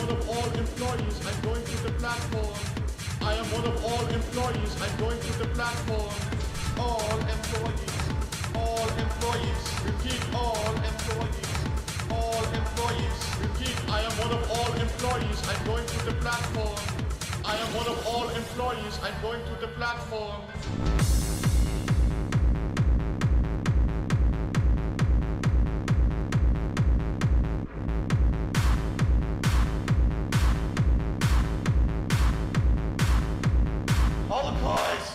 one of all employees. I'm going to the platform. I am one of all employees. I'm going to the platform. All employees. All employees. Repeat. All employees. All employees. Repeat. I am one of all employees. I'm going to the platform. I am one of all employees. I'm going to the platform. All the boys.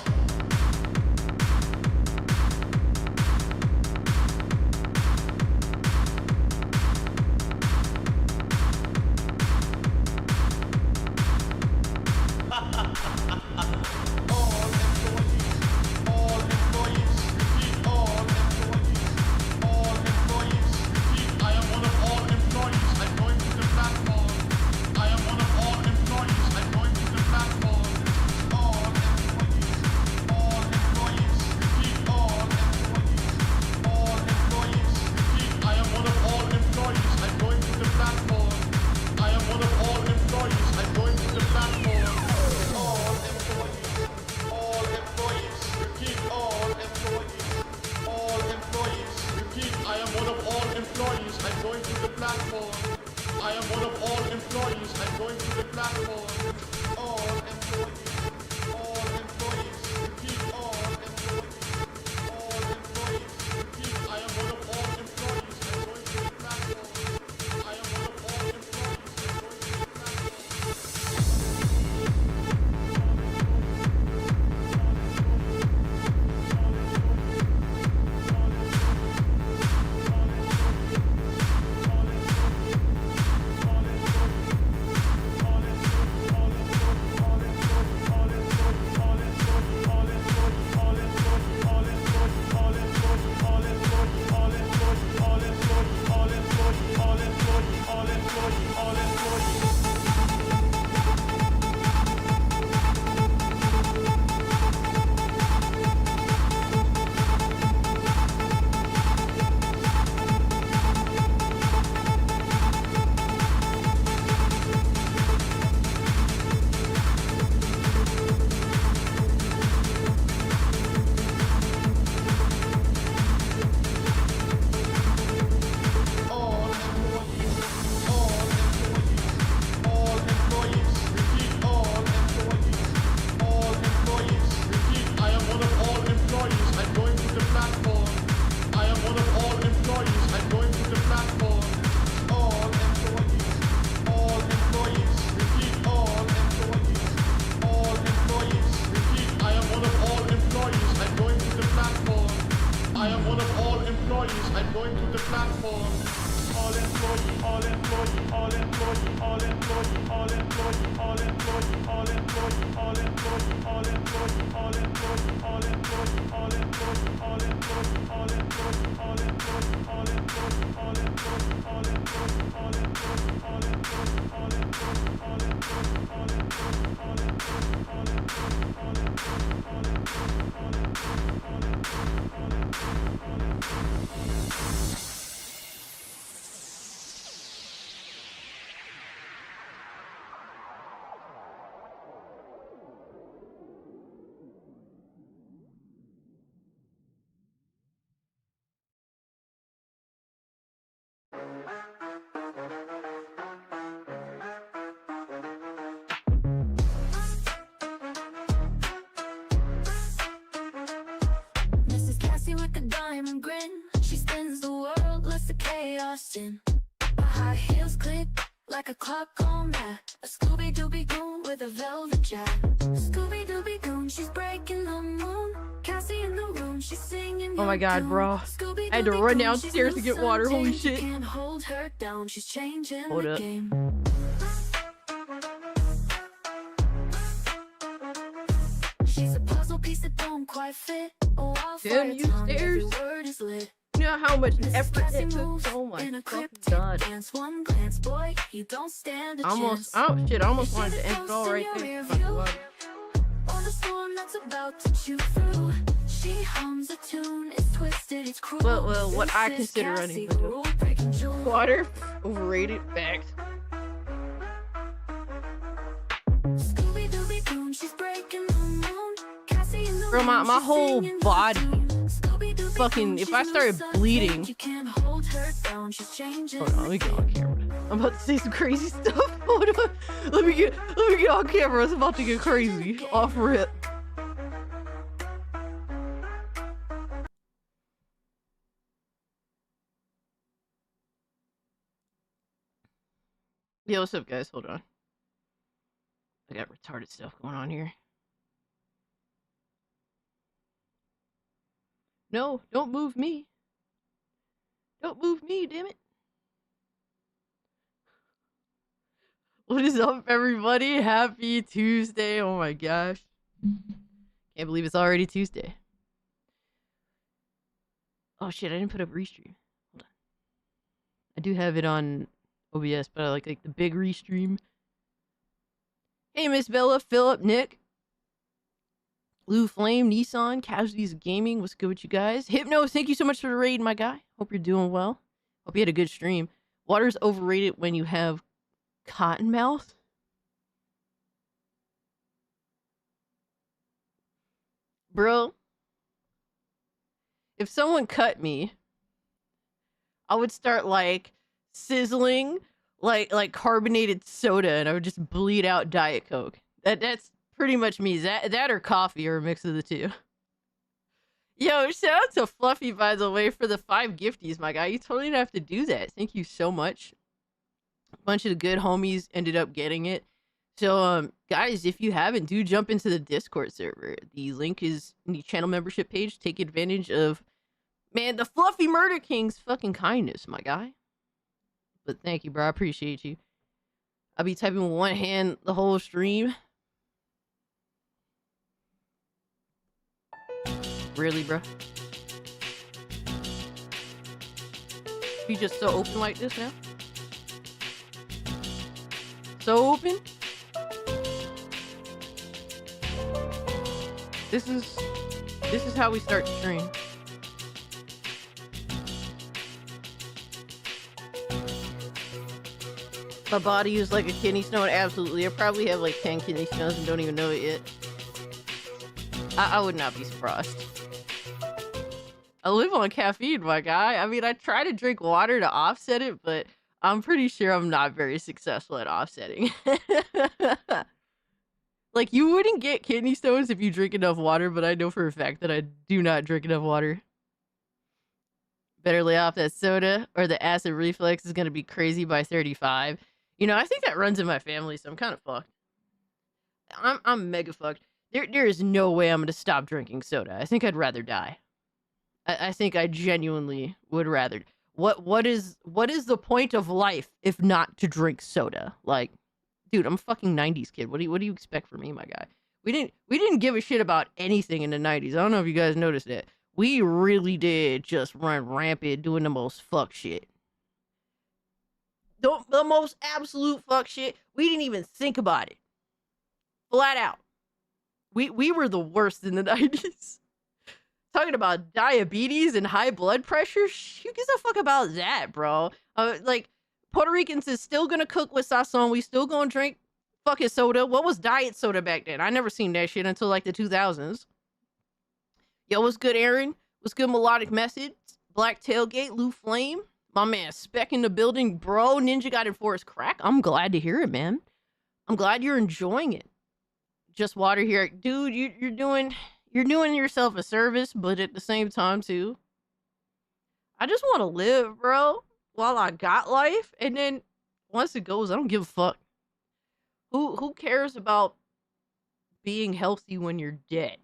Mrs. Cassie with a diamond grin. She spins the world, lets the chaos in. Her high heels click like a clock on that. A Scooby-Dooby goon with a velvet jacket. Scooby-Dooby goon, she's breaking the moon. Cassie in the room, she's singing. Oh my god, bro. I had to run downstairs to get water. Holy shit. Can't hold her down, she's changing Hold the up. game. She's a puzzle piece that don't quite fit. Oh, I'll Damn, you stairs. word is lit. You know how much effort Cassie it took? moves Oh my in a fucking cryptic god. dance. One glance, boy, you don't stand a chance. Oh shit, I almost wanted to end it all right there. Fuck, wow. On the storm that's about to chew through. She hums a tune, it's twisted, it's cruel. Well, what This I is consider Cassie, running the rule-breaking jewel. water, overrated, facts. Bro, my whole body. Fucking, if I started bleeding. Hold on, let me get on camera. I'm about to say some crazy stuff. Hold on. Let me get on camera. It's about to get crazy. Off rip. Yo, what's up, guys? Hold on. I got retarded stuff going on here. No, don't move me. Don't move me, damn it. What is up, everybody? Happy Tuesday. Oh my gosh. Can't believe it's already Tuesday. Oh shit, I didn't put up restream. Hold on. I do have it on OBS, but I like the big restream. Hey, Miss Bella, Philip, Nick, Blue Flame, Nissan, Casualties Gaming. What's good with you guys? Hypno, thank you so much for the raid, my guy. Hope you're doing well. Hope you had a good stream. Water's overrated when you have cotton mouth. Bro, if someone cut me, I would start like sizzling like carbonated soda, and I would just bleed out Diet Coke. That's pretty much me. That or coffee, or a mix of the two. Yo, shout out to Fluffy, by the way, for the 5 gifties, my guy. You totally didn't have to do that. Thank you so much. A bunch of the good homies ended up getting it. So, guys, if you haven't, do jump into the Discord server. The link is in the channel membership page. Take advantage of, man, the Fluffy Murder King's fucking kindness, my guy. But thank you, bro. I appreciate you. I'll be typing with one hand the whole stream. Really, bro? Be just so open like this now? So open? This is how we start the stream. My body is like a kidney stone. Absolutely. I probably have like 10 kidney stones and don't even know it yet. I would not be surprised. I live on caffeine, my guy. I mean, I try to drink water to offset it, but I'm pretty sure I'm not very successful at offsetting. Like, you wouldn't get kidney stones if you drink enough water, but I know for a fact that I do not drink enough water. Better lay off that soda, or the acid reflux is going to be crazy by 35. You know, I think that runs in my family, so I'm kind of fucked. I'm mega fucked. There is no way I'm going to stop drinking soda. I think I'd rather die. I think I genuinely would rather. What is the point of life if not to drink soda? Like, dude, I'm a fucking 90s kid. What do you expect from me, my guy? We didn't give a shit about anything in the 90s. I don't know if you guys noticed that. We really did just run rampant doing the most fuck shit. The most absolute fuck shit. We didn't even think about it. Flat out. We were the worst in the 90s. Talking about diabetes and high blood pressure? Who gives a fuck about that, bro? Like, Puerto Ricans is still gonna cook with sazon. We still gonna drink fucking soda. What was diet soda back then? I never seen that shit until like the 2000s. Yo, what's good, Aaron? What's good, Melodic Message? Black Tailgate, Lou Flame. My man, Spec in the building. Bro, Ninja got enforced crack. I'm glad to hear it, man. I'm glad you're enjoying it. Just water here. Dude, you're doing yourself a service, but at the same time, too, I just want to live, bro, while I got life. And then once it goes, I don't give a fuck. Who cares about being healthy when you're dead?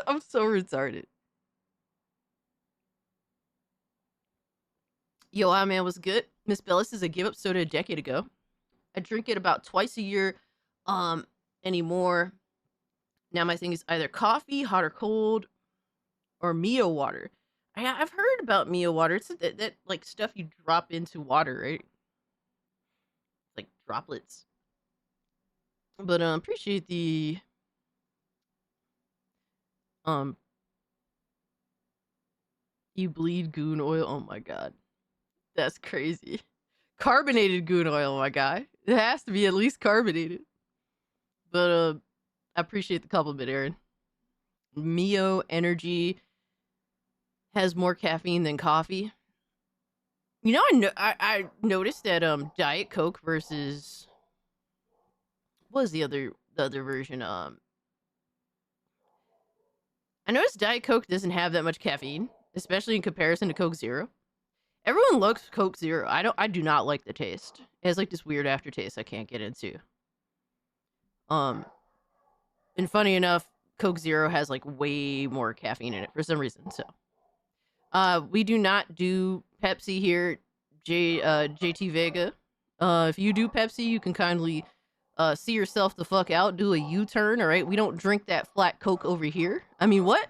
I'm so retarded. Yo, man, was good. Miss Bellis is a give up soda a decade ago. I drink it about twice a year anymore. Now my thing is either coffee, hot or cold, or Mio water. I've heard about Mio water. It's that like stuff you drop into water, right? Like droplets. But appreciate the you bleed goon oil. Oh my god. That's crazy. Carbonated goon oil, my guy. It has to be at least carbonated. But I appreciate the compliment, Aaron. Mio Energy has more caffeine than coffee. You know, I noticed that Diet Coke versus what was the other version? I noticed Diet Coke doesn't have that much caffeine, especially in comparison to Coke Zero. Everyone loves Coke Zero. I do not like the taste. It has like this weird aftertaste I can't get into. And funny enough, Coke Zero has like way more caffeine in it for some reason. So, we do not do Pepsi here, JT Vega. If you do Pepsi, you can kindly see yourself the fuck out, do a U-turn, all right? We don't drink that flat Coke over here. I mean, what?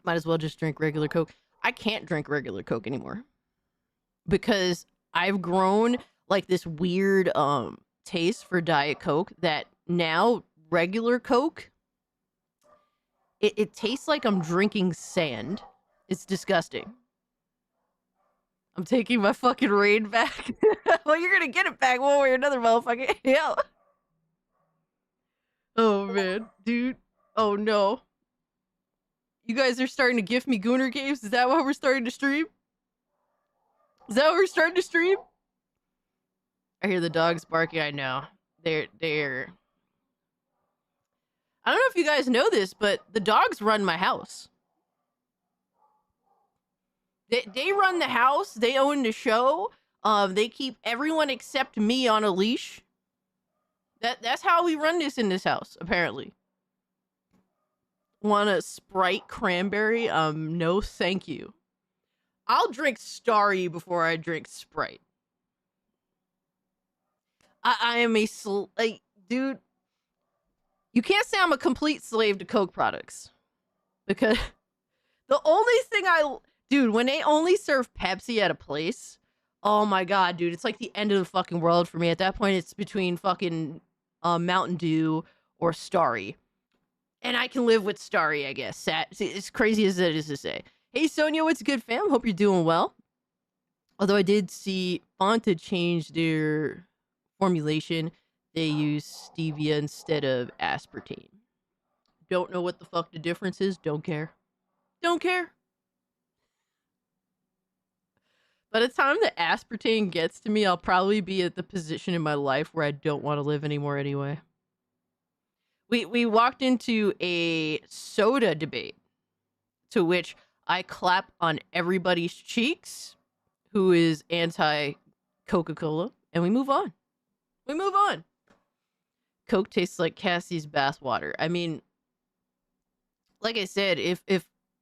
Might as well just drink regular Coke. I can't drink regular Coke anymore because I've grown like this weird taste for Diet Coke that now regular Coke, it tastes like I'm drinking sand. It's disgusting. I'm taking my fucking rain back. Well, you're gonna get it back one way or another, motherfucker. Yeah. Oh man, dude. Oh no. You guys are starting to gift me Gooner games? Is that why we're starting to stream? Is that why we're starting to stream? I hear the dogs barking. I know. They're I don't know if you guys know this, but the dogs run my house. They run the house. They own the show. They keep everyone except me on a leash. That's how we run this in this house, apparently. Want a Sprite cranberry? No, thank you. I'll drink Starry before I drink Sprite. I am a like, dude. You can't say I'm a complete slave to Coke products because the only thing dude, when they only serve Pepsi at a place, oh my god, dude, it's like the end of the fucking world for me. At that point, it's between fucking Mountain Dew or Starry. And I can live with Starry, I guess. As crazy as it is to say. Hey, Sonia, what's good, fam? Hope you're doing well. Although I did see Fanta change their formulation. They use stevia instead of aspartame. Don't know what the fuck the difference is. Don't care. Don't care. By the time the aspartame gets to me, I'll probably be at the position in my life where I don't want to live anymore anyway. We walked into a soda debate to which I clap on everybody's cheeks who is anti Coca-Cola, and we move on. We move on. Coke tastes like Cassie's bathwater. I mean, like I said, if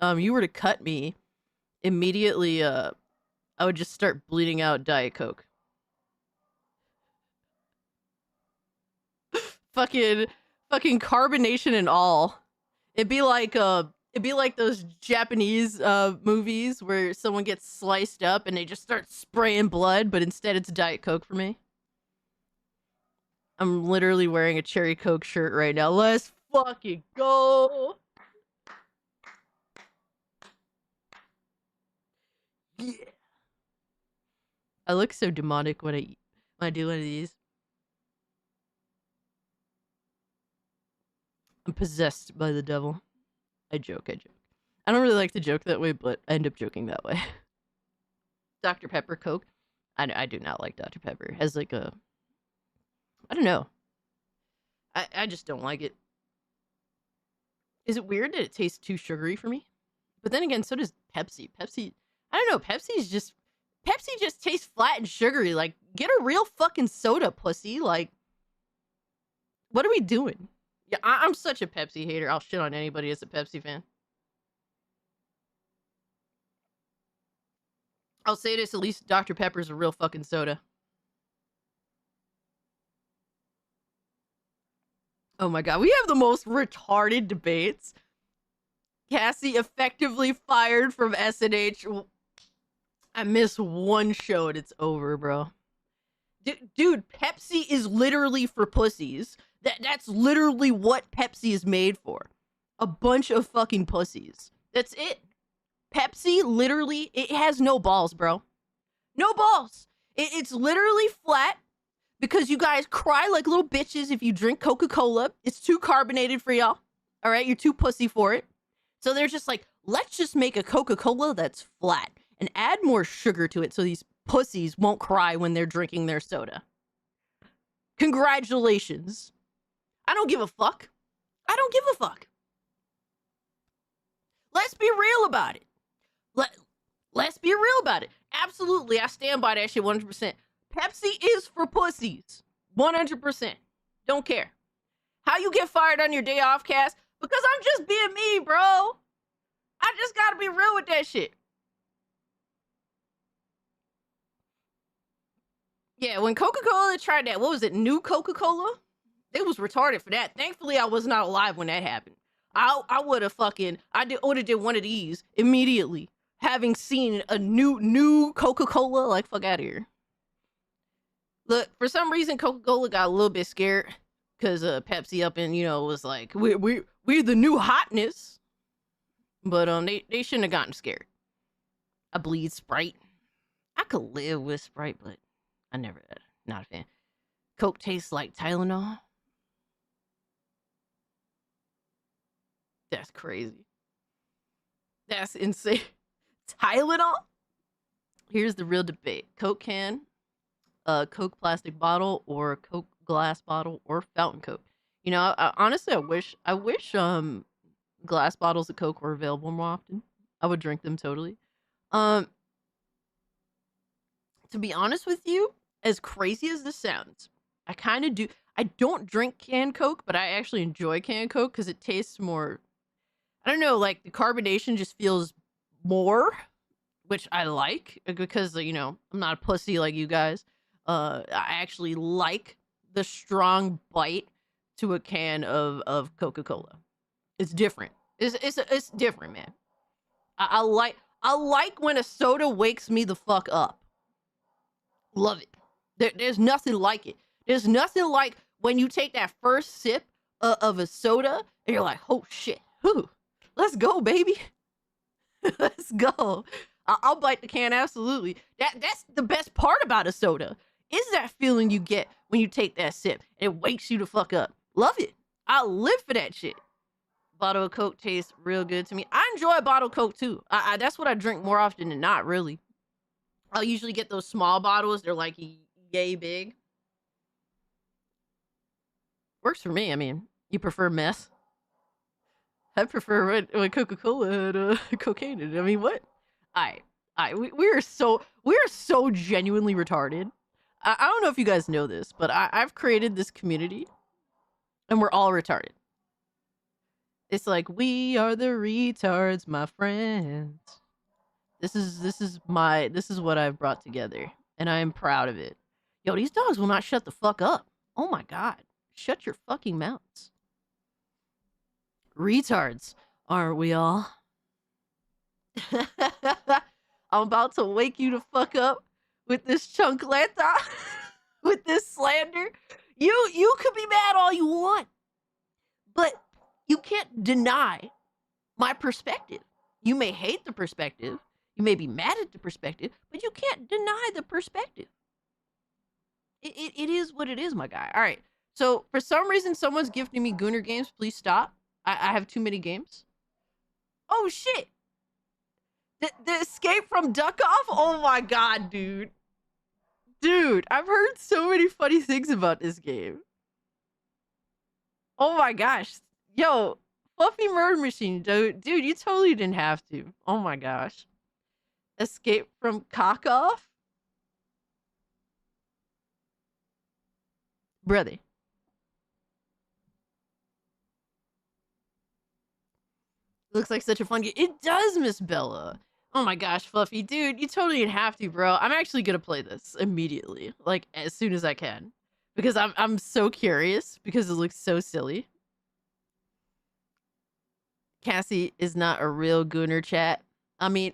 you were to cut me immediately, I would just start bleeding out Diet Coke. fucking carbonation and all. It'd be like those Japanese movies where someone gets sliced up and they just start spraying blood, but instead it's Diet Coke for me. I'm literally wearing a Cherry Coke shirt right now. Let's fucking go. Yeah. I look so demonic when I do one of these. I'm possessed by the devil. I joke. I don't really like to joke that way, but I end up joking that way. Dr. Pepper Coke. I do not like Dr. Pepper. It has like a... I don't know. I just don't like it. Is it weird that it tastes too sugary for me? But then again, so does Pepsi. Pepsi, I don't know. Pepsi just tastes flat and sugary. Like, get a real fucking soda, pussy. Like, what are we doing? Yeah, I'm such a Pepsi hater. I'll shit on anybody that's a Pepsi fan. I'll say this, at least Dr. Pepper's a real fucking soda. Oh my god, we have the most retarded debates. Cassie effectively fired from SNH. I miss one show and it's over, bro. Dude, Pepsi is literally for pussies. That's literally what Pepsi is made for. A bunch of fucking pussies. That's it. Pepsi literally, it has no balls, bro. No balls. It's literally flat because you guys cry like little bitches if you drink Coca-Cola. It's too carbonated for y'all. All right, you're too pussy for it. So they're just like, let's just make a Coca-Cola that's flat and add more sugar to it so these pussies won't cry when they're drinking their soda. Congratulations. I don't give a fuck. I don't give a fuck. Let's be real about it. Let's be real about it. Absolutely, I stand by that shit 100%. Pepsi is for pussies. 100%. Don't care. How you get fired on your day off, Cass? Because I'm just being me, bro. I just gotta be real with that shit. Yeah, when Coca-Cola tried that, what was it, new Coca-Cola? It was retarded for that. Thankfully, I was not alive when that happened. I would have fucking, would have did one of these immediately, having seen a new Coca-Cola. Like, fuck out of here. Look, for some reason, Coca-Cola got a little bit scared because Pepsi up and, was like, we're the new hotness. But they shouldn't have gotten scared. I bleed Sprite. I could live with Sprite, but I never, not a fan. Coke tastes like Tylenol. That's crazy. That's insane. Tylenol? Here's the real debate. Coke can, Coke plastic bottle, or Coke glass bottle, or fountain Coke. Honestly, I wish glass bottles of Coke were available more often. I would drink them totally. To be honest with you, as crazy as this sounds, I kind of do. I don't drink canned Coke, but I actually enjoy canned Coke because it tastes more, I don't know, like the carbonation just feels more, which I like because, I'm not a pussy like you guys. I actually like the strong bite to a can of Coca-Cola. It's different. It's different, man. I like when a soda wakes me the fuck up. Love it. There's nothing like it. There's nothing like when you take that first sip of a soda and you're like, oh shit, whew, let's go, baby. Let's go. I'll bite the can, absolutely. That's the best part about a soda, is that feeling you get when you take that sip and it wakes you the fuck up. Love it. I live for that shit. Bottle of Coke tastes real good to me. I enjoy a bottle of Coke too. That's what I drink more often than not, really. I'll usually get those small bottles. They're like yay big. Works for me. I mean, you prefer meth? I prefer when Coca-Cola had cocaine in it. I mean, what? We are so genuinely retarded. I don't know if you guys know this, but I've created this community, and we're all retarded. It's like, we are the retards, my friends. This is what I've brought together, and I am proud of it. Yo, these dogs will not shut the fuck up. Oh my god. Shut your fucking mouths. Retards, aren't we all? I'm about to wake you the fuck up with this chuncleta, with this slander. You could be mad all you want, but you can't deny my perspective. You may hate the perspective, you may be mad at the perspective, but you can't deny the perspective. It is what it is, my guy. All right. So for some reason, someone's gifting me Gooner games. Please stop. I have too many games. Oh shit! The escape from Duck Off. Oh my god, dude. Dude, I've heard so many funny things about this game. Oh my gosh. Yo, Fluffy Murder Machine, dude, you totally didn't have to. Oh my gosh. Escape from Cock Off? Brother. Looks like such a fun game. It does, Miss Bella. Oh my gosh, Fluffy. Dude, you totally didn't have to, bro. I'm actually gonna play this immediately. Like, as soon as I can. Because I'm so curious. Because it looks so silly. Cassie is not a real Gooner, chat. I mean,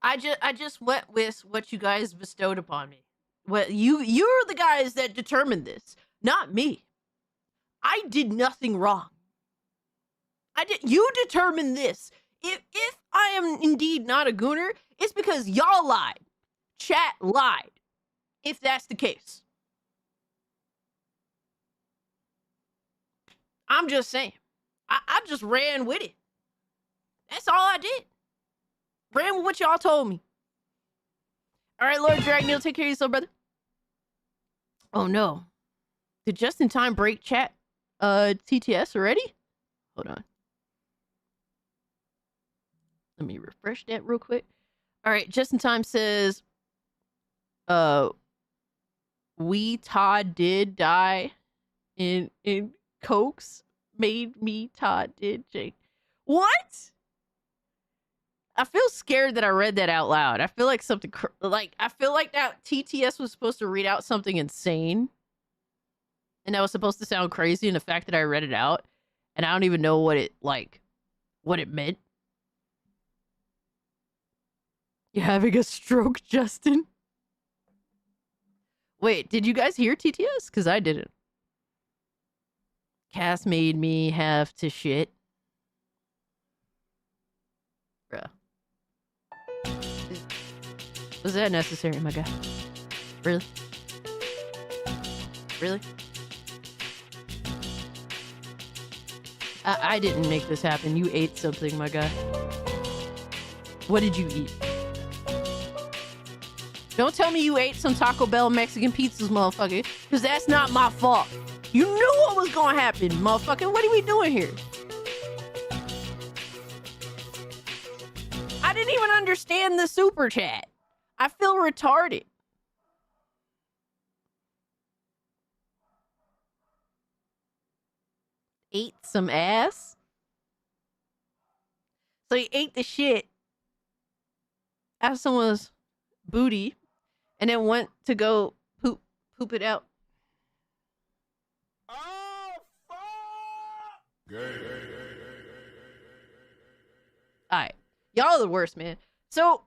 I just went with what you guys bestowed upon me. Well, you're the guys that determined this, not me. I did nothing wrong. You determined this. If I am indeed not a gooner, it's because y'all lied. Chat lied. If that's the case. I'm just saying. I just ran with it. That's all I did. Ran with what y'all told me. All right, Lord Dragneel, take care of yourself, brother. Oh no. Did Just in Time break chat TTS already? Hold on. Let me refresh that real quick. All right, Just in Time says we Todd did die in Cokes made me Todd did Jake. What? I feel scared that I read that out loud. I feel like something I feel like that TTS was supposed to read out something insane. And that was supposed to sound crazy, and the fact that I read it out and I don't even know what it meant. You're having a stroke, Justin? Wait, did you guys hear TTS? Because I didn't. Cass made me have to shit. Bruh. Was that necessary, my guy? Really? Really? I didn't make this happen. You ate something, my guy. What did you eat? Don't tell me you ate some Taco Bell Mexican pizzas, motherfucker. Because that's not my fault. You knew what was going to happen, motherfucker. What are we doing here? I didn't even understand the super chat. I feel retarded. Ate some ass? So he ate the shit out of someone's booty and then went to go poop it out. Oh, fuck! Alright. Y'all are the worst, man. So,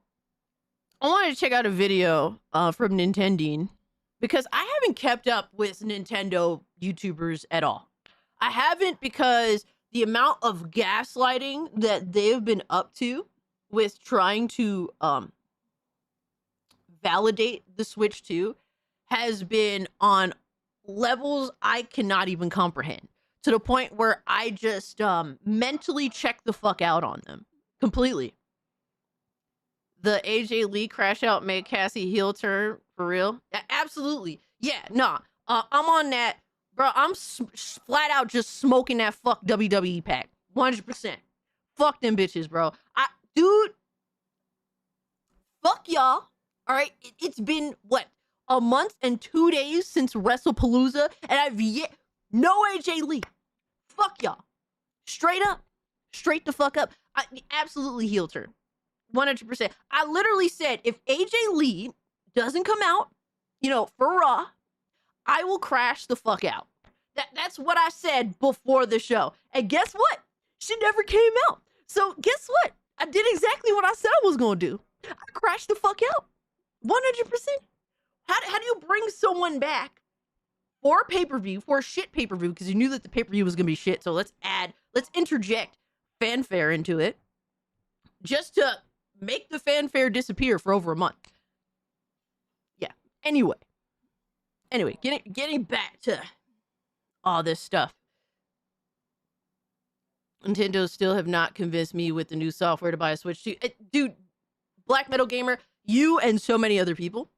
I wanted to check out a video from Nintendine because I haven't kept up with Nintendo YouTubers at all. I haven't because the amount of gaslighting that they've been up to with trying to validate the Switch 2 has been on levels I cannot even comprehend. To the point where I just mentally check the fuck out on them completely. The AJ Lee crash out made Cassie heel turn for real? Absolutely. Yeah, nah. I'm on that. Bro, I'm flat out just smoking that fuck WWE pack. 100%. Fuck them bitches, bro. Dude, fuck y'all. All right, it's been, what, a month and 2 days since WrestlePalooza, and I've yet, no AJ Lee. Fuck y'all. Straight up. Straight the fuck up. Absolutely heel turn. 100%. I literally said, if AJ Lee doesn't come out, for Raw, I will crash the fuck out. That's what I said before the show. And guess what? She never came out. So guess what? I did exactly what I said I was going to do. I crashed the fuck out. 100%. How do you bring someone back for a pay-per-view, for a shit pay-per-view, because you knew that the pay-per-view was going to be shit, so let's interject fanfare into it, just to make the fanfare disappear for over a month. Yeah. Anyway, getting back to all this stuff. Nintendo still have not convinced me with the new software to buy a Switch 2. Dude, Black Metal Gamer, you and so many other people,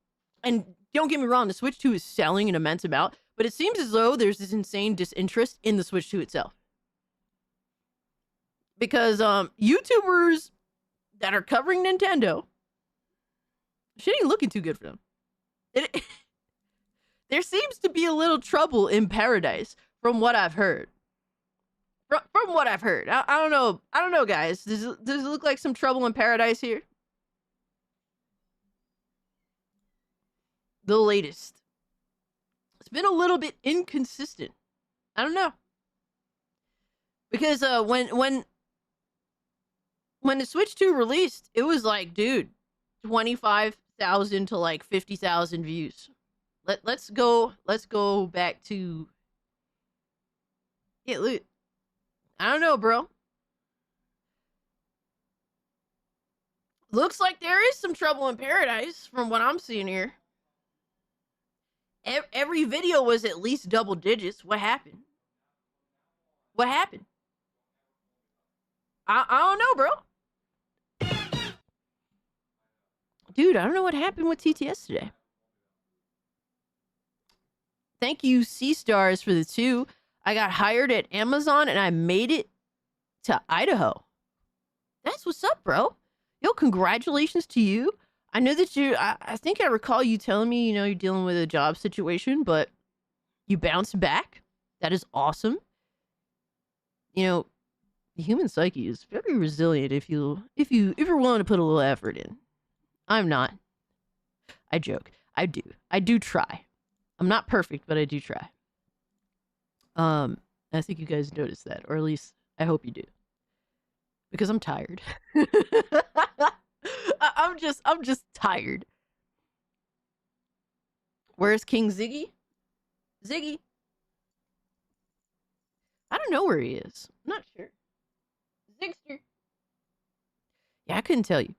and don't get me wrong, the Switch 2 is selling an immense amount, but it seems as though there's this insane disinterest in the Switch 2 itself. Because YouTubers that are covering Nintendo, shit ain't looking too good for them. There seems to be a little trouble in paradise from what I've heard. From what I've heard. I don't know. I don't know, guys. Does it look like some trouble in paradise here? The latest. It's been a little bit inconsistent. I don't know. Because when the Switch 2 released, it was like, dude, 25,000 to like 50,000 views. Let's go back to, yeah, look. I don't know, bro. Looks like there is some trouble in paradise from what I'm seeing here. Every video was at least double digits. What happened? What happened? I don't know, bro. Dude, I don't know what happened with TTS today. Thank you, C-Stars, for the 2. I got hired at Amazon and I made it to Idaho. That's what's up, bro. Yo, congratulations to you. I know that I think I recall you telling me, you know, you're dealing with a job situation, but you bounced back. That is awesome. You know, the human psyche is very resilient if you're willing to put a little effort in. I'm not. I joke. I do try. I'm not perfect, but I do try. I think you guys noticed that, or at least I hope you do. Because I'm tired. I'm just tired. Where's King Ziggy? Ziggy? I don't know where he is. I'm not sure. Zigster. Yeah, I couldn't tell you.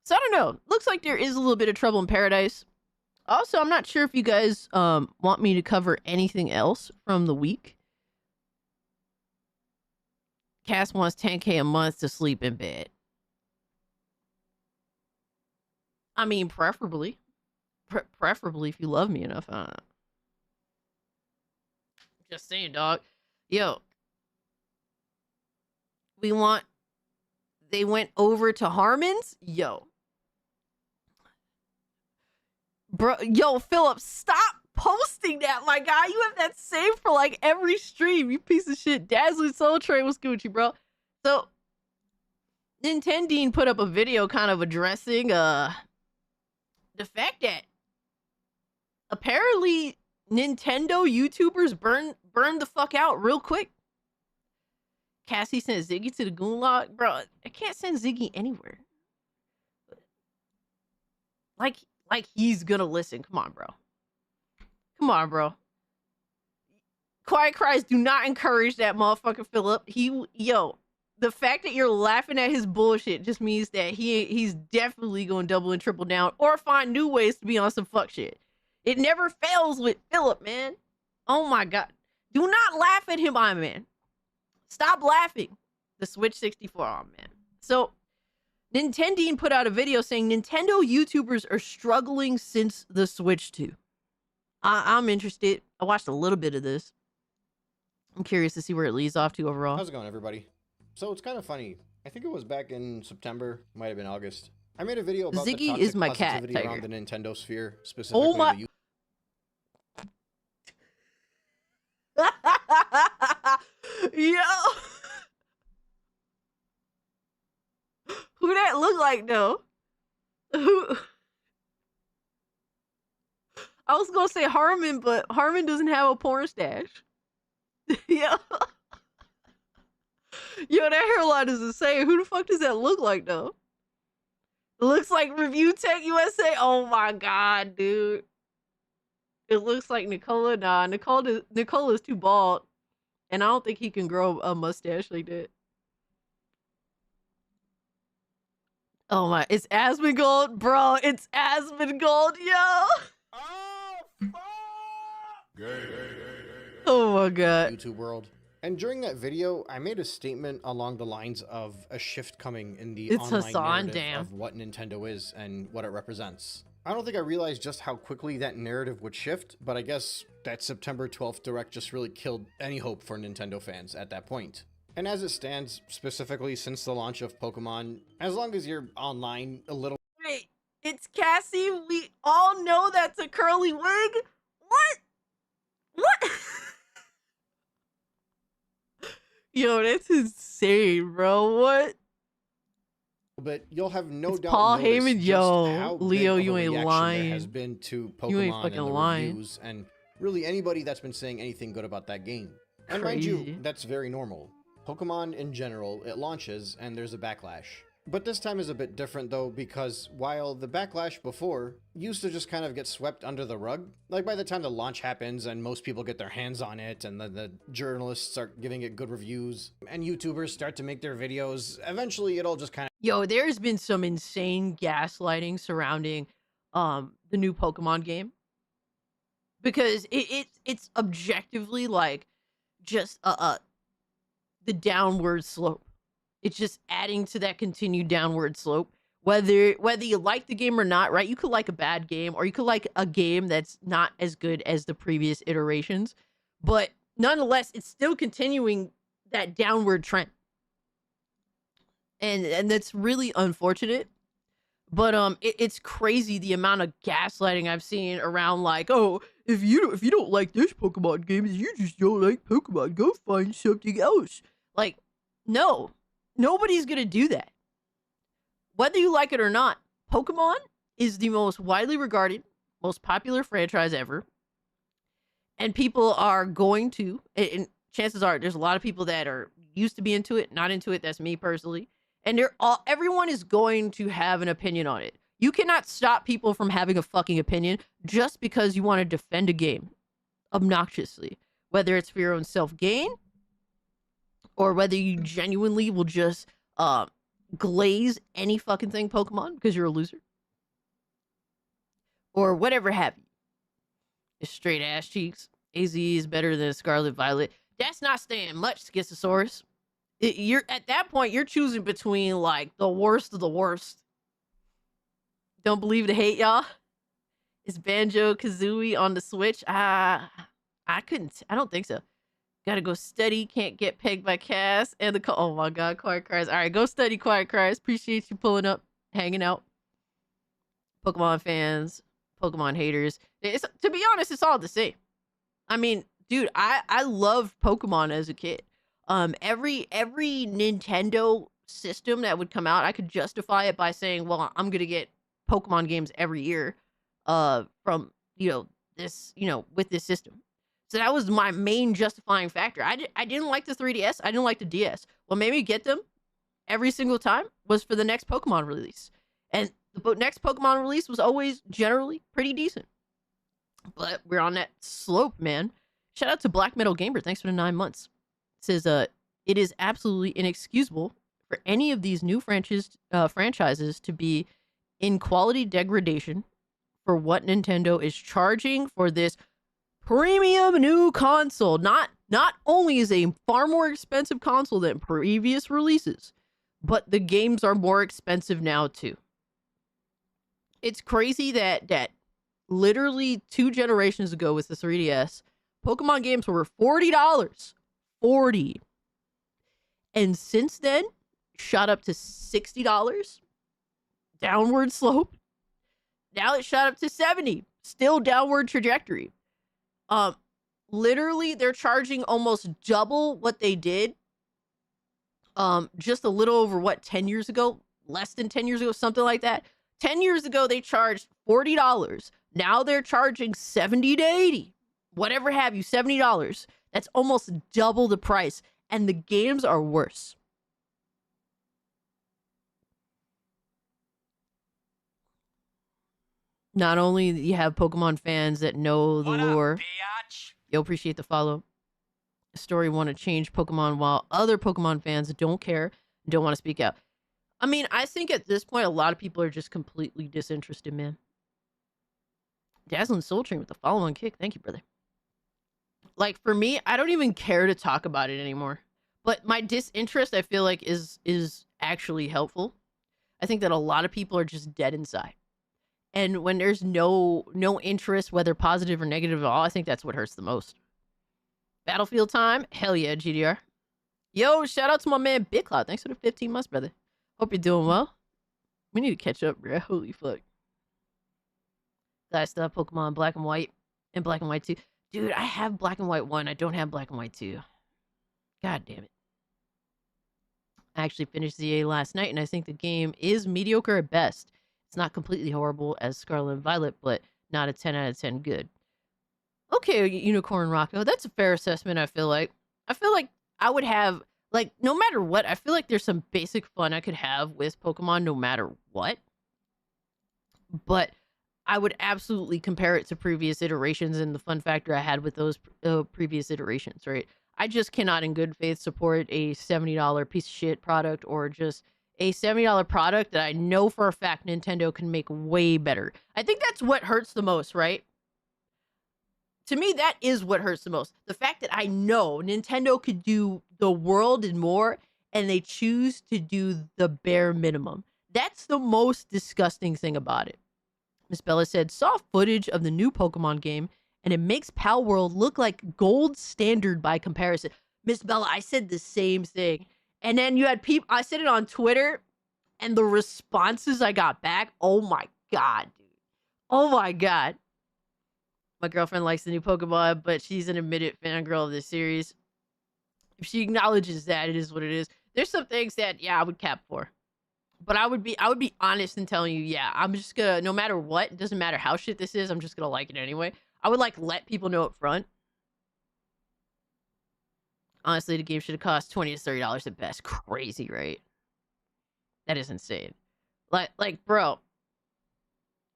So I don't know. Looks like there is a little bit of trouble in paradise. Also, I'm not sure if you guys want me to cover anything else from the week. Cass wants 10K a month to sleep in bed. I mean, preferably. Preferably if you love me enough. Just saying, dog. Yo. They went over to Harmon's? Yo. Bro, yo, Philip, stop posting that, my guy. You have that saved for like every stream, you piece of shit. Dazzling Soul Train was Gucci, bro. So, Nintendine put up a video kind of addressing the fact that apparently Nintendo YouTubers burn the fuck out real quick. Cassie sent Ziggy to the Goonlock. Bro, I can't send Ziggy anywhere. Like he's gonna listen. Come on, bro. Come on, bro. Quiet cries do not encourage that motherfucker, Philip. Yo, the fact that you're laughing at his bullshit just means that he's definitely going to double and triple down or find new ways to be on some fuck shit. It never fails with Philip, man. Oh my god. Do not laugh at him, Iron Man. Stop laughing. The Switch 64, oh man. So, Nintendine put out a video saying Nintendo YouTubers are struggling since the Switch 2. I'm interested. I watched a little bit of this. I'm curious to see where it leads off to overall. How's it going, everybody? So it's kind of funny. I think it was back in September, might have been August. I made a video about Ziggy the toxic is my cat, positivity Tiger. around the Nintendo sphere, specifically Oh my... Yo! Who that look like, though? Who... I was gonna say Harmon, but Harmon doesn't have a porn stash. Yo. Yo, that hairline is insane. Who the fuck does that look like, though? It looks like Review Tech USA. Oh my god, dude. It looks like Nicola. Nah, Nicola's too bald. And I don't think he can grow a mustache like that. Oh my, it's Asmongold, bro. It's Asmongold, yo. Oh, fuck! Oh my god. YouTube world. And during that video, I made a statement along the lines of a shift coming in the online Hassan, narrative of what Nintendo is and what it represents. I don't think I realized just how quickly that narrative would shift, but I guess that September 12th Direct just really killed any hope for Nintendo fans at that point. And as it stands, specifically since the launch of Pokemon, as long as you're online a little... Wait, it's Cassie? We all know that's a curly wig? What? What? Yo, that's insane, bro. What? But you'll have no doubt Paul noticed Heyman, just yo, how Leo, big of you a ain't reaction lying. there has been to Pokemon You ain't and fucking the lying. reviews, and really anybody that's been saying anything good about that game. And mind you, Crazy. that's very normal. Pokemon in general, it launches and there's a backlash. But this time is a bit different though, because while the backlash before used to just kind of get swept under the rug, like by the time the launch happens and most people get their hands on it and the journalists start giving it good reviews and YouTubers start to make their videos, eventually it'll just kind of... Yo, there's been some insane gaslighting surrounding the new Pokemon game. Because it's objectively like just the downward slope. It's just adding to that continued downward slope. Whether you like the game or not, right? You could like a bad game, or you could like a game that's not as good as the previous iterations, but nonetheless, it's still continuing that downward trend, and that's really unfortunate. But it's crazy the amount of gaslighting I've seen around, like, oh, if you don't like this Pokemon game, you just don't like Pokemon. Go find something else. Like, no. Nobody's gonna do that. Whether you like it or not, Pokemon is the most widely regarded, most popular franchise ever. And people are going to, and chances are there's a lot of people that are used to be into it, not into it. That's me personally. And everyone is going to have an opinion on it. You cannot stop people from having a fucking opinion just because you want to defend a game obnoxiously, whether it's for your own self-gain or whether you genuinely will just glaze any fucking thing Pokemon because you're a loser. Or whatever have you. It's straight ass cheeks. AZ is better than Scarlet Violet. That's not saying much, Schizosaurus. You're at that point, you're choosing between like the worst of the worst. Don't believe the hate, y'all. Is Banjo Kazooie on the Switch? I don't think so. Gotta go study. Can't get pegged by Cass. And oh my god, Quiet Cries. All right, go study, Quiet Cries. Appreciate you pulling up, hanging out. Pokemon fans, Pokemon haters. To be honest, it's all the same. I mean, dude, I loved Pokemon as a kid. Every Nintendo system that would come out, I could justify it by saying, well, I'm gonna get Pokemon games every year, from this, with this system. So that was my main justifying factor. I didn't like the 3DS. I didn't like the DS. What made me get them every single time was for the next Pokemon release. And the next Pokemon release was always generally pretty decent. But we're on that slope, man. Shout out to Black Metal Gamer. Thanks for the 9 months. It says, it is absolutely inexcusable for any of these new franchises to be in quality degradation for what Nintendo is charging for this premium new console. Not only is a far more expensive console than previous releases, but the games are more expensive now too. It's crazy that literally 2 generations ago with the 3DS, Pokemon games were $40. $40. And since then, shot up to $60. Downward slope. Now it shot up to $70. Still downward trajectory. Literally, they're charging almost double what they did. Just a little over 10 years ago? Less than 10 years ago, something like that. 10 years ago, they charged $40. Now they're charging $70 to $80. Whatever have you, $70. That's almost double the price. And the games are worse. Not only you have Pokemon fans that know the lore. Yo, appreciate the follow. Story want to change Pokemon while other Pokemon fans don't care and don't want to speak out. I mean, I think at this point, a lot of people are just completely disinterested, man. Dazzling Soul Train with the follow-on kick. Thank you, brother. Like, for me, I don't even care to talk about it anymore. But my disinterest, I feel like, is actually helpful. I think that a lot of people are just dead inside. And when there's no interest, whether positive or negative at all, I think that's what hurts the most. Battlefield time? Hell yeah, GDR. Yo, shout out to my man Big Cloud. Thanks for the 15 months, brother. Hope you're doing well. We need to catch up, bro. Holy fuck. I still have Pokemon Black and White and Black and White 2. Dude, I have Black and White 1. I don't have Black and White 2. God damn it. I actually finished ZA last night, and I think the game is mediocre at best. It's not completely horrible as Scarlet and Violet, but not a 10 out of 10 good. Okay, Unicorn Rocco. That's a fair assessment, I feel like. I feel like I would have Like, no matter what, I feel like there's some basic fun I could have with Pokemon no matter what. But I would absolutely compare it to previous iterations and the fun factor I had with those previous iterations, right? I just cannot in good faith support a $70 piece of shit product or just a $70 product that I know for a fact Nintendo can make way better. I think that's what hurts the most, right? To me, that is what hurts the most. The fact that I know Nintendo could do the world and more, and they choose to do the bare minimum. That's the most disgusting thing about it. Miss Bella said, saw footage of the new Pokemon game, and it makes Pal World look like gold standard by comparison. Miss Bella, I said the same thing. And then you had people, I said it on Twitter, and the responses I got back, oh my God, dude. Oh my God. My girlfriend likes the new Pokemon, but she's an admitted fangirl of this series. If she acknowledges that, it is what it is. There's some things that, yeah, I would cap for. But I would be honest in telling you, yeah, I'm just gonna, no matter what, it doesn't matter how shit this is, I'm just gonna like it anyway. I would like let people know up front. Honestly, the game should have cost $20 to $30 at best. Crazy, right? That is insane. Like, bro,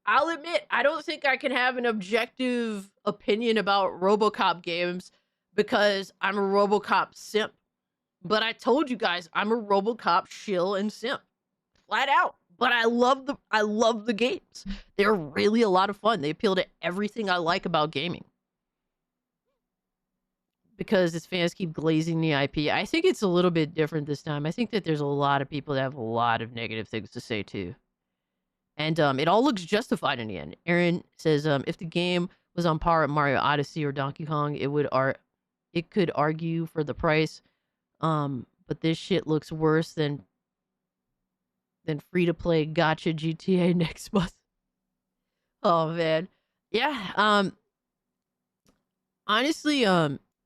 I'll admit, I don't think I can have an objective opinion about RoboCop games because I'm a RoboCop simp. But I told you guys, I'm a RoboCop shill and simp. Flat out. But I love the games. They're really a lot of fun. They appeal to everything I like about gaming. Because its fans keep glazing the IP. I think it's a little bit different this time. I think that there's a lot of people that have a lot of negative things to say too. And it all looks justified in the end. Aaron says, if the game was on par with Mario Odyssey or Donkey Kong, it could argue for the price. But this shit looks worse than free-to-play gacha GTA next month. Oh man. Yeah. Honestly,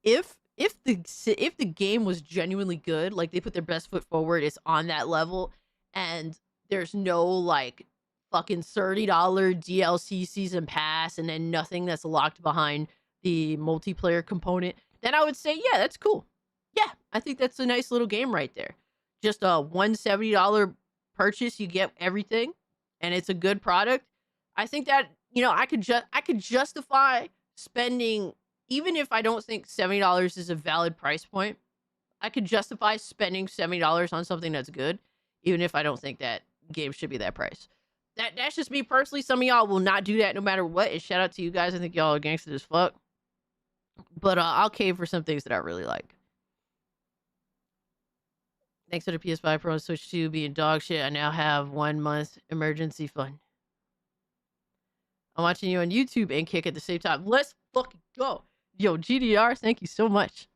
if the game was genuinely good, like they put their best foot forward, it's on that level, and there's no like fucking $30 DLC season pass and then nothing that's locked behind the multiplayer component, then I would say, yeah, that's cool. Yeah, I think that's a nice little game right there. Just a $170 purchase, you get everything, and it's a good product. I think that, you know, I could justify spending, even if I don't think $70 is a valid price point, I could justify spending $70 on something that's good, even if I don't think that game should be that price. That's just me personally. Some of y'all will not do that no matter what. And shout out to you guys. I think y'all are gangsters as fuck. But I'll cave for some things that I really like. Thanks to the PS5 Pro and Switch 2 being dog shit, I now have 1 month emergency fund. I'm watching you on YouTube and Kick at the same time. Let's fucking go. Yo, GDR, thank you so much.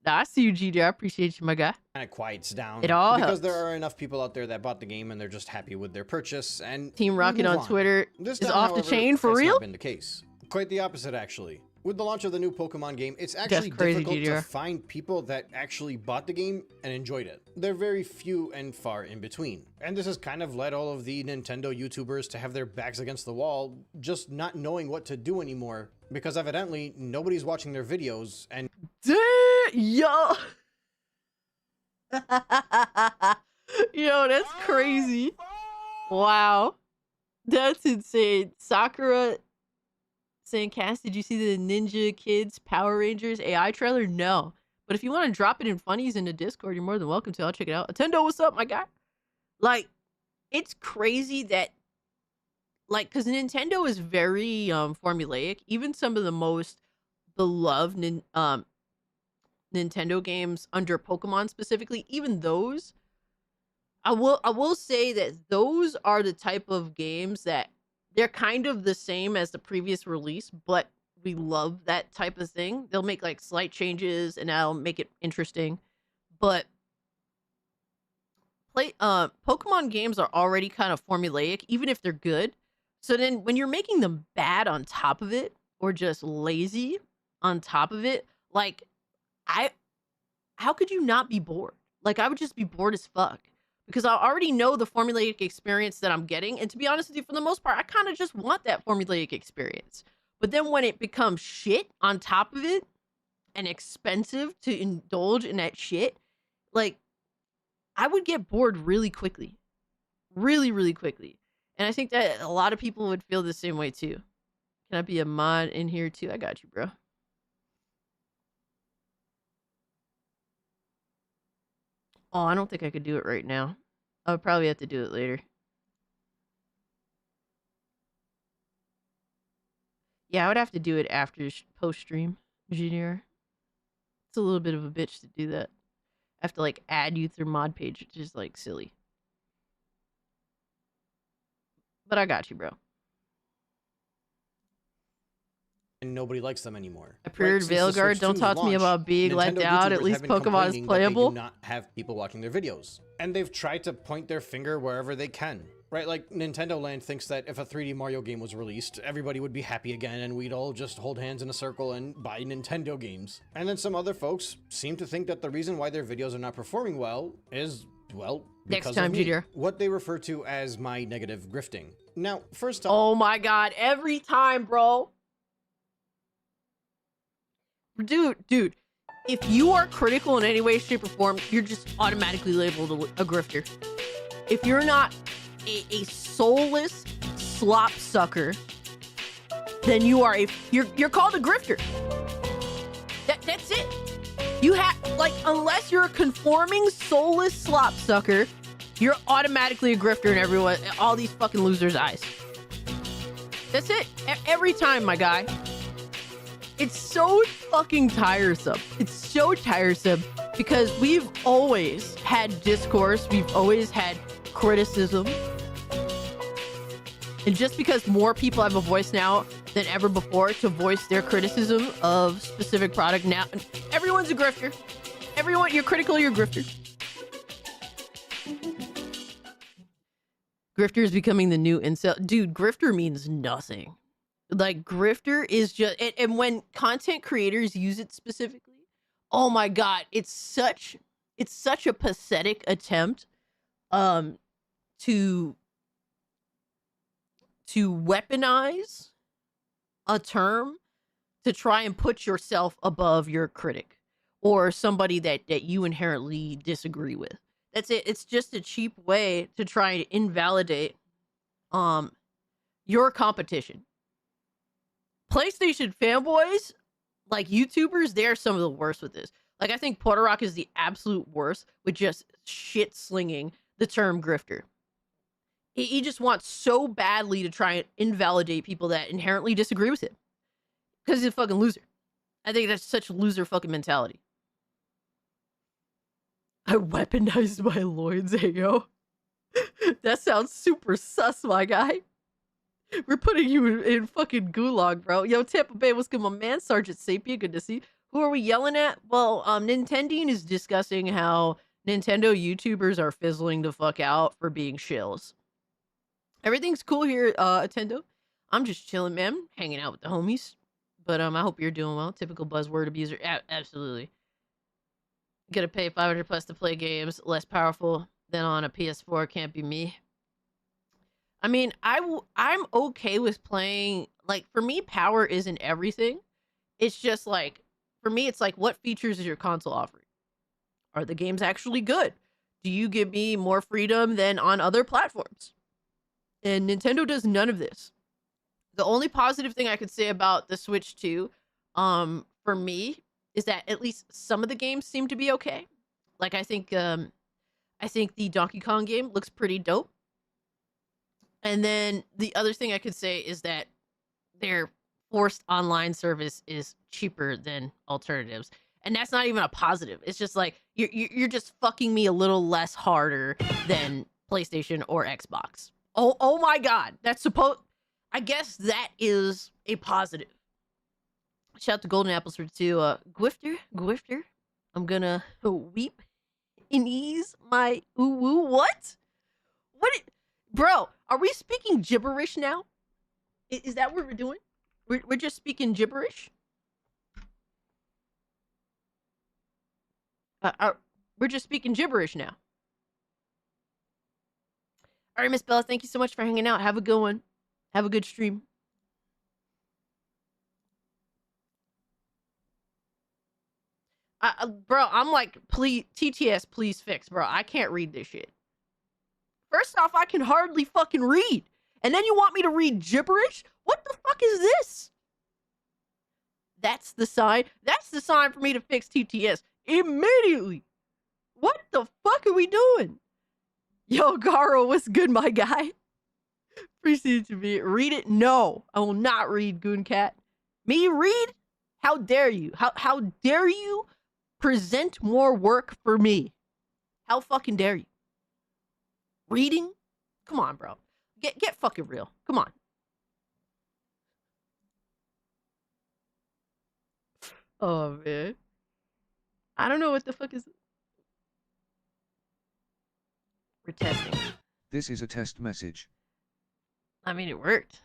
Nah, I see you, GDR. I appreciate you, my guy. Kind of quiets down. It all because helps. there are enough people out there that bought the game and they're just happy with their purchase. And Team Rocket on Twitter this is time, off the however, chain for that's real? Not been the case. Quite the opposite, actually. With the launch of the new Pokemon game, it's actually crazy, difficult GDR. to find people that actually bought the game and enjoyed it. They're very few and far in between. And this has kind of led all of the Nintendo YouTubers to have their backs against the wall, just not knowing what to do anymore, because evidently nobody's watching their videos and Yo. Yo, that's crazy. Wow. That's insane. Sakura saying, Cass, did you see the Ninja Kids Power Rangers AI trailer? No. But if you want to drop it in Funnies in the Discord, you're more than welcome to. I'll check it out. Nintendo, what's up, my guy? Like, it's crazy that, like, because Nintendo is very formulaic. Even some of the most beloved Nintendo games under Pokemon specifically, even those, I will say that those are the type of games that they're kind of the same as the previous release, but we love that type of thing. They'll make like slight changes and that'll make it interesting. But Pokemon games are already kind of formulaic, even if they're good. So then when you're making them bad on top of it, or just lazy on top of it, like how could you not be bored? Like, I would just be bored as fuck. Because I already know the formulaic experience that I'm getting. And to be honest with you, for the most part, I kind of just want that formulaic experience. But then when it becomes shit on top of it, and expensive to indulge in that shit, like, I would get bored really quickly. Really, really quickly. And I think that a lot of people would feel the same way too. Can I be a mod in here too? I got you, bro. Oh, I don't think I could do it right now. I would probably have to do it later. Yeah, I would have to do it after post stream, Junior. It's a little bit of a bitch to do that. I have to like add you through mod page, which is like silly. But I got you, bro. And nobody likes them anymore. I pre-ordered Veilguard. Don't talk to me about being let out. At least Pokemon is playable. They do not have people watching their videos. And they've tried to point their finger wherever they can. Right, like Nintendo Land thinks that if a 3D Mario game was released, everybody would be happy again and we'd all just hold hands in a circle and buy Nintendo games. And then some other folks seem to think that the reason why their videos are not performing well is, well, because next time, of me, Junior. what they refer to as my negative grifting. Now, first off... Oh my god, every time, bro. Dude, if you are critical in any way, shape, or form, you're just automatically labeled a grifter. If you're not a soulless slop sucker, then you're called a grifter. That's it. You have, like, unless you're a conforming soulless slop sucker, you're automatically a grifter in all these fucking losers' eyes. That's it. Every time, my guy. It's so fucking tiresome. It's so tiresome because we've always had discourse. We've always had criticism. And just because more people have a voice now than ever before to voice their criticism of specific product, now everyone's a grifter. Everyone, you're critical, you're a grifter. Grifter is becoming the new incel. Dude, grifter means nothing. Like, grifter is just, and when content creators use it specifically, oh my god, it's such a pathetic attempt to weaponize a term to try and put yourself above your critic or somebody that you inherently disagree with. That's it. It's just a cheap way to try to invalidate your competition. PlayStation fanboys, like YouTubers, they're some of the worst with this. Like, I think Porter Rock is the absolute worst with just shit slinging the term grifter. He just wants so badly to try and invalidate people that inherently disagree with him. Because he's a fucking loser. I think that's such a loser fucking mentality. I weaponized my loins, Ayo. That sounds super sus, my guy. We're putting you in fucking gulag, bro. Yo, Tampa Bay, what's good, my man? Sergeant Sapia, good to see. Who are we yelling at? Well, Nintendine is discussing how Nintendo YouTubers are fizzling the fuck out for being shills. Everything's cool here, Nintendo. I'm just chilling, man. Hanging out with the homies. But I hope you're doing well. Typical buzzword abuser. Absolutely. Gotta pay 500 plus to play games. Less powerful than on a PS4. Can't be me. I mean, I'm okay with playing, like, for me, power isn't everything. It's just, like, for me, it's like, what features is your console offering? Are the games actually good? Do you give me more freedom than on other platforms? And Nintendo does none of this. The only positive thing I could say about the Switch 2, for me, is that at least some of the games seem to be okay. Like, I think the Donkey Kong game looks pretty dope. And then the other thing I could say is that their forced online service is cheaper than alternatives. And that's not even a positive. It's just like, you're just fucking me a little less harder than PlayStation or Xbox. Oh my god. I guess that is a positive. Shout out to Golden Apples for 2. Gwifter. I'm gonna weep and ease my ooh-woo. What? Bro, are we speaking gibberish now? Is that what we're doing? We're just speaking gibberish? We're just speaking gibberish now. All right, Miss Bella, thank you so much for hanging out. Have a good one. Have a good stream. Bro, I'm like, please, TTS, please fix, bro. I can't read this shit. First off, I can hardly fucking read. And then you want me to read gibberish? What the fuck is this? That's the sign. That's the sign for me to fix TTS immediately. What the fuck are we doing? Yo, Garo, what's good, my guy? Appreciate you, me. Read it? No, I will not read, Gooncat. Me read? How dare you? How dare you present more work for me? How fucking dare you? Reading? Come on, bro. Get fucking real. Come on. Oh, man. I don't know what the fuck is... We're testing. This is a test message. I mean, it worked.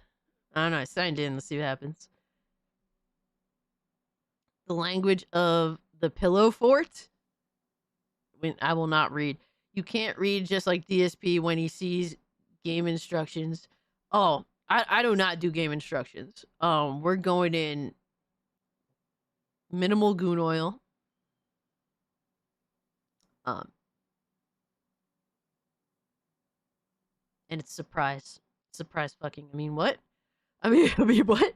I don't know. I signed in. Let's see what happens. The language of the pillow fort? When I will not read. You can't read just like DSP when he sees game instructions. Oh, I do not do game instructions. We're going in minimal goon oil. And it's surprise fucking. I mean, what? I mean, what?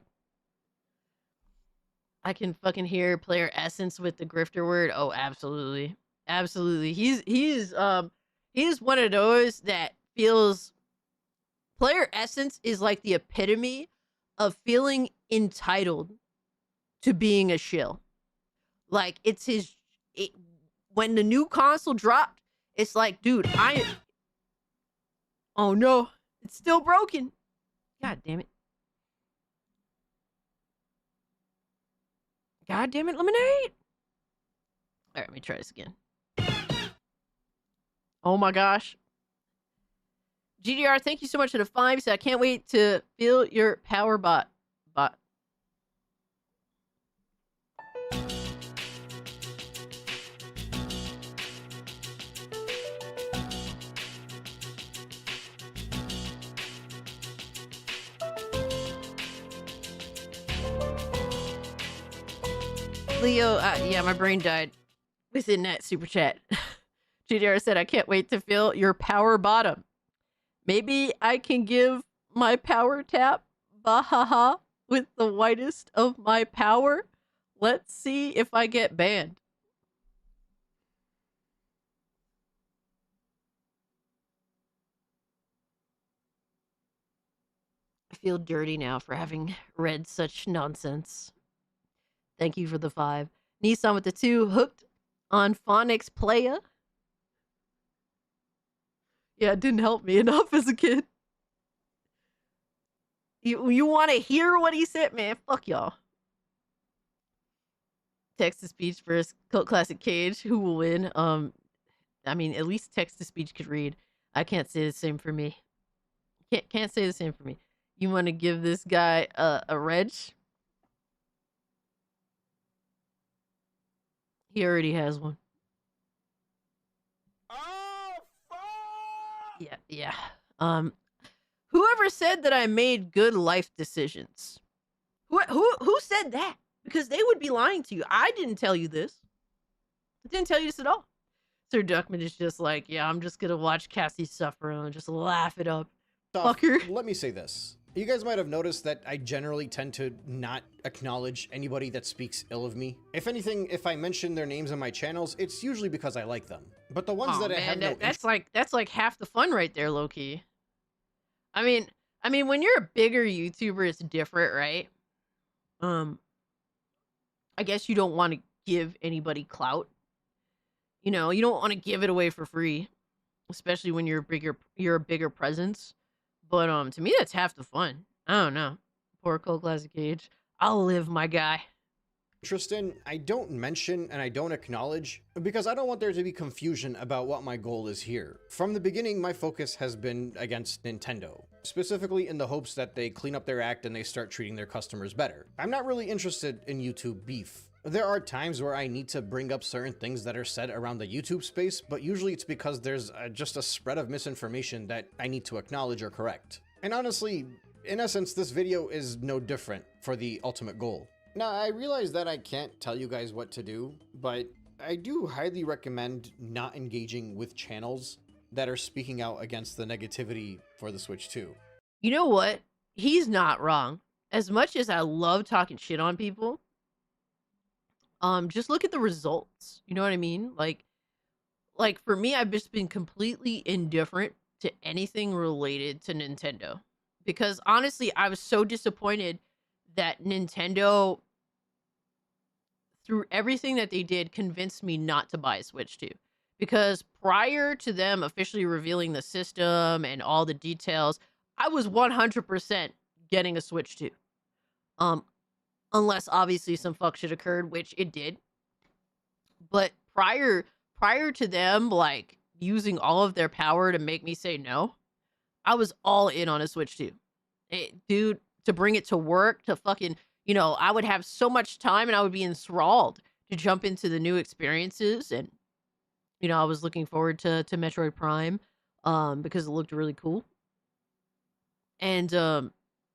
I can fucking hear player essence with the grifter word. Oh, absolutely. Absolutely. He's one of those that feels player essence is like the epitome of feeling entitled to being a shill. Like it's when the new console dropped, it's like, dude, oh no, it's still broken. God damn it. God damn it, Lemonade. All right, let me try this again. Oh my gosh. GDR, thank you so much for the 5. So I can't wait to feel your power bot. Leo, yeah, my brain died within that super chat. GDR said, I can't wait to feel your power bottom. Maybe I can give my power tap, bahaha, with the whitest of my power. Let's see if I get banned. I feel dirty now for having read such nonsense. Thank you for the 5. Nissan with the 2. Hooked on phonics playa. Yeah, it didn't help me enough as a kid. You want to hear what he said? Man, fuck y'all. Text-to-speech versus Cult Classic Cage. Who will win? I mean, at least text-to-speech could read. I can't say the same for me. Can't say the same for me. You want to give this guy a reg? He already has one. Oh, fuck! Yeah. Whoever said that I made good life decisions? Who said that? Because they would be lying to you. I didn't tell you this. I didn't tell you this at all. Sir Duckman is just like, yeah, I'm just gonna watch Cassie suffer and just laugh it up. Fucker. Let me say this. You guys might have noticed that I generally tend to not acknowledge anybody that speaks ill of me. If anything, if I mention their names on my channels, it's usually because I like them. But the ones that I have that's like half the fun right there, low-key. I mean, when you're a bigger YouTuber, it's different, right? I guess you don't want to give anybody clout. You know, you don't want to give it away for free, especially when you're a bigger presence. But to me, that's half the fun. I don't know. Poor Cult Classic Cage. I'll live, my guy. Tristan, I don't mention and I don't acknowledge because I don't want there to be confusion about what my goal is here. From the beginning, my focus has been against Nintendo, specifically in the hopes that they clean up their act and they start treating their customers better. I'm not really interested in YouTube beef. There are times where I need to bring up certain things that are said around the YouTube space, but usually it's because there's just a spread of misinformation that I need to acknowledge or correct. And honestly, in essence, this video is no different for the ultimate goal. Now, I realize that I can't tell you guys what to do, but I do highly recommend not engaging with channels that are speaking out against the negativity for the Switch 2. You know what? He's not wrong. As much as I love talking shit on people, just look at the results. You know what I mean? Like for me, I've just been completely indifferent to anything related to Nintendo. Because honestly, I was so disappointed that Nintendo, through everything that they did, convinced me not to buy a Switch 2. Because prior to them officially revealing the system and all the details, I was 100% getting a Switch 2. Unless obviously some fuck shit occurred, which it did. But prior to them like using all of their power to make me say no, I was all in on a Switch 2. Dude, to bring it to work, to fucking, I would have so much time and I would be enthralled to jump into the new experiences. And, I was looking forward to Metroid Prime because it looked really cool. And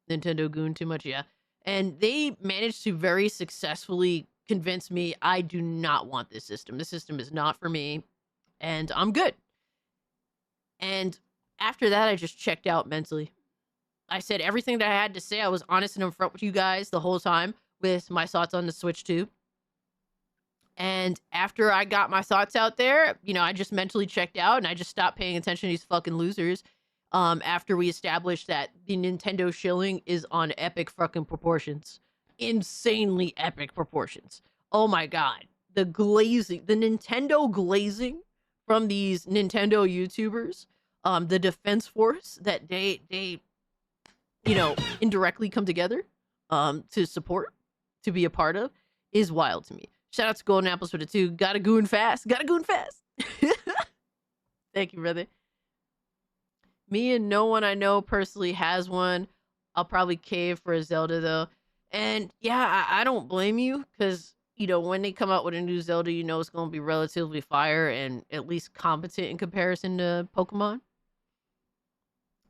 Nintendo gooned too much, yeah. And they managed to very successfully convince me I do not want this system. This system is not for me, and I'm good. And after that, I just checked out mentally. I said everything that I had to say. I was honest and upfront with you guys the whole time with my thoughts on the Switch 2. And after I got my thoughts out there, I just mentally checked out and I just stopped paying attention to these fucking losers. After we established that the Nintendo shilling is on epic fucking proportions. Insanely epic proportions. Oh my god. The glazing, the Nintendo glazing from these Nintendo YouTubers, the defense force that they indirectly come together to support, to be a part of, is wild to me. Shout out to Golden Apples for the 2. Gotta goon fast. Gotta goon fast. Thank you, brother. Me and no one I know personally has one. I'll probably cave for a Zelda, though. And yeah, I don't blame you, because, when they come out with a new Zelda, it's going to be relatively fire and at least competent in comparison to Pokemon.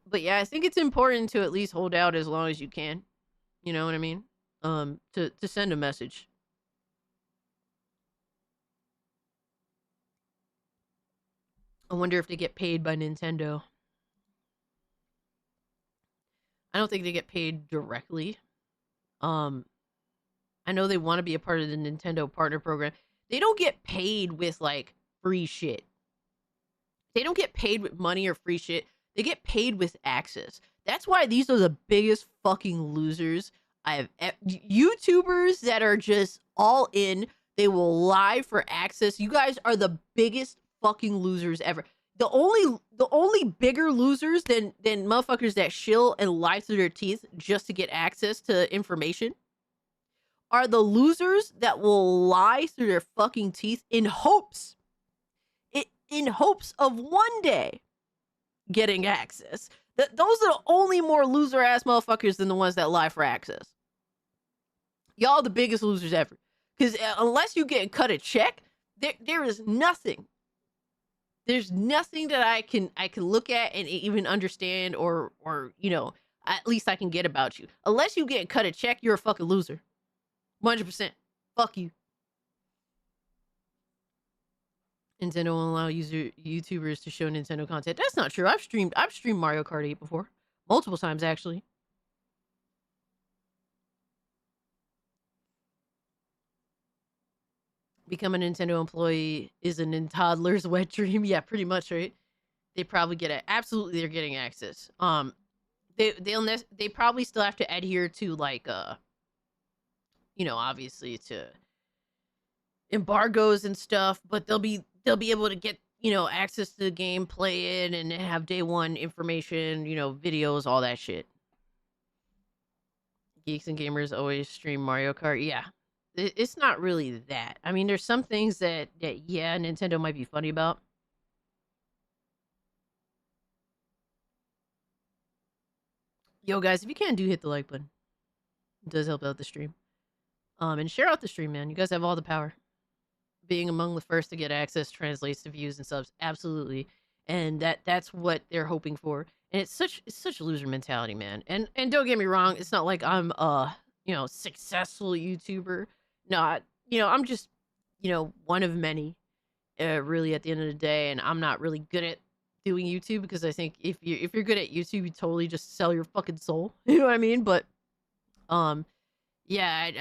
But yeah, I think it's important to at least hold out as long as you can. You know what I mean? To send a message. I wonder if they get paid by Nintendo. I don't think they get paid directly. I know they want to be a part of the Nintendo partner program. They don't get paid with like free shit. They don't get paid with money or free shit. They get paid with access. That's why these are the biggest fucking losers I have. YouTubers that are just all in. They will lie for access. You guys are the biggest fucking losers ever. The only bigger losers than motherfuckers that shill and lie through their teeth just to get access to information are the losers that will lie through their fucking teeth in hopes of one day getting access. Those are the only more loser ass motherfuckers than the ones that lie for access. Y'all the biggest losers ever. Because unless you get cut a check, there is nothing. There's nothing that I can look at and even understand or at least I can get about you. Unless you get cut a check, you're a fucking loser. 100%. Fuck you. Nintendo won't allow YouTubers to show Nintendo content. That's not true. I've streamed Mario Kart 8 before. Multiple times, actually. Become a Nintendo employee is a toddler's wet dream. Yeah, pretty much, right? They probably get it. Absolutely, they're getting access. They probably still have to adhere to like obviously to embargoes and stuff, but they'll be able to get access to the game, play it, and have day one information, videos, all that shit. Geeks and gamers always stream Mario Kart. Yeah. It's not really that. I mean, there's some things that yeah, Nintendo might be funny about. Yo, guys, if you can, do hit the like button. It does help out the stream. And share out the stream, man. You guys have all the power. Being among the first to get access translates to views and subs. Absolutely. And that's what they're hoping for. And it's such a loser mentality, man. And don't get me wrong, it's not like I'm successful YouTuber. No, I'm just one of many, really at the end of the day. And I'm not really good at doing YouTube because I think if you're good at YouTube, you totally just sell your fucking soul. You know what I mean? But yeah,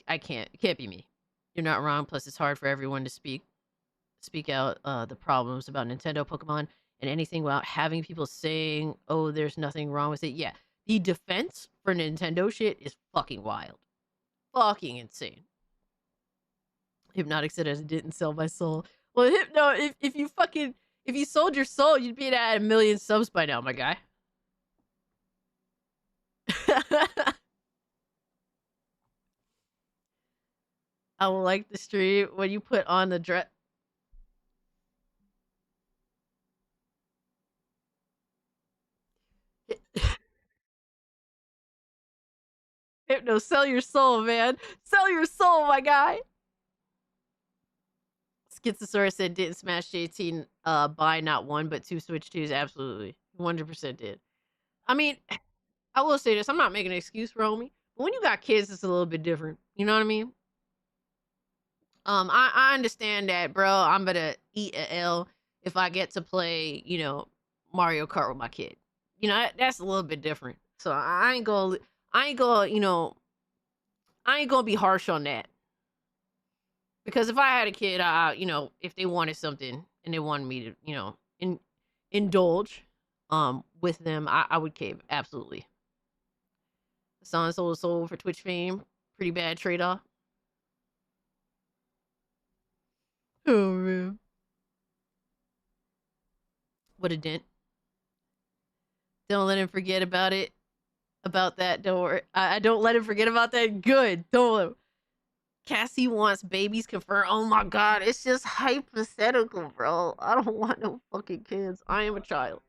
I can't. It can't be me. You're not wrong. Plus, it's hard for everyone to speak out the problems about Nintendo, Pokemon, and anything without having people saying, "Oh, there's nothing wrong with it." Yeah, the defense for Nintendo shit is fucking wild, fucking insane. Hypnotic said I didn't sell my soul. Well, Hypno, if you sold your soul, you'd be at 1,000,000 subs by now, my guy. I will like the stream when you put on the dress. Hypno, sell your soul, man. Sell your soul, my guy. Schizosaurus said didn't Smash 18 buy not one but two Switch 2s. Absolutely. 100% did. I mean, I will say this. I'm not making an excuse for homie. But when you got kids, it's a little bit different. You know what I mean? I understand that, bro. I'm gonna eat a L if I get to play, Mario Kart with my kid. That's a little bit different. So I ain't gonna, I ain't gonna be harsh on that. Because if I had a kid, if they wanted something and they wanted me to, indulge, with them, I would cave. Absolutely. Son sold his soul for Twitch fame. Pretty bad trade-off. Oh, man. What a dent. Don't let him forget about it. About that. Don't worry. I don't let him forget about that. Good. Don't let him. Cassie wants babies confirmed. Oh my god. It's just hypothetical, bro. I don't want no fucking kids. I am a child.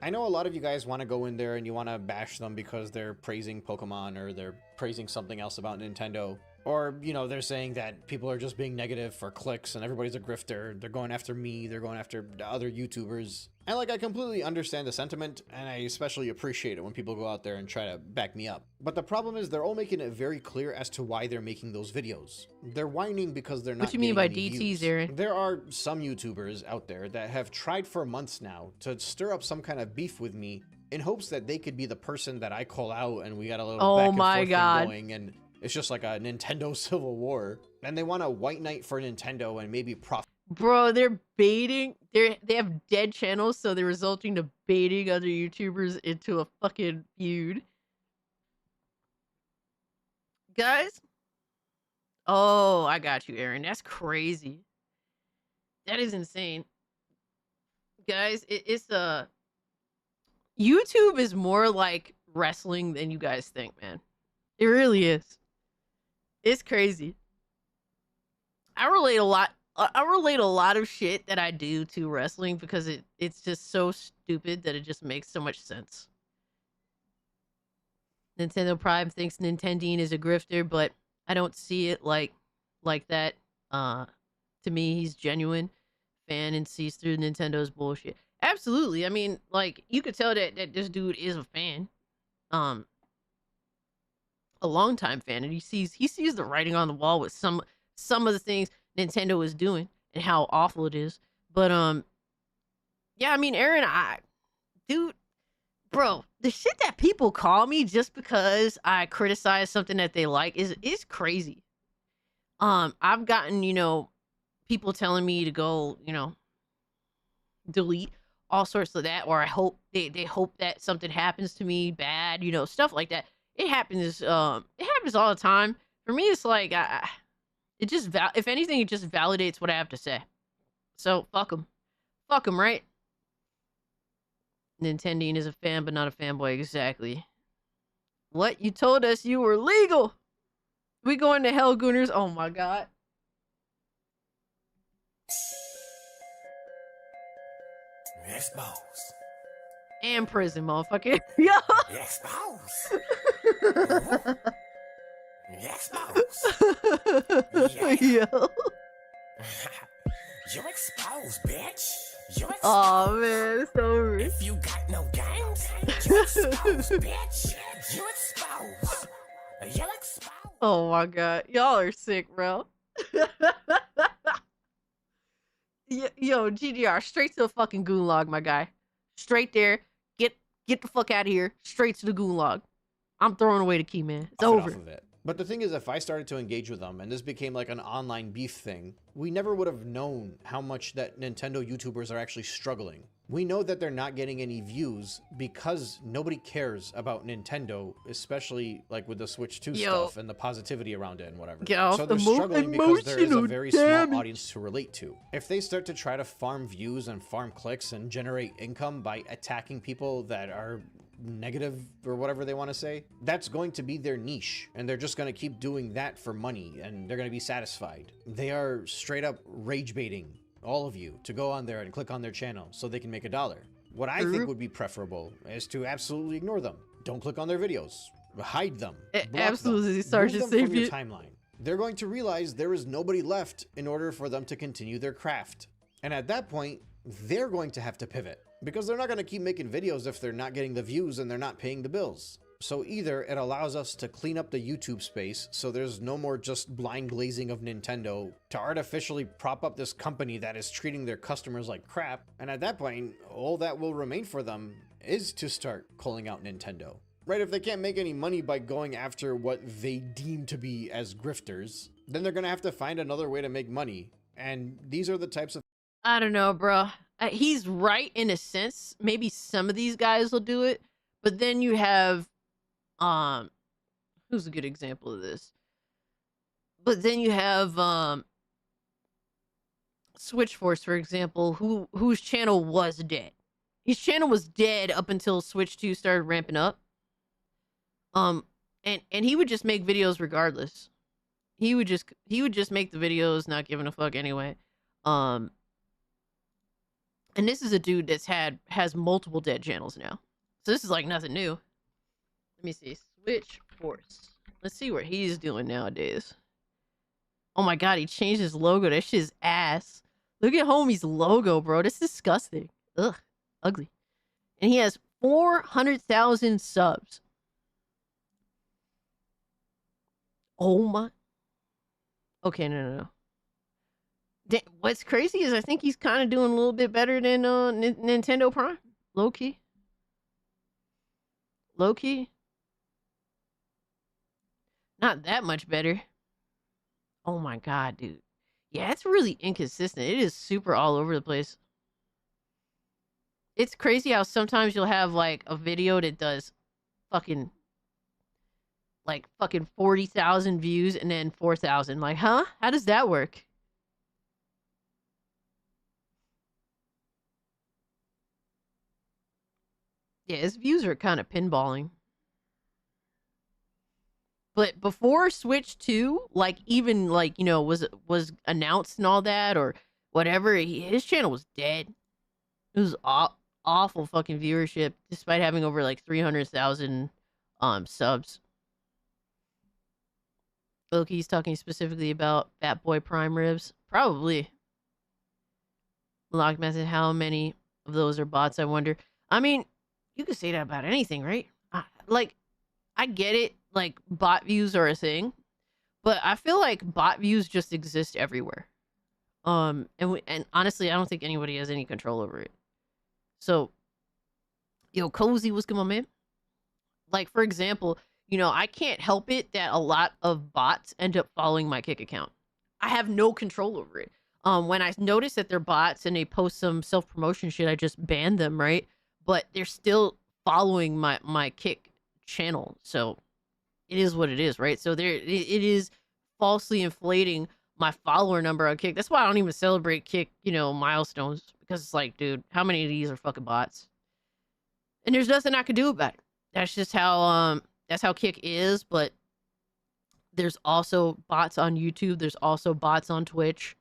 I know a lot of you guys want to go in there and you want to bash them because they're praising Pokemon or they're praising something else about Nintendo. Or, they're saying that people are just being negative for clicks and everybody's a grifter. They're going after me. They're going after other YouTubers. And, I completely understand the sentiment, and I especially appreciate it when people go out there and try to back me up. But the problem is they're all making it very clear as to why they're making those videos. They're whining because they're not What you mean by getting any DTs, views. Aaron? There are some YouTubers out there that have tried for months now to stir up some kind of beef with me in hopes that they could be the person that I call out and we got a little back and forth thing going, and it's just like a Nintendo civil war. And they want a white knight for Nintendo and maybe profit. Bro, they're baiting. They have dead channels, so they're resulting to baiting other YouTubers into a fucking feud. Guys? Oh, I got you, Aaron. That's crazy. That is insane. Guys, it's YouTube is more like wrestling than you guys think, man. It really is. It's crazy. I relate a lot of shit that I do to wrestling because it's just so stupid that it just makes so much sense. Nintendo Prime thinks Nintendine is a grifter, but I don't see it like that. To me, he's genuine fan and sees through Nintendo's bullshit. Absolutely. I mean, you could tell that this dude is a fan. A longtime fan, and he sees the writing on the wall with some of the things Nintendo is doing and how awful it is. But yeah, I mean, Aaron, bro, the shit that people call me just because I criticize something that they like is crazy. I've gotten, people telling me to go, delete all sorts of that, or I hope they hope that something happens to me bad, stuff like that. It happens all the time. For me, it's like it just if anything, it just validates what I have to say. So fuck them, right? Nintendine is a fan, but not a fanboy. Exactly. What? You told us you were legal. We going to hell, Gooners? Oh my god. Expose. And prison, motherfucker. Yo. Expose. Expose. Yo. You're exposed, bitch. You're exposed. Oh man, it's over. If you got no games, you're exposed, bitch. You're exposed. You're exposed. Oh my god, y'all are sick, bro. Yo, GDR, straight to the fucking goon log, my guy. Straight there. Get the fuck out of here. Straight to the goon log. I'm throwing away the key, man. It's over. Off of it. But the thing is, if I started to engage with them and this became like an online beef thing, we never would have known how much that Nintendo YouTubers are actually struggling. We know that they're not getting any views because nobody cares about Nintendo, especially like with the Switch 2 stuff and the positivity around it and whatever. Get off So the they're struggling because there is a emotional very damage. small audience to relate to. If they start to try to farm views and farm clicks and generate income by attacking people that are negative or whatever they want to say, that's going to be their niche, and they're just going to keep doing that for money, and they're going to be satisfied. They are straight up rage baiting all of you to go on there and click on their channel so they can make $1. What I think would be preferable is to absolutely ignore them. Don't click on their videos. Hide them. Block Absolutely, them. Sergeant Move them from your Sapien. timeline. They're going to realize there is nobody left in order for them to continue their craft. And at that point, they're going to have to pivot because they're not going to keep making videos if they're not getting the views and they're not paying the bills. So either it allows us to clean up the YouTube space so there's no more just blind glazing of Nintendo to artificially prop up this company that is treating their customers like crap, and at that point, all that will remain for them is to start calling out Nintendo. Right, if they can't make any money by going after what they deem to be as grifters, then they're gonna have to find another way to make money. And these are the types of I don't know, bro. He's right in a sense. Maybe some of these guys will do it, but then you have, who's a good example of this? But then you have, Switchforce, for example, whose channel was dead. His channel was dead up until Switch 2 started ramping up. And he would just make videos regardless. He would just make the videos, not giving a fuck anyway. And this is a dude has multiple dead channels now. So this is like nothing new. Let me see. Switchforce. Let's see what he's doing nowadays. Oh my god, he changed his logo. That shit's ass. Look at homie's logo, bro. That's disgusting. Ugh. Ugly. And he has 400,000 subs. Oh my. Okay, no. What's crazy is I think he's kind of doing a little bit better than Nintendo Prime. Low key. Not that much better. Oh my god, dude. Yeah, it's really inconsistent. It is super all over the place. It's crazy how sometimes you'll have like a video that does fucking 40,000 views and then 4,000. Like, huh? How does that work? Yeah, his views are kind of pinballing. But before Switch 2, like even like, you know, was announced and all that or whatever, his channel was dead. It was awful fucking viewership despite having over like 300,000 subs. Loki, he's talking specifically about Fat Boy Prime Ribs. Probably. Lock method, how many of those are bots, I wonder. I mean, you could say that about anything, right? I get it. Like, bot views are a thing. But I feel like bot views just exist everywhere. And honestly, I don't think anybody has any control over it. So, yo, Cozy, what's good, my man? Like, for example, you know, I can't help it that a lot of bots end up following my Kick account. I have no control over it. When I notice that they're bots and they post some self-promotion shit, I just ban them, right? But they're still following my Kick channel. So it is what it is, right? So it is falsely inflating my follower number on Kick. That's why I don't even celebrate Kick, you know, milestones. Because it's like, dude, how many of these are fucking bots? And there's nothing I can do about it. That's just how Kick is, but there's also bots on YouTube. There's also bots on Twitch.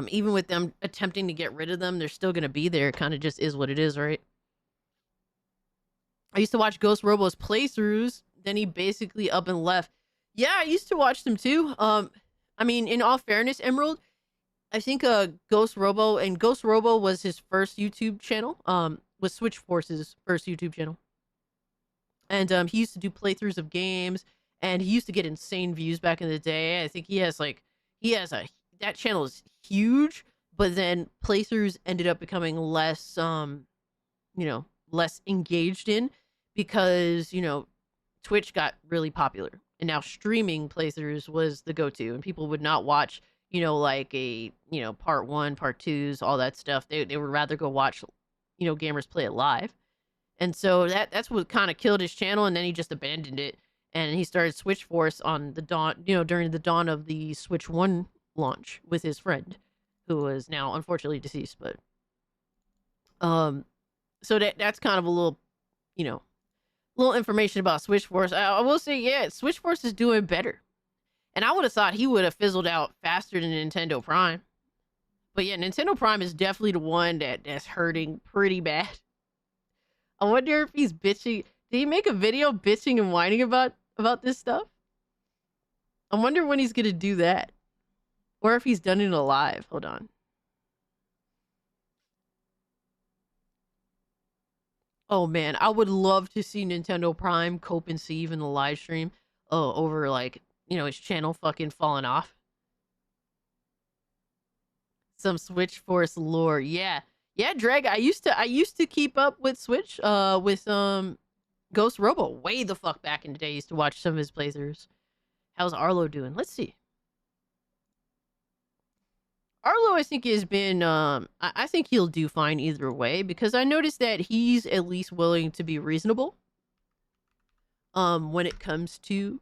Even with them attempting to get rid of them, they're still going to be there. It kind of just is what it is, right? I used to watch Ghost Robo's playthroughs. Then he basically up and left. Yeah, I used to watch them too. I mean, in all fairness, Emerald, I think Ghost Robo was his first YouTube channel. Was Switchforce's first YouTube channel. And he used to do playthroughs of games, and he used to get insane views back in the day. I think that channel is huge. but then placers ended up becoming less less engaged in, because Twitch got really popular, and now streaming placers was the go-to, and people would not watch like a part one, part twos, all that stuff. They would rather go watch gamers play it live. And so that's what kind of killed his channel, and then he just abandoned it, and he started Switch Force on the dawn, during the dawn of the Switch 1 launch with his friend, who is now unfortunately deceased. But so that's kind of a little, little information about Switch Force. I will say, yeah, Switch Force is doing better, and I would have thought he would have fizzled out faster than Nintendo Prime. But yeah, Nintendo Prime is definitely the one that's hurting pretty bad. I wonder if he's bitching. Did he make a video bitching and whining about this stuff? I wonder when he's gonna do that, or if he's done it live. Hold on. Oh man, I would love to see Nintendo Prime cope and Steve in the live stream. Over like his channel fucking falling off. Some Switch Force lore, yeah. Yeah, Dreg, I used to keep up with Switch, with Ghost Robo way the fuck back in the day. I used to watch some of his playthroughs. How's Arlo doing? Let's see. Arlo, I think, has been I think he'll do fine either way, because I noticed that he's at least willing to be reasonable when it comes to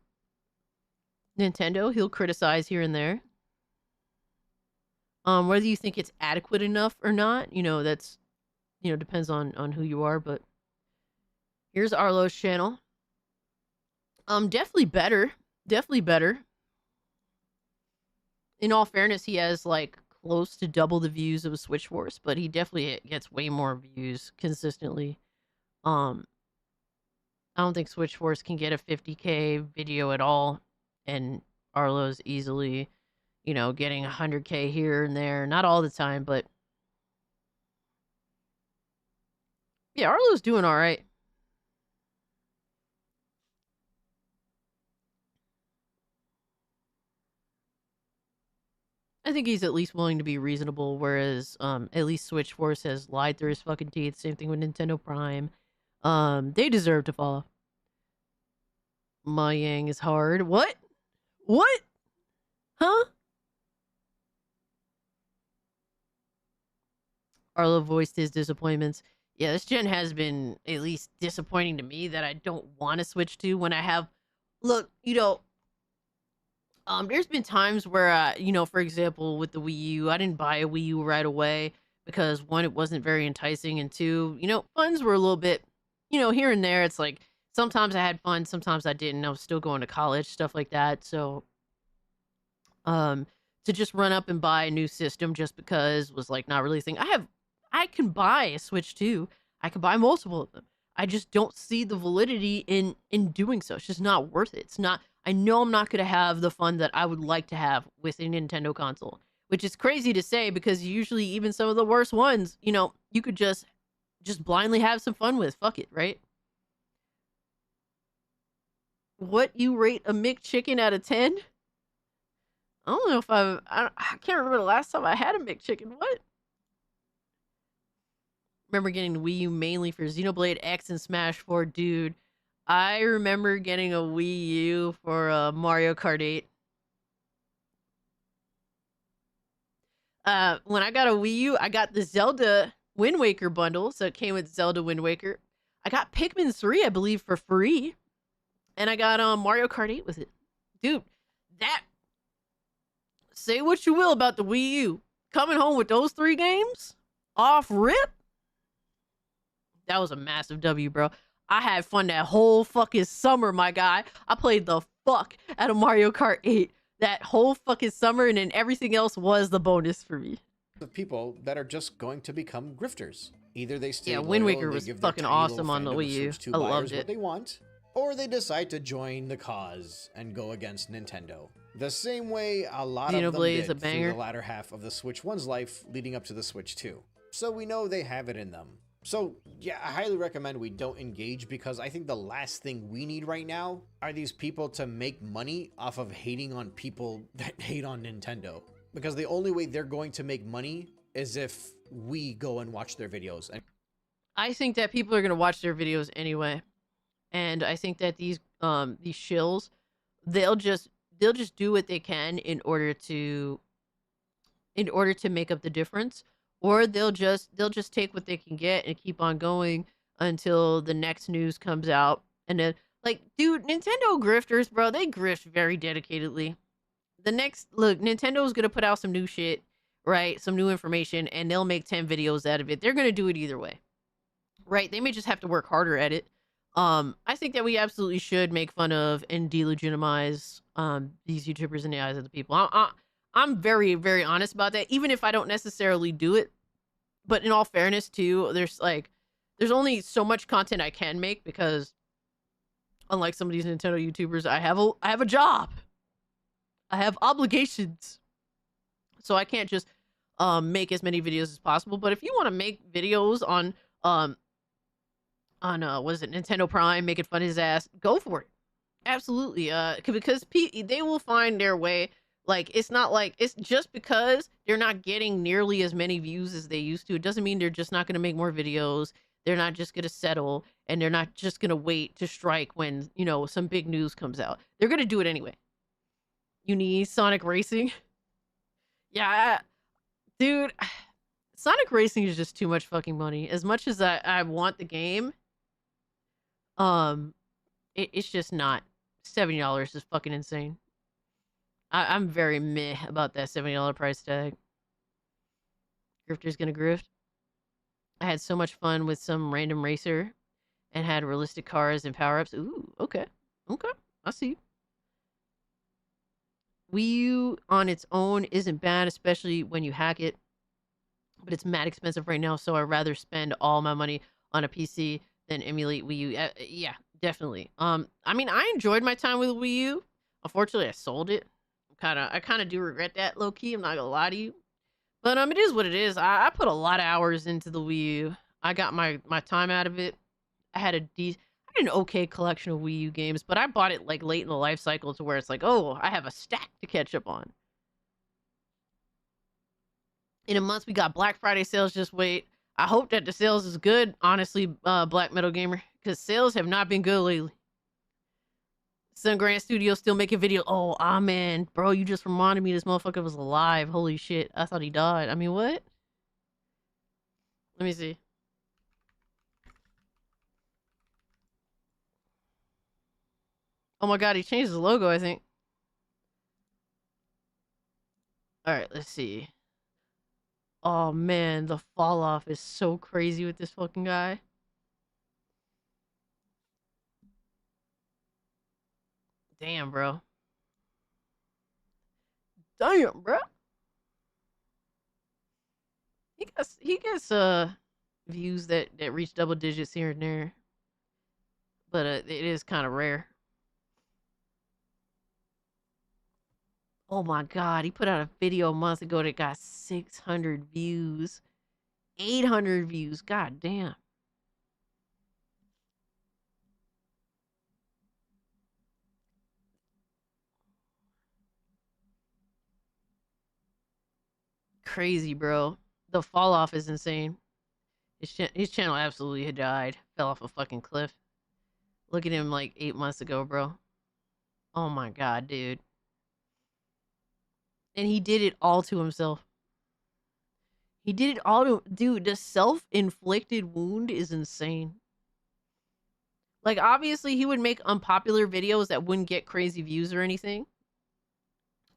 Nintendo. He'll criticize here and there. Whether you think it's adequate enough or not, that's, depends on who you are. But here's Arlo's channel. Definitely better. Definitely better. In all fairness, he has like close to double the views of a Switch Force, but he definitely gets way more views consistently. I don't think Switch Force can get a 50K video at all, and Arlo's easily getting 100K here and there. Not all the time, but yeah, Arlo's doing all right. I think he's at least willing to be reasonable, whereas at least Switch Force has lied through his fucking teeth. Same thing with Nintendo Prime. They deserve to fall. Ma Yang is hard. What? What? Huh? Arlo voiced his disappointments. Yeah, this gen has been at least disappointing to me, that I don't want to switch to when I have. Look, there's been times where, for example, with the Wii U, I didn't buy a Wii U right away because, one, it wasn't very enticing, and two, funds were a little bit, here and there. It's like sometimes I had fun, sometimes I didn't. I was still going to college, stuff like that. So, to just run up and buy a new system just because was like not really a thing. I can buy a Switch 2. I can buy multiple of them. I just don't see the validity in doing so. It's just not worth it. It's not. I know I'm not going to have the fun that I would like to have with a Nintendo console, which is crazy to say, because usually even some of the worst ones, you could just blindly have some fun with. Fuck it, right? What you rate a McChicken out of 10? I don't know if I can't remember the last time I had a McChicken. What? Remember getting the Wii U mainly for Xenoblade X and Smash 4. Dude, I remember getting a Wii U for Mario Kart 8. When I got a Wii U, I got the Zelda Wind Waker bundle, so it came with Zelda Wind Waker. I got Pikmin 3, I believe, for free. And I got Mario Kart 8 with it. Dude, that... Say what you will about the Wii U. Coming home with those 3 games? Off rip? That was a massive W, bro. I had fun that whole fucking summer, my guy. I played the fuck out of Mario Kart 8 that whole fucking summer, and then everything else was the bonus for me. Of people that are just going to become grifters. Either they stay Wind loyal Waker and they was give their fucking tiny little awesome on the fandom of Wii U. Switch 2 I loved buyers it. what they want, or they decide to join the cause and go against Nintendo. The same way a lot of them Xenoblade is a did through banger. the latter half of the Switch 1's life leading up to the Switch 2. So we know they have it in them. So yeah, I highly recommend we don't engage, because I think the last thing we need right now are these people to make money off of hating on people that hate on Nintendo. Because the only way they're going to make money is if we go and watch their videos. And I think that people are gonna watch their videos anyway, and I think that these shills, they'll just do what they can in order to make up the difference, or they'll just take what they can get and keep on going until the next news comes out. And then, like, dude, Nintendo grifters, bro, they grift very dedicatedly. The next look, Nintendo's gonna put out some new shit, right? Some new information, and they'll make 10 videos out of it. They're gonna do it either way, right? They may just have to work harder at it. I think that we absolutely should make fun of and delegitimize these YouTubers in the eyes of the people. I'm very, very honest about that, even if I don't necessarily do it. But in all fairness, too, there's only so much content I can make, because unlike some of these Nintendo YouTubers, I have a job. I have obligations. So I can't just make as many videos as possible. But if you want to make videos on what is it, Nintendo Prime, making fun of his ass, go for it. Absolutely. Because they will find their way. Like, it's not like, it's just because they're not getting nearly as many views as they used to, it doesn't mean they're just not going to make more videos. They're not just going to settle, and they're not just going to wait to strike when, you know, some big news comes out. They're going to do it anyway. You need Sonic Racing. Yeah, dude, Sonic Racing is just too much fucking money. As much as I want the game, it's just not. $70 is fucking insane. I'm very meh about that $70 price tag. Grifter's gonna grift. I had so much fun with some random racer and had realistic cars and power-ups. Ooh, okay. Okay, I see. Wii U on its own isn't bad, especially when you hack it. But it's mad expensive right now, so I'd rather spend all my money on a PC than emulate Wii U. Yeah, definitely. I mean, I enjoyed my time with Wii U. Unfortunately, I sold it. I kind of do regret that, low key. I'm not gonna lie to you, but it is what it is. I put a lot of hours into the Wii U. I got my time out of it. I had an okay collection of Wii U games, but I bought it like late in the life cycle to where it's like, oh, I have a stack to catch up on. In a month, we got Black Friday sales. Just wait. I hope that the sales is good, honestly, Black Metal Gamer, because sales have not been good lately. Sun Grand Studio still making video. Oh, man, bro, you just reminded me this motherfucker was alive. Holy shit, I thought he died. I mean, what? Let me see. Oh my god, he changed his logo, I think. Alright, let's see. Oh man, the fall off is so crazy with this fucking guy. Damn, bro. Damn, bro. He gets views that reach double digits here and there. But it is kind of rare. Oh my god, he put out a video a month ago that got 600 views. 800 views. God damn. Crazy, bro. The fall off is insane. His channel absolutely had died. Fell off a fucking cliff. Look at him like 8 months ago, bro. Oh my god, dude. And he did it all to himself. He did it all to... Dude, the self-inflicted wound is insane. Like, obviously, he would make unpopular videos that wouldn't get crazy views or anything.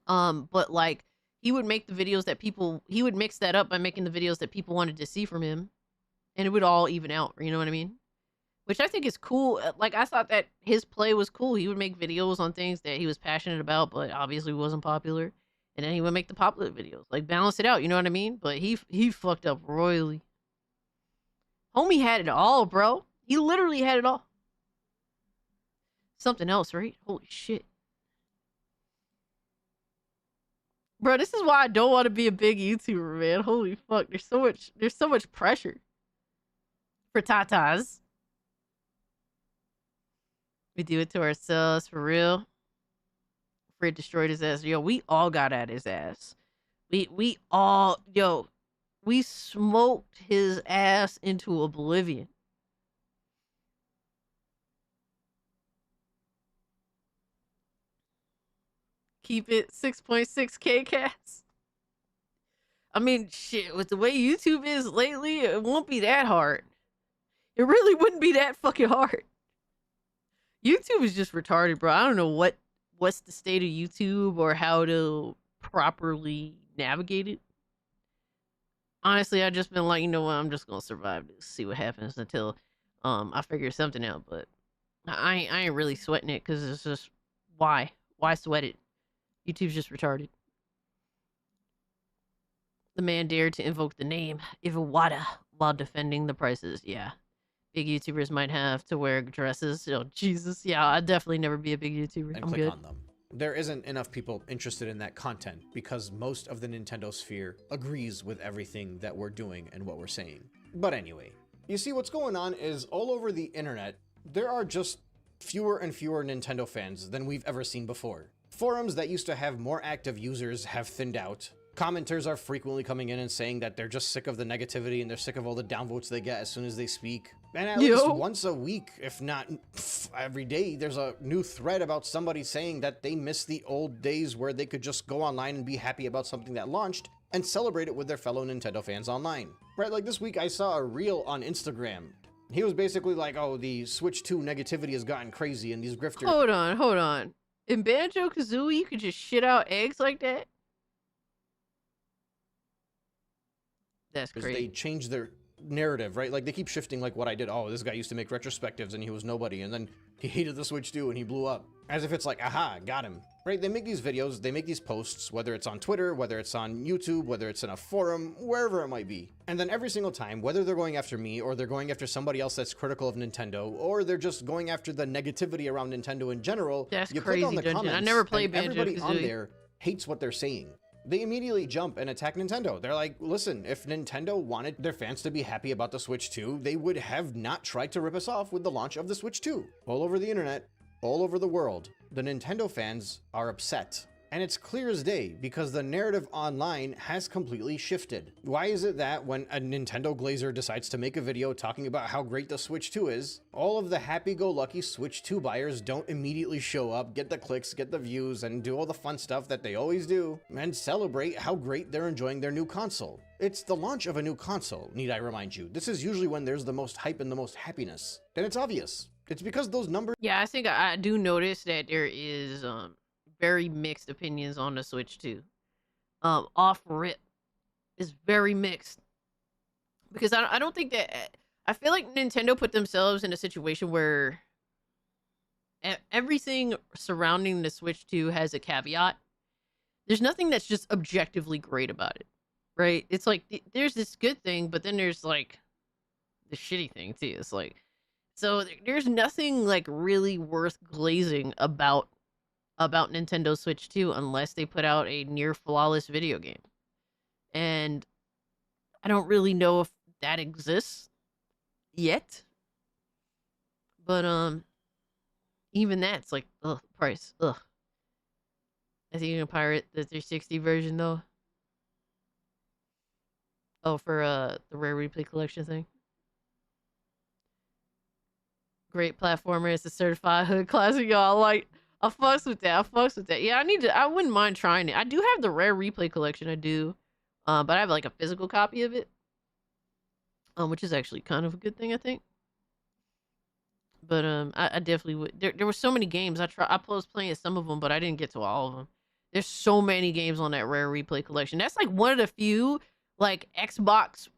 But, like, he would make the videos that people... He would mix that up by making the videos that people wanted to see from him. And it would all even out, you know what I mean? Which I think is cool. Like, I thought that his play was cool. He would make videos on things that he was passionate about, but obviously wasn't popular. And then he would make the popular videos. Like, balance it out, you know what I mean? But he fucked up royally. Homie had it all, bro. He literally had it all. Something else, right? Holy shit. Bro, this is why I don't want to be a big YouTuber, man. Holy fuck. There's so much pressure. For tatas. We do it to ourselves, for real. Fred destroyed his ass. Yo, we all got at his ass. We all, yo, We smoked his ass into oblivion. Keep it 6.6K cast. I mean, shit, with the way YouTube is lately, it won't be that hard. It really wouldn't be that fucking hard. YouTube is just retarded, bro. I don't know what's the state of YouTube or how to properly navigate it. Honestly, I've just been like, you know what, I'm just gonna survive this, see what happens until I figure something out. But I ain't really sweating it because it's just why sweat it? YouTube's just retarded. The man dared to invoke the name Iwata while defending the prices. Yeah. Big YouTubers might have to wear dresses. Oh, Jesus. Yeah, I'd definitely never be a big YouTuber. And I'm click good. on them. There isn't enough people interested in that content because most of the Nintendo sphere agrees with everything that we're doing and what we're saying. But anyway, you see what's going on is all over the internet, there are just fewer and fewer Nintendo fans than we've ever seen before. Forums that used to have more active users have thinned out. Commenters are frequently coming in and saying that they're just sick of the negativity and they're sick of all the downvotes they get as soon as they speak. And at least once a week, if not every day, there's a new thread about somebody saying that they miss the old days where they could just go online and be happy about something that launched and celebrate it with their fellow Nintendo fans online. Right, like this week I saw a reel on Instagram. He was basically like, oh, the Switch 2 negativity has gotten crazy and these grifters... Hold on. In Banjo-Kazooie, you could just shit out eggs like that? That's crazy. They changed their narrative, right? Like they keep shifting like what I did. Oh, this guy used to make retrospectives and he was nobody. And then he hated the Switch 2 and he blew up. As if it's like, aha, got him. Right? They make these videos, they make these posts, whether it's on Twitter, whether it's on YouTube, whether it's in a forum, wherever it might be. And then every single time, whether they're going after me or they're going after somebody else that's critical of Nintendo, or they're just going after the negativity around Nintendo in general, that's you crazy, click on the Dungeon. comments, I never played and everybody Banjo-Kazooie. on there hates what they're saying. They immediately jump and attack Nintendo. They're like, listen, if Nintendo wanted their fans to be happy about the Switch 2, they would have not tried to rip us off with the launch of the Switch 2. All over the internet, all over the world, the Nintendo fans are upset. And it's clear as day because the narrative online has completely shifted. Why is it that when a Nintendo glazer decides to make a video talking about how great the Switch 2 is, all of the happy-go-lucky Switch 2 buyers don't immediately show up, get the clicks, get the views, and do all the fun stuff that they always do, and celebrate how great they're enjoying their new console? It's the launch of a new console, need I remind you. This is usually when there's the most hype and the most happiness. And it's obvious. It's because those numbers... Yeah, I think I do notice that there is very mixed opinions on the Switch 2. Off rip is very mixed. Because I don't think that... I feel like Nintendo put themselves in a situation where everything surrounding the Switch 2 has a caveat. There's nothing that's just objectively great about it, right? It's like, there's this good thing, but then there's like the shitty thing too. It's like, so there's nothing like really worth glazing about Nintendo Switch 2 unless they put out a near flawless video game. And I don't really know if that exists yet. But even that's like, ugh, price. Ugh. I think you can pirate the 360 version though. Oh, for the rare replay collection thing. Great platformer. It's a certified hood classic, y'all. Like, I fucks with that. Yeah, I wouldn't mind trying it. I do have the rare replay collection, I do. But I have like a physical copy of it. Which is actually kind of a good thing, I think. But I definitely would. There were so many games. I was playing some of them, but I didn't get to all of them. There's so many games on that rare replay collection. That's like one of the few like Xbox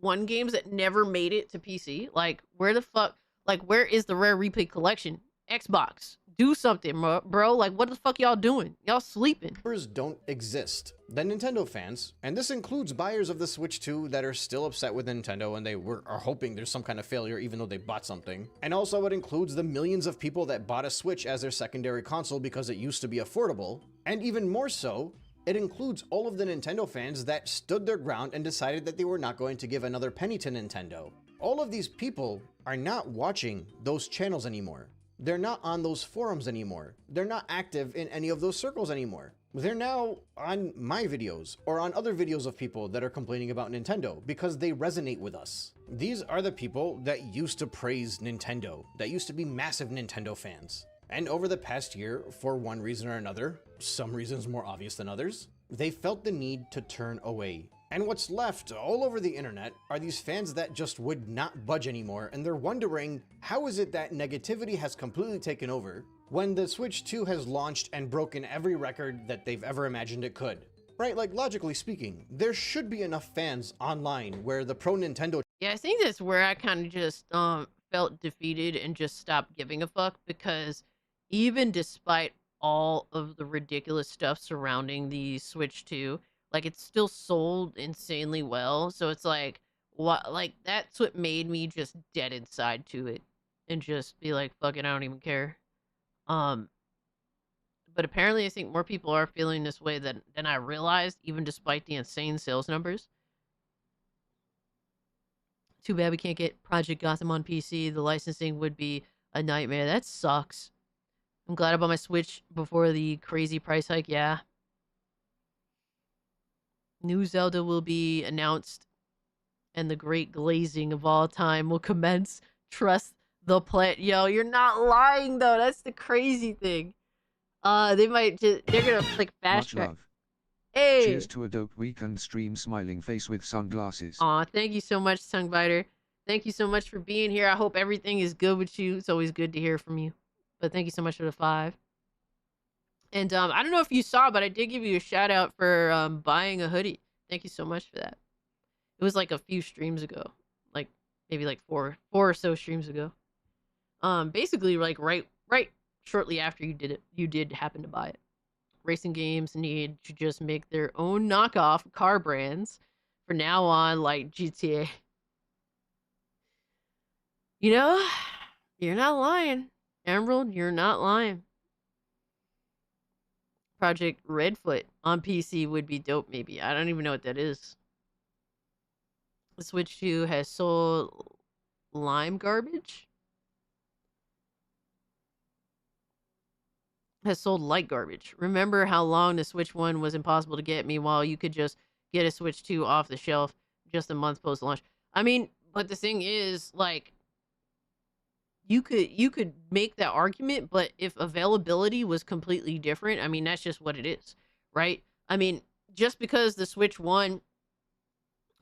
One games that never made it to PC. Like, where the fuck? Like, where is the rare replay collection? Xbox, do something, bro. Like, what the fuck y'all doing? Y'all sleeping. Numbers don't exist. The Nintendo fans, and this includes buyers of the Switch 2 that are still upset with Nintendo and they are hoping there's some kind of failure even though they bought something. And also it includes the millions of people that bought a Switch as their secondary console because it used to be affordable. And even more so, it includes all of the Nintendo fans that stood their ground and decided that they were not going to give another penny to Nintendo. All of these people are not watching those channels anymore. They're not on those forums anymore. They're not active in any of those circles anymore. They're now on my videos or on other videos of people that are complaining about Nintendo because they resonate with us. These are the people that used to praise Nintendo, that used to be massive Nintendo fans. And over the past year, for one reason or another, some reasons more obvious than others, they felt the need to turn away. And what's left all over the internet are these fans that just would not budge anymore, and they're wondering, how is it that negativity has completely taken over when the Switch 2 has launched and broken every record that they've ever imagined it could? Right, like logically speaking, there should be enough fans online where the pro Nintendo Yeah, I think that's where I kind of just felt defeated and just stopped giving a fuck, because even despite all of the ridiculous stuff surrounding the Switch 2, like it's still sold insanely well. So it's like, what, like that's what made me just dead inside to it and just be like, fuck it, I don't even care. Um but apparently I think more people are feeling this way than I realized, even despite the insane sales numbers. Too bad we can't get Project Gotham on PC. The licensing would be a nightmare. That sucks. I'm glad I bought my Switch before the crazy price hike. Yeah. New Zelda will be announced, and the great glazing of all time will commence. Trust the plant. Yo, you're not lying though. That's the crazy thing. They're gonna like fast Much track. love. Hey. Cheers to a dope weekend stream, smiling face with sunglasses. Aw, thank you so much, Tonguebiter. Thank you so much for being here. I hope everything is good with you. It's always good to hear from you. But thank you so much for the 5. And I don't know if you saw, but I did give you a shout out for buying a hoodie. Thank you so much for that. It was like a few streams ago, like maybe like four or so streams ago. Basically like right shortly after you did it, you did happen to buy it. Racing games need to just make their own knockoff car brands for now on, like GTA. You know, you're not lying. Emerald, you're not lying. Project Redfoot on PC would be dope, maybe. I don't even know what that is. The Switch 2 has sold lime garbage? Has sold light garbage. Remember how long the Switch 1 was impossible to get? Meanwhile, you could just get a Switch 2 off the shelf just a month post launch. I mean, but the thing is, like, you could make that argument, but if availability was completely different, I mean, that's just what it is, right? I mean, just because the Switch 1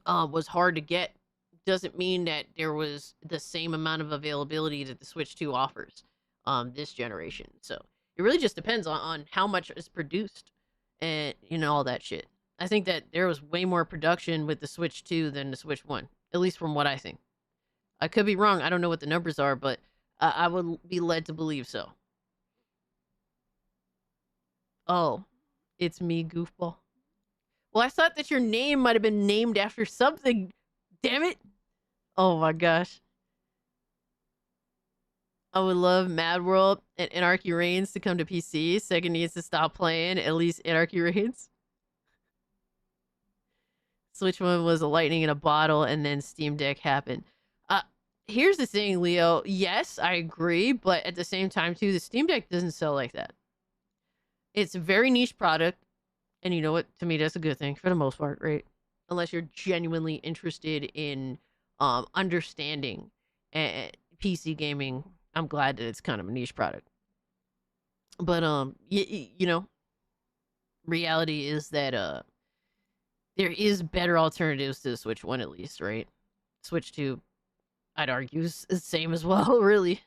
was hard to get doesn't mean that there was the same amount of availability that the Switch 2 offers this generation. So it really just depends on how much is produced and, you know, all that shit. I think that there was way more production with the Switch 2 than the Switch 1, at least from what I think. I could be wrong. I don't know what the numbers are, but I would be led to believe so. Oh, it's me, goofball. Well, I thought that your name might have been named after something. Damn it. Oh my gosh. I would love Mad World and Anarchy Reigns to come to PC. Sega needs to stop playing at least Anarchy Reigns. Switch 1 was a lightning in a bottle, and then Steam Deck happened. Here's the thing, Leo. Yes, I agree, but at the same time, too, the Steam Deck doesn't sell like that. It's a very niche product, and you know what? To me, that's a good thing for the most part, right? Unless you're genuinely interested in understanding PC gaming, I'm glad that it's kind of a niche product. But you know, reality is that there is better alternatives to the Switch 1, at least, right? Switch 2, I'd argue, is the same as well, really.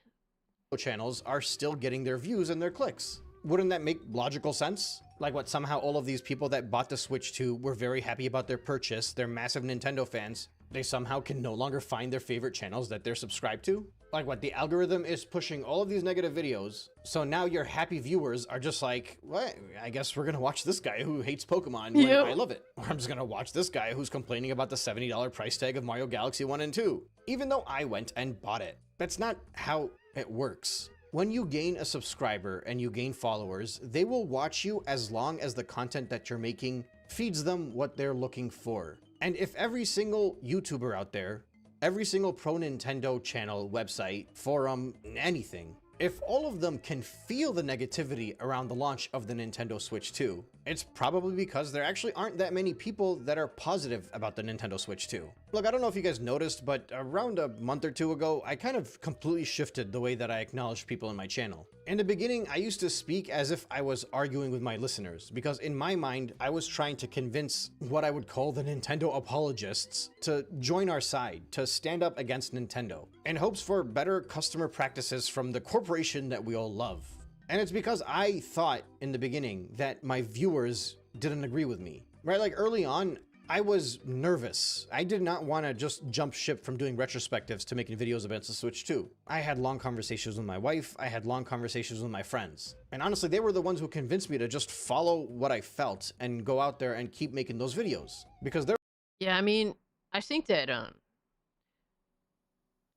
channels are still getting their views and their clicks. Wouldn't that make logical sense? Like what, somehow all of these people that bought the Switch 2 were very happy about their purchase, they're massive Nintendo fans, they somehow can no longer find their favorite channels that they're subscribed to? Like what, the algorithm is pushing all of these negative videos, so now your happy viewers are just like, what? I guess we're gonna watch this guy who hates Pokemon when I love it. Or I'm just gonna watch this guy who's complaining about the $70 price tag of Mario Galaxy 1 and 2, even though I went and bought it. That's not how it works. When you gain a subscriber and you gain followers, they will watch you as long as the content that you're making feeds them what they're looking for. And if every single YouTuber out there, every single pro Nintendo channel, website, forum, anything, if all of them can feel the negativity around the launch of the Nintendo Switch 2, It's probably because there actually aren't that many people that are positive about the Nintendo Switch 2. Look, I don't know if you guys noticed, but around a month or two ago, I kind of completely shifted the way that I acknowledged people in my channel. In the beginning, I used to speak as if I was arguing with my listeners, because in my mind, I was trying to convince what I would call the Nintendo apologists to join our side, to stand up against Nintendo, in hopes for better customer practices from the corporation that we all love. And it's because I thought in the beginning that my viewers didn't agree with me, right? Like early on, I was nervous. I did not want to just jump ship from doing retrospectives to making videos about the Switch 2. I had long conversations with my wife. I had long conversations with my friends. And honestly, they were the ones who convinced me to just follow what I felt and go out there and keep making those videos. Because they're Yeah, I mean, I think that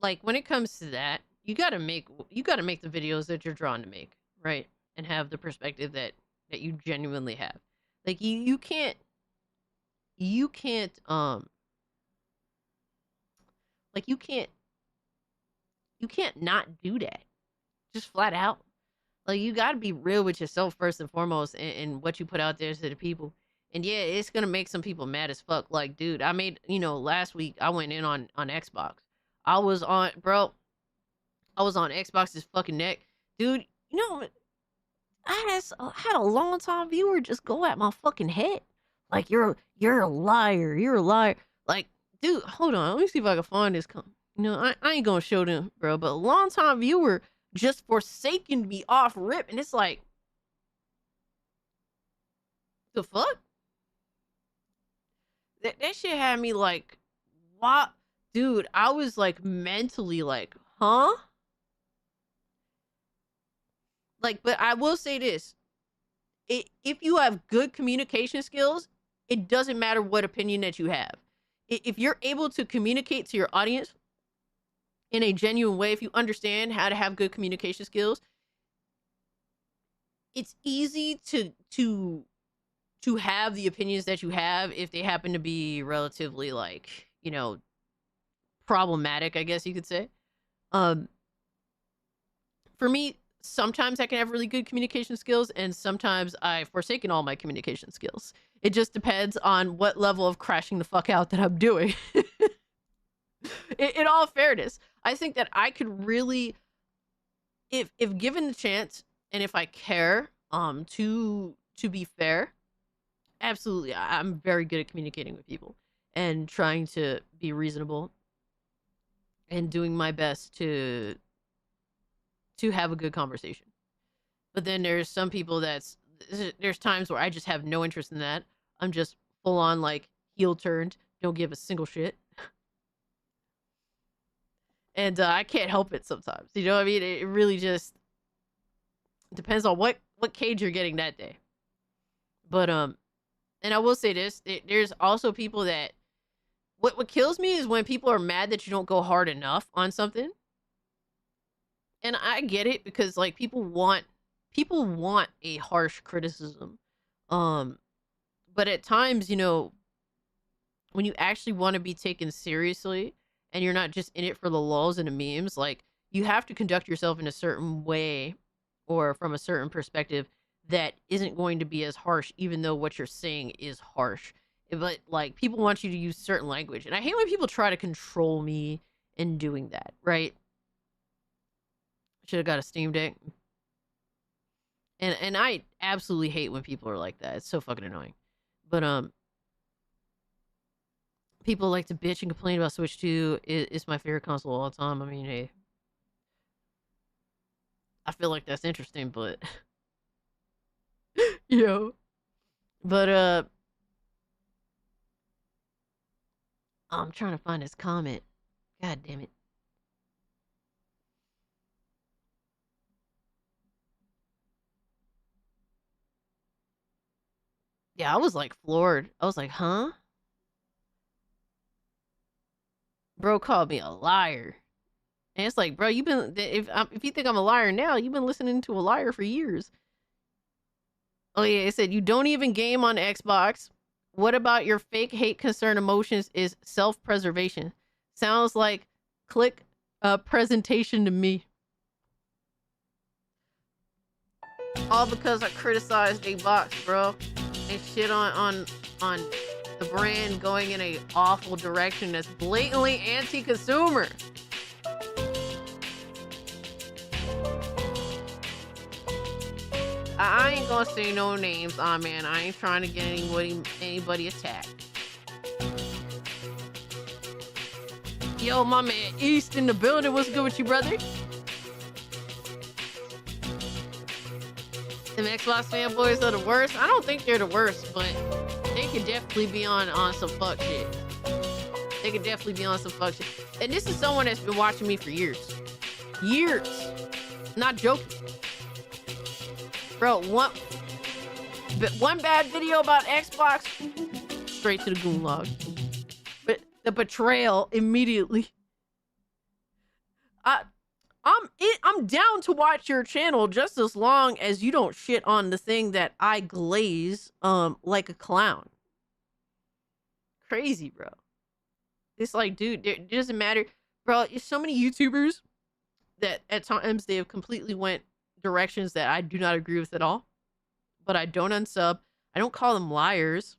like when it comes to that, you gotta make the videos that you're drawn to make, right? And have the perspective that you genuinely have. Like you can't like you can't not do that. Just flat out. Like you gotta be real with yourself first and foremost and what you put out there to the people. And yeah, it's gonna make some people mad as fuck. Like, dude, I made, last week I went in on Xbox. I was on Xbox's fucking neck. Dude, I had a long time viewer just go at my fucking head. Like, you're a liar. You're a liar. Like, dude, hold on. Let me see if I can find this. I ain't gonna show them, bro. But a long time viewer just forsaken me off rip. And it's like, the fuck? That shit had me like, what? Dude, I was like mentally like, huh? Like, but I will say this. If you have good communication skills, it doesn't matter what opinion that you have. If you're able to communicate to your audience in a genuine way, if you understand how to have good communication skills, it's easy to have the opinions that you have if they happen to be relatively like, problematic, I guess you could say. For me, sometimes I can have really good communication skills, and sometimes I've forsaken all my communication skills. It just depends on what level of crashing the fuck out that I'm doing. In all fairness, I think that I could really, if given the chance, and if I care, to be fair, absolutely, I'm very good at communicating with people and trying to be reasonable and doing my best to have a good conversation. But then there's some people there's times where I just have no interest in that. I'm just full on like heel turned, don't give a single shit. And I can't help it sometimes. You know what I mean? It really just depends on what cage you're getting that day. But and I will say this, there's also people that what kills me is when people are mad that you don't go hard enough on something. And I get it because like people want a harsh criticism. But at times, when you actually want to be taken seriously and you're not just in it for the lulz and the memes, like you have to conduct yourself in a certain way or from a certain perspective that isn't going to be as harsh, even though what you're saying is harsh. But like people want you to use certain language. And I hate when people try to control me in doing that, right? Should have got a Steam Deck. And I absolutely hate when people are like that. It's so fucking annoying. But people like to bitch and complain about Switch 2. It's my favorite console of all time. I mean, hey, I feel like that's interesting, but but I'm trying to find this comment. God damn it. Yeah, I was like floored. I was like, huh? Bro called me a liar. And it's like, bro, you've been, if you think I'm a liar now, you've been listening to a liar for years. Oh yeah, it said, you don't even game on Xbox. What about your fake hate, concern, emotions is self-preservation? Sounds like click presentation to me. All because I criticized a box, bro. and shit on the brand going in a awful direction that's blatantly anti-consumer. I ain't gonna say no names, man. I ain't trying to get anybody attacked. Yo, my man East in the building. What's good with you, brother? Them Xbox fanboys are the worst. I don't think they're the worst, but they could definitely be on some fuck shit. They could definitely be on some fuck shit. And this is someone that's been watching me for years. Years. Not joking. Bro, one bad video about Xbox, straight to the gulag. But the betrayal immediately. I'm down to watch your channel just as long as you don't shit on the thing that I glaze like a clown. Crazy, bro. It's like, dude, it doesn't matter. Bro, there's so many YouTubers that at times they have completely went directions that I do not agree with at all. But I don't unsub. I don't call them liars.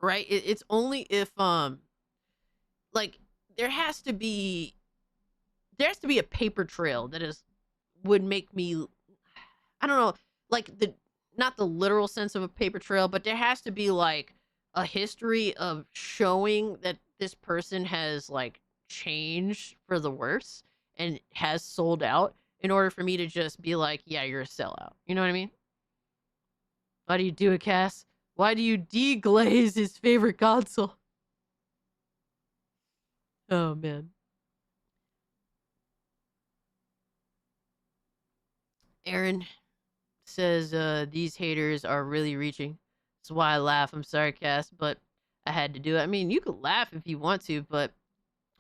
Right? It's only if like there has to be a paper trail that would make me, I don't know, like not the literal sense of a paper trail, but there has to be like a history of showing that this person has like changed for the worse and has sold out in order for me to just be like, yeah, you're a sellout. You know what I mean? Why do you do it, Cass? Why do you deglaze his favorite console? Oh, man. Aaron says, these haters are really reaching. That's why I laugh. I'm sorry, Cass, but I had to do it. I mean, you could laugh if you want to, but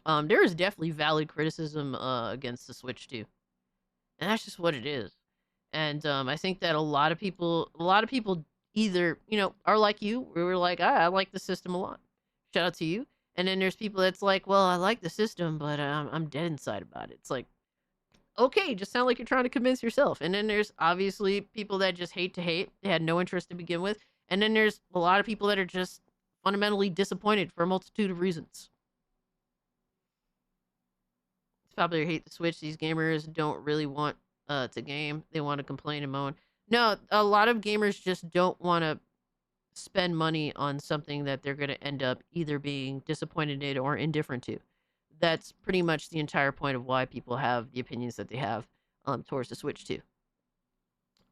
there is definitely valid criticism against the Switch 2. And that's just what it is. And I think that a lot of people either, are like you, we were like, I like the system a lot. Shout out to you. And then there's people that's like, well, I like the system, but I'm dead inside about it. It's like, okay, just sound like you're trying to convince yourself. And then there's obviously people that just hate to hate. They had no interest to begin with. And then there's a lot of people that are just fundamentally disappointed for a multitude of reasons. It's popular hate the Switch. These gamers don't really want to game. They want to complain and moan. No, a lot of gamers just don't want to spend money on something that they're going to end up either being disappointed in or indifferent to. That's pretty much the entire point of why people have the opinions that they have towards the Switch 2.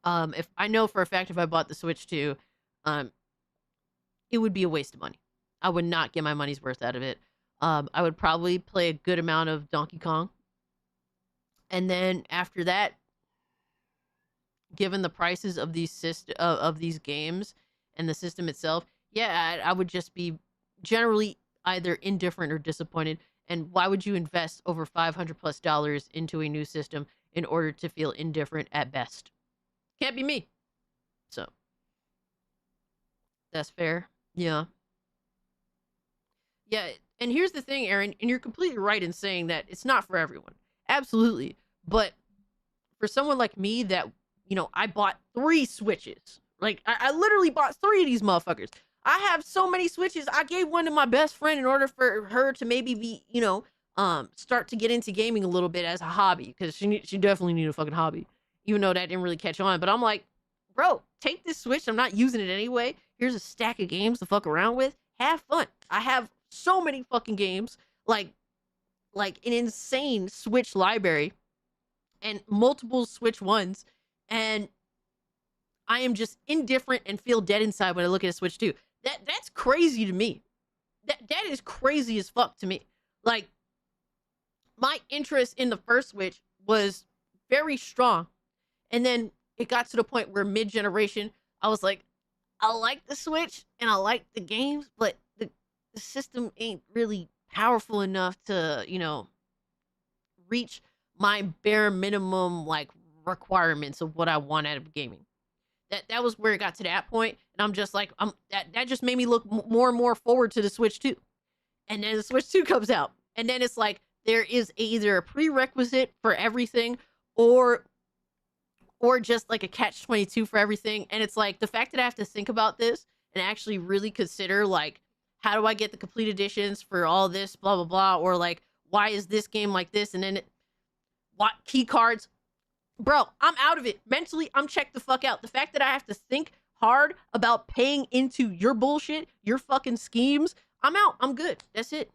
If I know for a fact if I bought the Switch 2, it would be a waste of money. I would not get my money's worth out of it. I would probably play a good amount of Donkey Kong. And then after that, given the prices of these games and the system itself, yeah, I would just be generally either indifferent or disappointed. And why would you invest over $500+ into a new system in order to feel indifferent at best? Can't be me. So that's fair. Yeah. Yeah, and here's the thing, Aaron, and you're completely right in saying that it's not for everyone. Absolutely. But for someone like me that, I bought 3 Switches. Like, I literally bought 3 of these motherfuckers. I have so many Switches. I gave one to my best friend in order for her to maybe be, start to get into gaming a little bit as a hobby. Because she definitely need a fucking hobby. Even though that didn't really catch on. But I'm like, bro, take this Switch. I'm not using it anyway. Here's a stack of games to fuck around with. Have fun. I have so many fucking games. Like an insane Switch library. And multiple Switch ones. And I am just indifferent and feel dead inside when I look at a Switch 2. That's crazy to me. That is crazy as fuck to me. Like, my interest in the first Switch was very strong. And then it got to the point where mid-generation, I was like, I like the Switch and I like the games, but the system ain't really powerful enough to, reach my bare minimum, like, requirements of what I want out of gaming. That was where it got to that point, and I'm just like, that just made me look more and more forward to the Switch 2. And then the Switch 2 comes out, and then it's like there is either a prerequisite for everything, or or just like a catch-22 for everything. And it's like the fact that I have to think about this and actually really consider like, how do I get the complete editions for all this, blah, blah, blah. Or like, why is this game like this? And then what key cards? Bro, I'm out of it. Mentally, I'm checked the fuck out. The fact that I have to think hard about paying into your bullshit, your fucking schemes, I'm out. I'm good. That's it.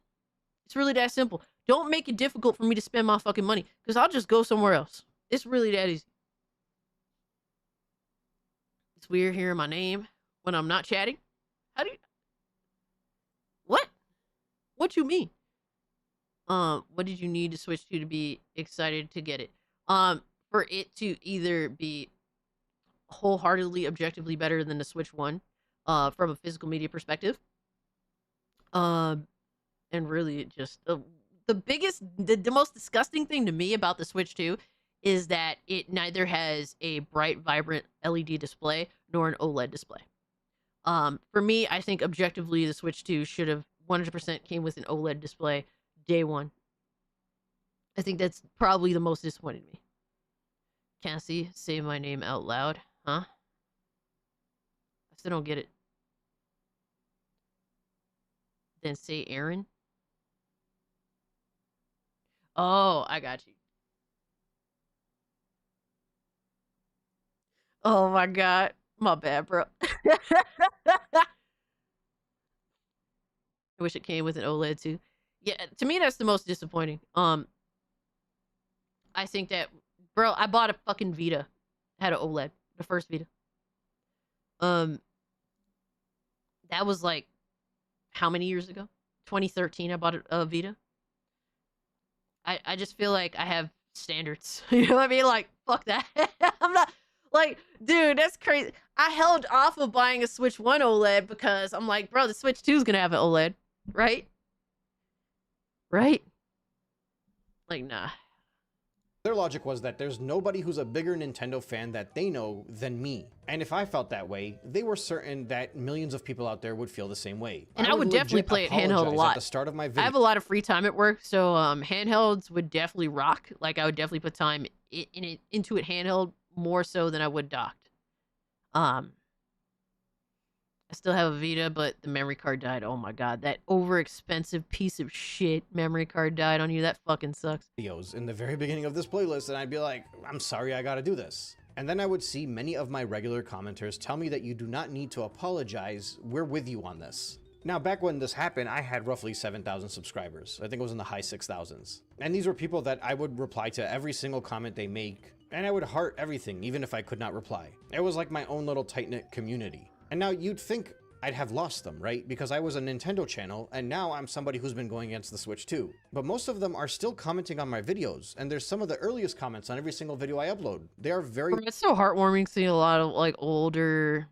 It's really that simple. Don't make it difficult for me to spend my fucking money, because I'll just go somewhere else. It's really that easy. It's weird hearing my name when I'm not chatting. How do you... What? What you mean? What did you need to switch to be excited to get it? For it to either be wholeheartedly, objectively better than the Switch 1, from a physical media perspective. And really just the biggest, the most disgusting thing to me about the Switch 2 is that it neither has a bright, vibrant LED display nor an OLED display. For me, I think objectively the Switch 2 should have 100% came with an OLED display day one. I think that's probably the most disappointing to me. Cassie, say my name out loud. Huh? I still don't get it. Then say Aaron. Oh, I got you. Oh my god. My bad, bro. I wish it came with an OLED too. Yeah, to me that's the most disappointing. I think that, bro, I bought a fucking Vita. Had an OLED, the first Vita. That was like how many years ago? 2013 I bought a Vita. I just feel like I have standards. You know what I mean? Like, fuck that. I'm not like, dude, that's crazy. I held off of buying a Switch 1 OLED because I'm like, bro, the Switch 2 is gonna have an OLED, right? Right? Like, nah. Their logic was that there's nobody who's a bigger Nintendo fan that they know than me. And if I felt that way, they were certain that millions of people out there would feel the same way. And I would definitely play it handheld a lot. At the start of my video. I have a lot of free time at work, so handhelds would definitely rock. Like, I would definitely put time into it handheld more so than I would docked. I still have a Vita, but the memory card died. Oh my god, that overexpensive piece of shit memory card died on you. That fucking sucks. Videos in the very beginning of this playlist, and I'd be like, I'm sorry I gotta do this. And then I would see many of my regular commenters tell me that you do not need to apologize, we're with you on this. Now, back when this happened, I had roughly 7,000 subscribers. I think it was in the high 6,000s. And these were people that I would reply to every single comment they make, and I would heart everything, even if I could not reply. It was like my own little tight-knit community. And now you'd think I'd have lost them, right? Because I was a Nintendo channel, and now I'm somebody who's been going against the Switch too. But most of them are still commenting on my videos, and there's some of the earliest comments on every single video I upload. They are very... It's so heartwarming seeing a lot of like older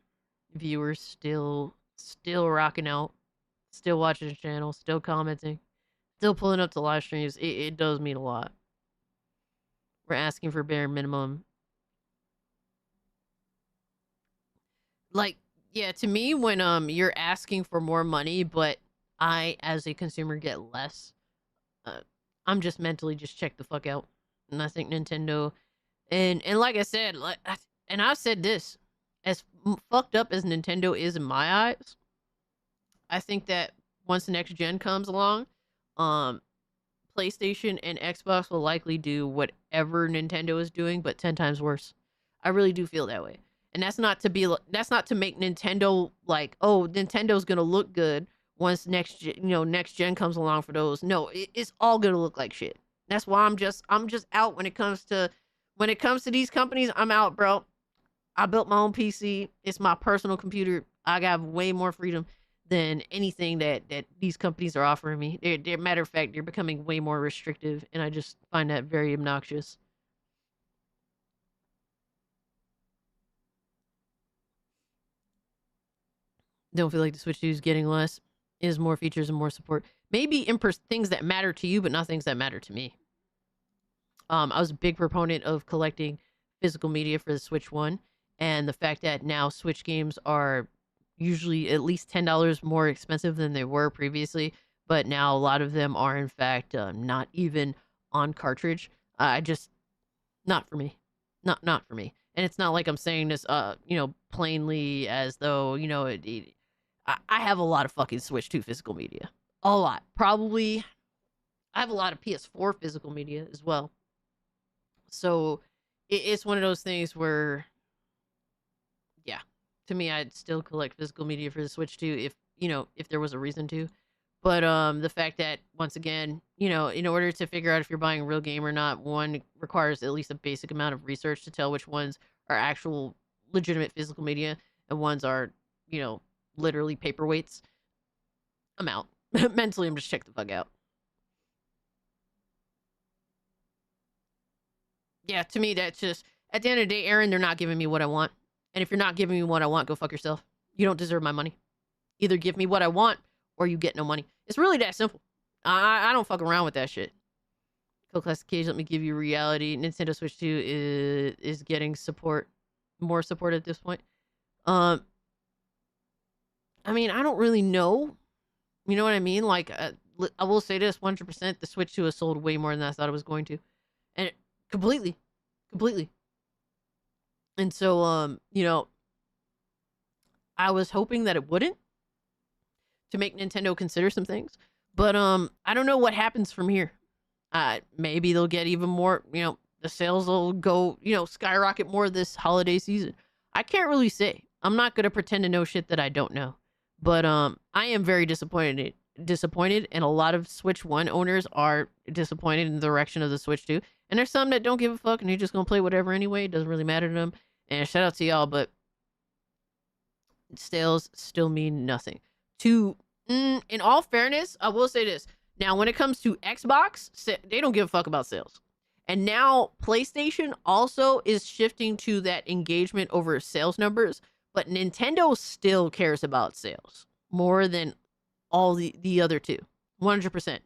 viewers still rocking out, still watching the channel, still commenting, still pulling up to live streams. It does mean a lot. We're asking for bare minimum. Like, yeah, to me, when you're asking for more money, but I, as a consumer, get less, I'm just mentally just check the fuck out. And I think Nintendo, and like I said, and I've said this, as fucked up as Nintendo is in my eyes, I think that once the next gen comes along, PlayStation and Xbox will likely do whatever Nintendo is doing, but 10 times worse. I really do feel that way. And that's not to make Nintendo like, oh, Nintendo's gonna look good once next gen comes along for those. No, it's all gonna look like shit. That's why I'm just out when it comes to these companies. I'm out, bro. I built my own PC. It's my personal computer. I got way more freedom than anything that these companies are offering me. They're matter of fact, they're becoming way more restrictive, and I just find that very obnoxious. Don't feel like the Switch 2 is getting less. Is more features and more support. Maybe in things that matter to you, but not things that matter to me. I was a big proponent of collecting physical media for the Switch 1, and the fact that now Switch games are usually at least $10 more expensive than they were previously, but now a lot of them are in fact not even on cartridge. Not for me. Not for me. And it's not like I'm saying this, plainly as though, I have a lot of fucking Switch 2 physical media. A lot. Probably, I have a lot of PS4 physical media as well. So it's one of those things where, yeah, to me, I'd still collect physical media for the Switch 2 if there was a reason to. But the fact that, once again, in order to figure out if you're buying a real game or not, one requires at least a basic amount of research to tell which ones are actual legitimate physical media and ones are, literally paperweights. I'm out. Mentally, I'm just check the fuck out. Yeah, to me, that's just, at the end of the day, Aaron, they're not giving me what I want. And if you're not giving me what I want, go fuck yourself. You don't deserve my money. Either give me what I want or you get no money. It's really that simple. I don't fuck around with that shit. Co-Classic Cage, let me give you reality. Nintendo Switch 2 is getting more support at this point. I mean, I don't really know. You know what I mean? Like, I will say this, 100%, the Switch 2 has sold way more than I thought it was going to. And completely. And so, I was hoping that it wouldn't, to make Nintendo consider some things. But I don't know what happens from here. Maybe they'll get even more, the sales will go, skyrocket more this holiday season. I can't really say. I'm not going to pretend to know shit that I don't know. But I am very disappointed, and a lot of Switch 1 owners are disappointed in the direction of the Switch 2. And there's some that don't give a fuck and they're just going to play whatever anyway. It doesn't really matter to them. And shout out to y'all, but sales still mean nothing. In all fairness, I will say this. Now, when it comes to Xbox, they don't give a fuck about sales. And now PlayStation also is shifting to that engagement over sales numbers. But Nintendo still cares about sales more than all the other two. 100%.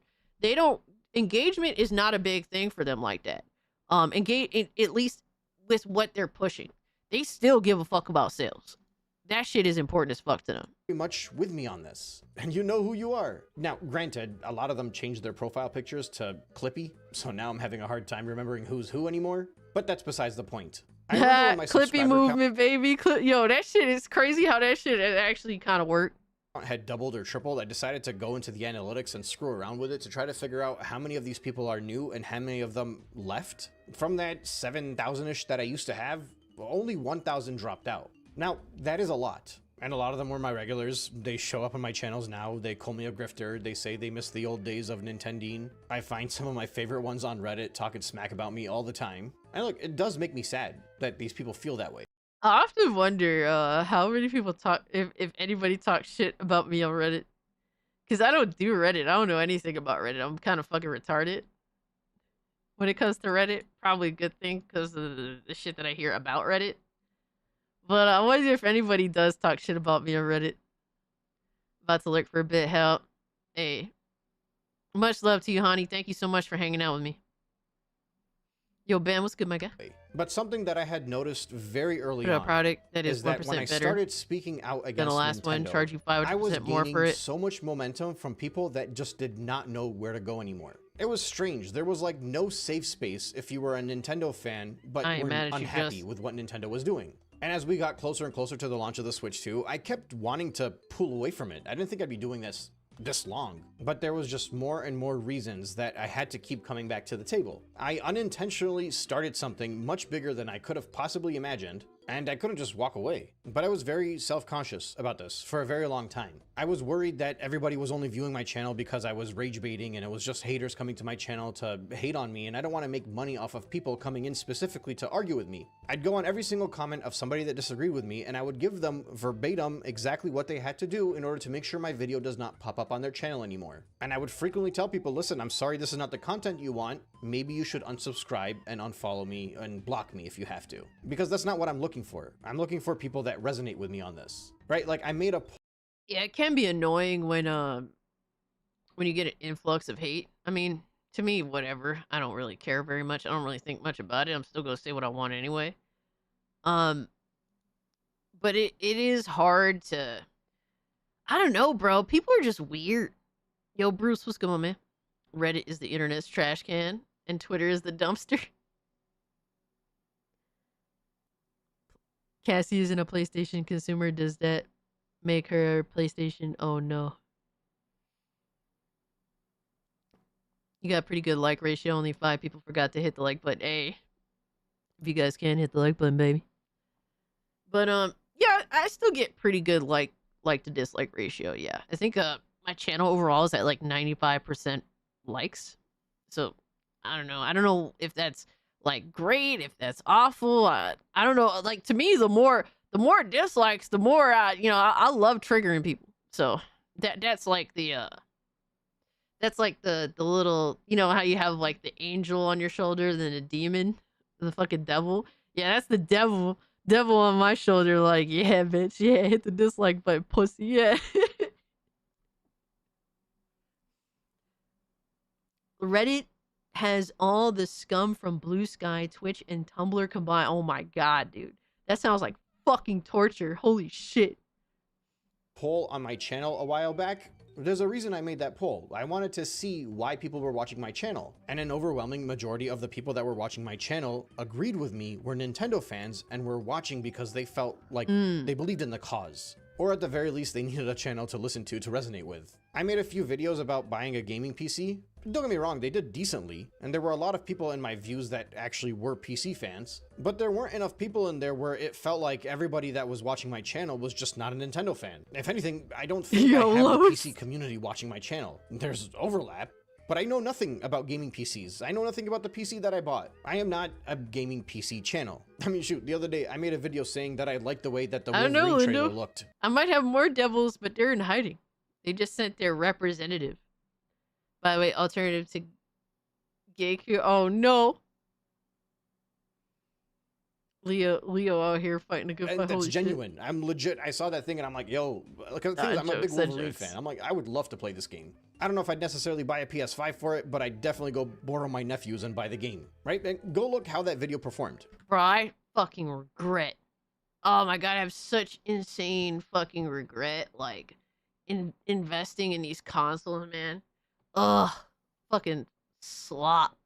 Engagement is not a big thing for them like that. At least with what they're pushing. They still give a fuck about sales. That shit is important as fuck to them. Very much with me on this, and you know who you are. Now, granted, a lot of them changed their profile pictures to Clippy, so now I'm having a hard time remembering who's who anymore, but that's besides the point. Clippy movement, baby. Yo, that shit is crazy how that shit actually kind of worked. Had doubled or tripled. I decided to go into the analytics and screw around with it to try to figure out how many of these people are new and how many of them left. From that 7,000-ish that I used to have, only 1,000 dropped out. Now, that is a lot. And a lot of them were my regulars. They show up on my channels now. They call me a grifter. They say they miss the old days of Nintendine. I find some of my favorite ones on Reddit talking smack about me all the time. And look, it does make me sad that these people feel that way. I often wonder how many people talk, if anybody talks shit about me on Reddit. Because I don't do Reddit. I don't know anything about Reddit. I'm kind of fucking retarded. When it comes to Reddit, probably a good thing because of the shit that I hear about Reddit. But I wonder if anybody does talk shit about me on Reddit. About to look for a bit of help. Hey. Much love to you, honey. Thank you so much for hanging out with me. Yo, Ben, what's good, my guy? But something that I had noticed very early Put out on product that is 1% that when I better started speaking out against than the last Nintendo, one, charge you I was 500% more gaining for it. so much momentum from people that just did not know where to go anymore. It was strange. There was like no safe space if you were a Nintendo fan, but were unhappy with what Nintendo was doing. And as we got closer and closer to the launch of the Switch 2, I kept wanting to pull away from it. I didn't think I'd be doing this long, but there was just more and more reasons that I had to keep coming back to the table. I unintentionally started something much bigger than I could have possibly imagined, and I couldn't just walk away. But I was very self-conscious about this for a very long time. I was worried that everybody was only viewing my channel because I was rage baiting and it was just haters coming to my channel to hate on me, and I don't want to make money off of people coming in specifically to argue with me. I'd go on every single comment of somebody that disagreed with me and I would give them verbatim exactly what they had to do in order to make sure my video does not pop up on their channel anymore. And I would frequently tell people, listen, I'm sorry this is not the content you want. Maybe you should unsubscribe and unfollow me and block me if you have to. Because that's not what I'm looking for. I'm looking for people that resonate with me on this, right? Like I made a Yeah, it can be annoying when you get an influx of hate. I mean, to me, whatever. I don't really care very much. I don't really think much about it. I'm still gonna say what I want anyway. But it is hard to, I don't know, bro. People are just weird. Yo, Bruce, what's going on, man? Reddit is the internet's trash can, and Twitter is the dumpster. Cassie isn't a PlayStation consumer. Does that make her PlayStation? Oh no. You got a pretty good like ratio. Only 5 people forgot to hit the like button. Hey, if you guys can hit the like button, baby. But yeah, I still get pretty good like to dislike ratio. Yeah, I think my channel overall is at like 95% likes. So I don't know. I don't know if that's like great, if that's awful. I don't know. Like to me, the more dislikes, the more I love triggering people. So that's like the little, how you have like the angel on your shoulder, then a demon, the fucking devil. Yeah, that's the devil on my shoulder. Like, yeah, bitch, yeah, hit the dislike button, pussy, yeah. Reddit has all the scum from Blue Sky, Twitch, and Tumblr combined. Oh my god, dude, that sounds like fucking torture. Holy shit. Poll on my channel a while back. There's a reason I made that poll. I wanted to see why people were watching my channel, and an overwhelming majority of the people that were watching my channel agreed with me, were Nintendo fans, and were watching because they felt like they believed in the cause. Or at the very least, they needed a channel to listen to resonate with. I made a few videos about buying a gaming PC. Don't get me wrong, they did decently, and there were a lot of people in my views that actually were PC fans, but there weren't enough people in there where it felt like everybody that was watching my channel was just not a Nintendo fan. If anything, I don't think I have the PC community watching my channel. There's overlap, but I know nothing about gaming PCs. I know nothing about the PC that I bought. I am not a gaming PC channel. I mean, shoot, the other day I made a video saying that I liked the way that the Wolverine trailer looked. I might have more devils, but they're in hiding. They just sent their representative. By the way, alternative to Geku. Oh no. Leo out here fighting a good fight. That's genuine. Shit. I'm legit. I saw that thing and I'm like, yo, because I'm a big Wolverine fan. I'm like, I would love to play this game. I don't know if I'd necessarily buy a PS5 for it, but I'd definitely go borrow my nephew's and buy the game, right? And go look how that video performed. Bro, I fucking regret. Oh my god, I have such insane fucking regret, like, investing in these consoles, man. Ugh, fucking slop.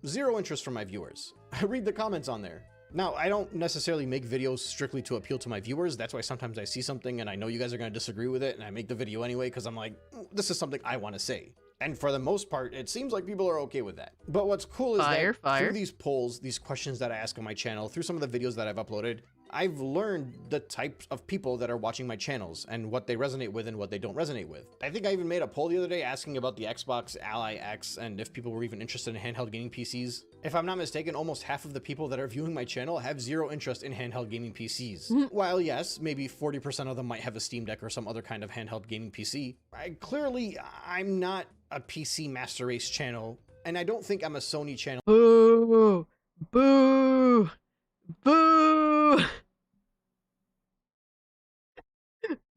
Zero interest from my viewers. I read the comments on there. Now, I don't necessarily make videos strictly to appeal to my viewers. That's why sometimes I see something and I know you guys are going to disagree with it, and I make the video anyway because I'm like, this is something I want to say. And for the most part, it seems like people are okay with that. But what's cool is that through these polls, these questions that I ask on my channel, through some of the videos that I've uploaded, I've learned the types of people that are watching my channels and what they resonate with and what they don't resonate with. I think I even made a poll the other day asking about the Xbox Ally X and if people were even interested in handheld gaming PCs. If I'm not mistaken, almost half of the people that are viewing my channel have zero interest in handheld gaming PCs. While yes, maybe 40% of them might have a Steam Deck or some other kind of handheld gaming PC, I'm not a PC Master Race channel, and I don't think I'm a Sony channel. Boo! Boo! Boo!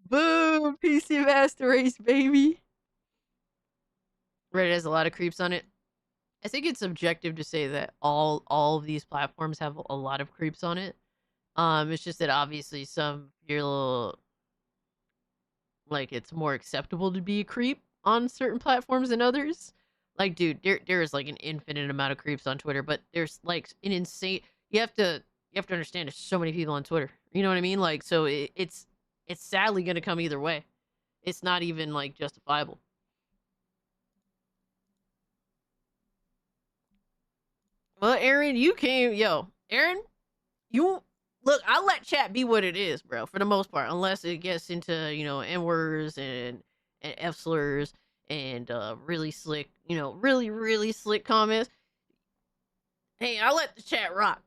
Boo! PC Master Race, baby! Reddit has a lot of creeps on it. I think it's subjective to say that all of these platforms have a lot of creeps on it. It's just that obviously some you're a little, like, it's more acceptable to be a creep on certain platforms than others. Like, dude, there is like an infinite amount of creeps on Twitter, but there's like an insane. You have to understand there's so many people on Twitter. You know what I mean? Like, so it's sadly gonna come either way. It's not even like justifiable. Well, Aaron, you came, Aaron, you look. I let chat be what it is, bro, for the most part, unless it gets into N words and F slurs and really slick, really slick comments. Hey, I let the chat rock.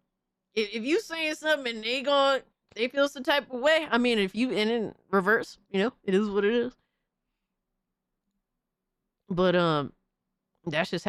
If you saying something and they feel some type of way, I mean, if you in reverse, it is what it is. But that's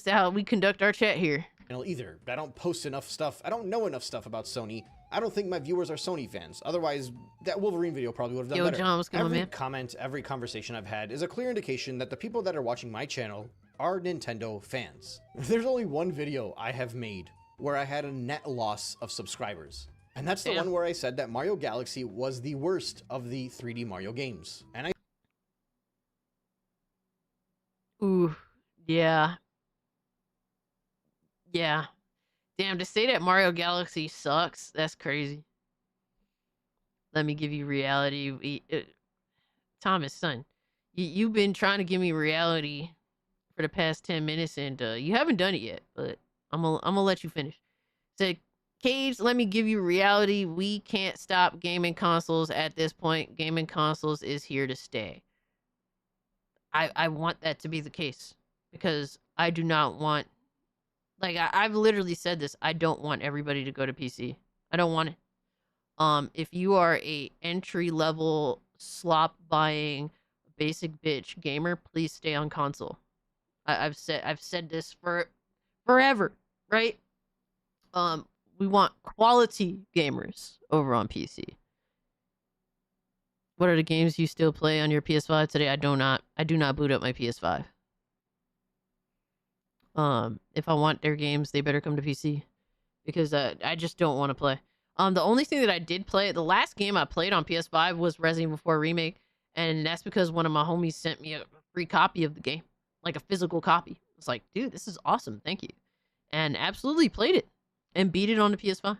how we conduct our chat here. Either. I don't post enough stuff. I don't know enough stuff about Sony. I don't think my viewers are Sony fans. Otherwise, that Wolverine video probably would have done better. John, what's going on, man? Every comment, every conversation I've had is a clear indication that the people that are watching my channel are Nintendo fans. There's only one video I have made where I had a net loss of subscribers. And that's the one where I said that Mario Galaxy was the worst of the 3D Mario games. And Ooh, yeah. Yeah. Damn, to say that Mario Galaxy sucks, that's crazy. let me give you reality. Thomas, son, you've been trying to give me reality for the past 10 minutes, and you haven't done it yet, but I'm gonna let you finish. Said, Cage, let me give you reality. We can't stop gaming consoles at this point. Gaming consoles is here to stay. I want that to be the case because I do not want, like, I've literally said this. I don't want everybody to go to PC. I don't want it. If you are a entry level slop buying basic bitch gamer, please stay on console. I've said this for forever, right? We want quality gamers over on PC. What are the games you still play on your PS5 today? I do not boot up my PS5. If I want their games, they better come to PC because I just don't want to play. The only thing that I did play, the last game I played on PS5 was Resident Evil 4 Remake, and that's because one of my homies sent me a free copy of the game, like a physical copy. It's like, dude, this is awesome, thank you, and absolutely played it and beat it on the PS5.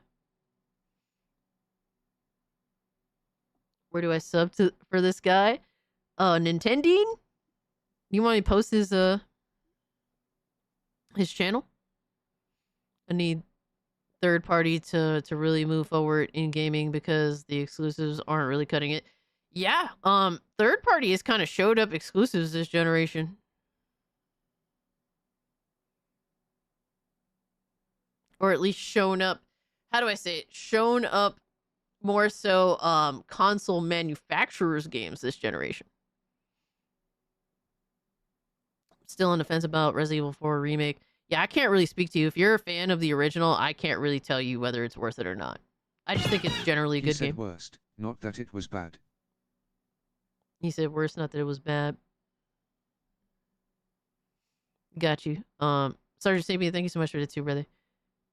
Where do I sub to for this guy? Nintendine? You want me to post his channel? I need third party to really move forward in gaming because the exclusives aren't really cutting it. Yeah, third party has kind of showed up exclusives this generation. Or at least shown up, how do I say it? Shown up more so console manufacturers games this generation. Still on the fence about Resident Evil 4 Remake. Yeah, I can't really speak to you. If you're a fan of the original, I can't really tell you whether it's worth it or not. I just think it's generally a He good said game. worst, not that it was bad. He said worse, not that it was bad. Got you. Sergeant Sapien, thank you so much for the 2, brother.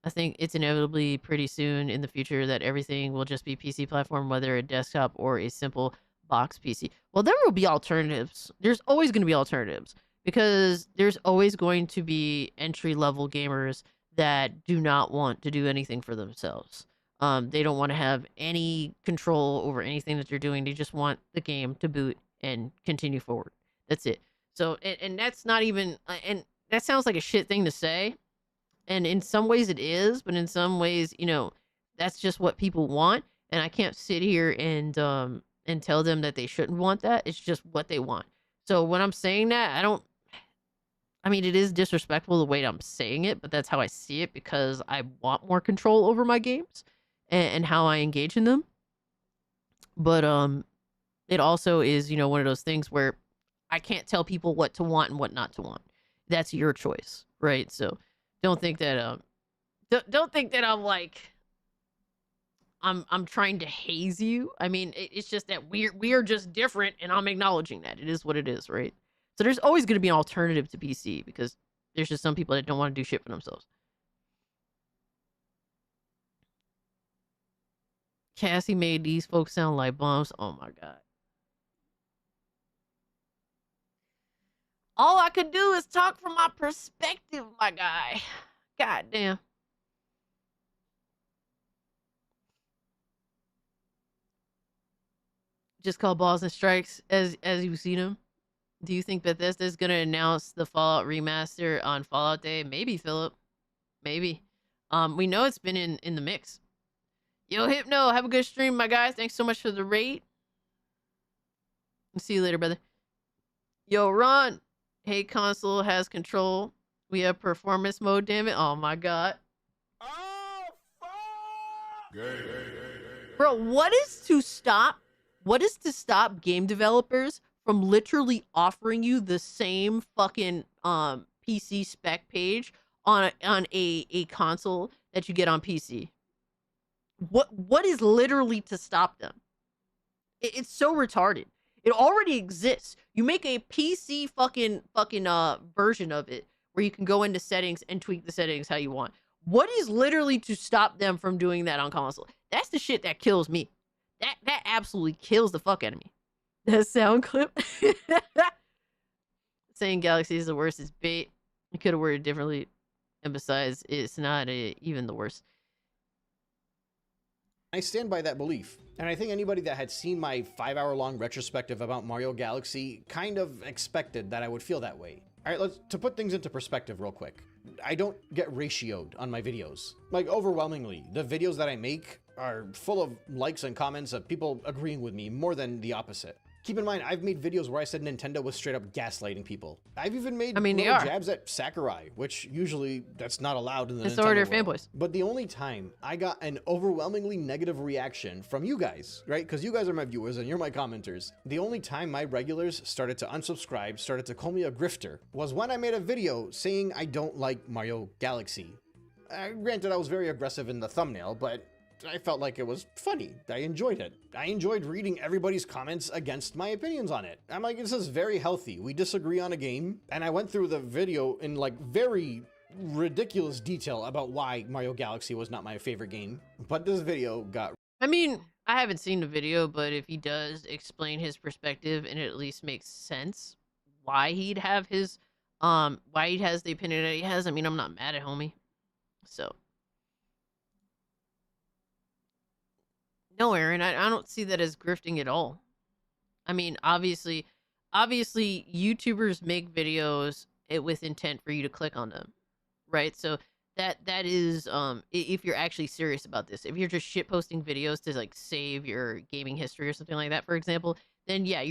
I think it's inevitably pretty soon in the future that everything will just be PC platform, whether a desktop or a simple box PC. Well, there will be alternatives. There's always going to be alternatives because there's always going to be entry-level gamers that do not want to do anything for themselves. They don't want to have any control over anything that they're doing. They just want the game to boot and continue forward. That's it. So, and that's not even, and that sounds like a shit thing to say. And in some ways it is, but in some ways, you know, that's just what people want. And I can't sit here and tell them that they shouldn't want that. It's just what they want. So when I'm saying that, I mean, it is disrespectful the way I'm saying it, but that's how I see it because I want more control over my games and how I engage in them. But it also is, you know, one of those things where I can't tell people what to want and what not to want. That's your choice, right? So don't think that don't think that I'm like I'm trying to haze you. I mean, it's just that we are just different, and I'm acknowledging that it is what it is, right? So there's always going to be an alternative to PC because there's just some people that don't want to do shit for themselves. Cassie made these folks sound like bums. Oh my god. All I could do is talk from my perspective, my guy. God damn. Just call balls and strikes as you've seen them. Do you think Bethesda is gonna announce the Fallout remaster on Fallout Day? Maybe, Philip. Maybe. We know it's been in the mix. Yo, Hypno, have a good stream, my guy. Thanks so much for the raid. See you later, brother. Yo, Ron. Hey, console has control. We have performance mode, damn it. Oh my god. Oh, fuck! Bro, what is to stop game developers from literally offering you the same fucking PC spec page on a console that you get on PC? What is literally to stop them? It's so retarded. It already exists. You make a PC fucking version of it where you can go into settings and tweak the settings how you want. What is literally to stop them from doing that on console? That's the shit that kills me. That absolutely kills the fuck out of me. That sound clip. Saying Galaxy is the worst is bait. You could have worded it differently. And besides, it's not even the worst. I stand by that belief. And I think anybody that had seen my 5-hour-long retrospective about Mario Galaxy kind of expected that I would feel that way. All right, to put things into perspective real quick. I don't get ratioed on my videos. Like, overwhelmingly, the videos that I make are full of likes and comments of people agreeing with me more than the opposite. Keep in mind, I've made videos where I said Nintendo was straight up gaslighting people. I've even made little jabs at Sakurai, which usually that's not allowed in the Nintendo world. Fanboys. But the only time I got an overwhelmingly negative reaction from you guys, right? Because you guys are my viewers and you're my commenters. The only time my regulars started to unsubscribe, started to call me a grifter, was when I made a video saying I don't like Mario Galaxy. Granted, I was very aggressive in the thumbnail, but I felt like it was funny. I enjoyed it. I enjoyed reading everybody's comments against my opinions on it. I'm like, this is very healthy. We disagree on a game, and I went through the video in like very ridiculous detail about why Mario Galaxy was not my favorite game. But this video got... I mean, I haven't seen the video, but if he does explain his perspective and it at least makes sense why he'd have his, why he has the opinion that he has, I mean, I'm not mad at homie. So... No, Aaron, I don't see that as grifting at all. I mean, obviously, YouTubers make videos with intent for you to click on them, right? So that is, if you're actually serious about this, if you're just shit posting videos to like save your gaming history or something like that, for example, then yeah,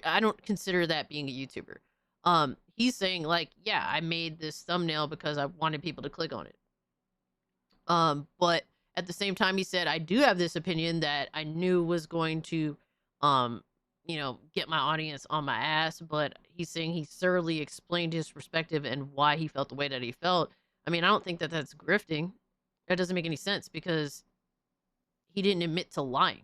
I don't consider that being a YouTuber. He's saying like, yeah, I made this thumbnail because I wanted people to click on it. But at the same time, he said, I do have this opinion that I knew was going to, you know, get my audience on my ass, but he's saying he thoroughly explained his perspective and why he felt the way that he felt. I mean, I don't think that that's grifting. That doesn't make any sense because he didn't admit to lying.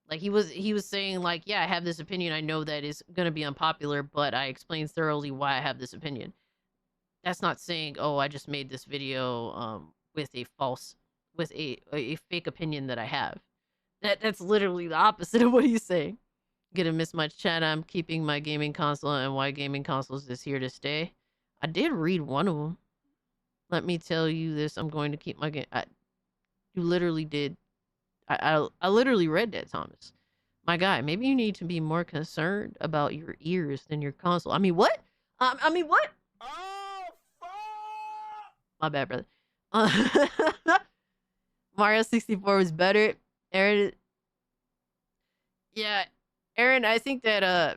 Like he was saying like, yeah, I have this opinion. I know that is going to be unpopular, but I explained thoroughly why I have this opinion. That's not saying, oh, I just made this video, with a fake opinion that I have. That's literally the opposite of what he's saying. Gonna miss my chat. I'm keeping my gaming console and why gaming consoles is here to stay. I did read one of them. Let me tell you this. I'm going to keep my game. You literally did. I literally read that, Thomas. My guy, maybe you need to be more concerned about your ears than your console. I mean, what? I mean, what? Oh, fuck! My bad, brother. Mario 64 was better. Aaron, yeah, Aaron, I think that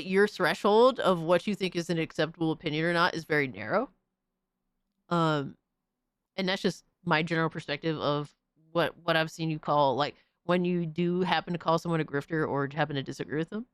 your threshold of what you think is an acceptable opinion or not is very narrow. And that's just my general perspective of what I've seen you call, like, when you do happen to call someone a grifter or happen to disagree with them.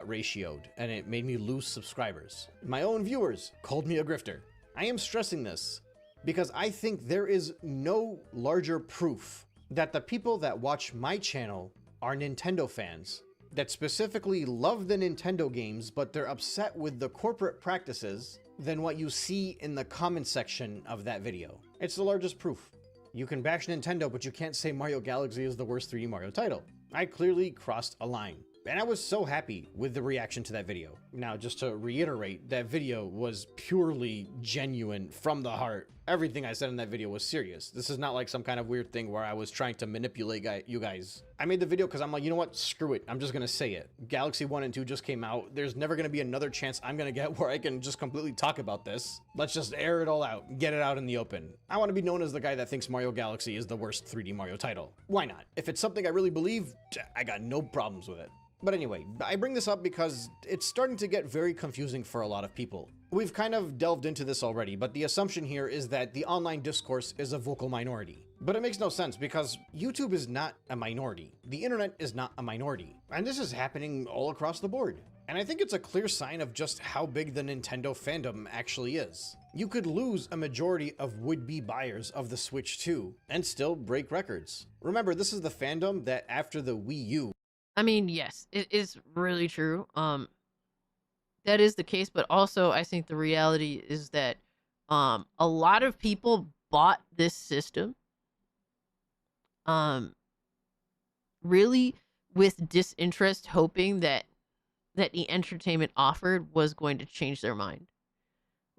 ratioed, and it made me lose subscribers. My own viewers called me a grifter. I am stressing this because I think there is no larger proof that the people that watch my channel are Nintendo fans that specifically love the Nintendo games, but they're upset with the corporate practices than what you see in the comment section of that video. It's the largest proof. You can bash Nintendo, but you can't say Mario Galaxy is the worst 3D Mario title. I clearly crossed a line. And I was so happy with the reaction to that video. Now, just to reiterate, that video was purely genuine from the heart. Everything I said in that video was serious. This is not like some kind of weird thing where I was trying to manipulate you guys. I made the video because I'm like, you know what? Screw it. I'm just going to say it. Galaxy 1 and 2 just came out. There's never going to be another chance I'm going to get where I can just completely talk about this. Let's just air it all out. Get it out in the open. I want to be known as the guy that thinks Mario Galaxy is the worst 3D Mario title. Why not? If it's something I really believe, I got no problems with it. But anyway, I bring this up because it's starting to get very confusing for a lot of people. We've kind of delved into this already, but the assumption here is that the online discourse is a vocal minority. But it makes no sense because YouTube is not a minority. The internet is not a minority. And this is happening all across the board. And I think it's a clear sign of just how big the Nintendo fandom actually is. You could lose a majority of would-be buyers of the Switch 2 and still break records. Remember, this is the fandom that after the Wii U, I mean, yes, it is really true. That is the case, but also I think the reality is that a lot of people bought this system really with disinterest, hoping that the entertainment offered was going to change their mind.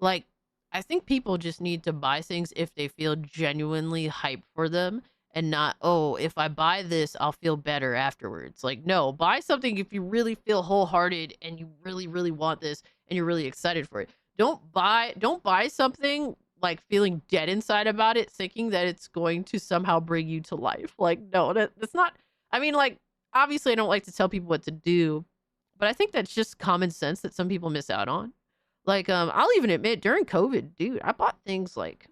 Like, I think people just need to buy things if they feel genuinely hyped for them and not, oh, if I buy this, I'll feel better afterwards. Like, no, buy something if you really feel wholehearted and you really, really want this and you're really excited for it. Don't buy something like feeling dead inside about it, thinking that it's going to somehow bring you to life. Like, no, that's not, I mean, like, obviously I don't like to tell people what to do, but I think that's just common sense that some people miss out on. Like, I'll even admit during COVID, dude, I bought things like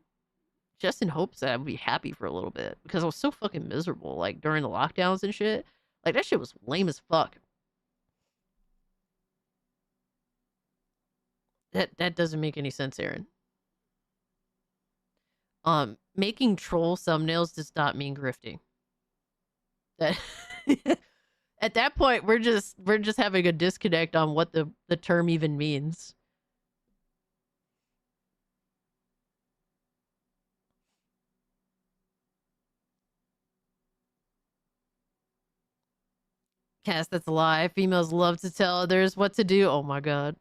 just in hopes that I would be happy for a little bit because I was so fucking miserable, like during the lockdowns and shit. Like that shit was lame as fuck. That doesn't make any sense, Aaron. Making troll thumbnails does not mean grifting. That at that point we're just having a disconnect on what the term even means. Cass, that's a lie. Females love to tell others what to do. Oh my god.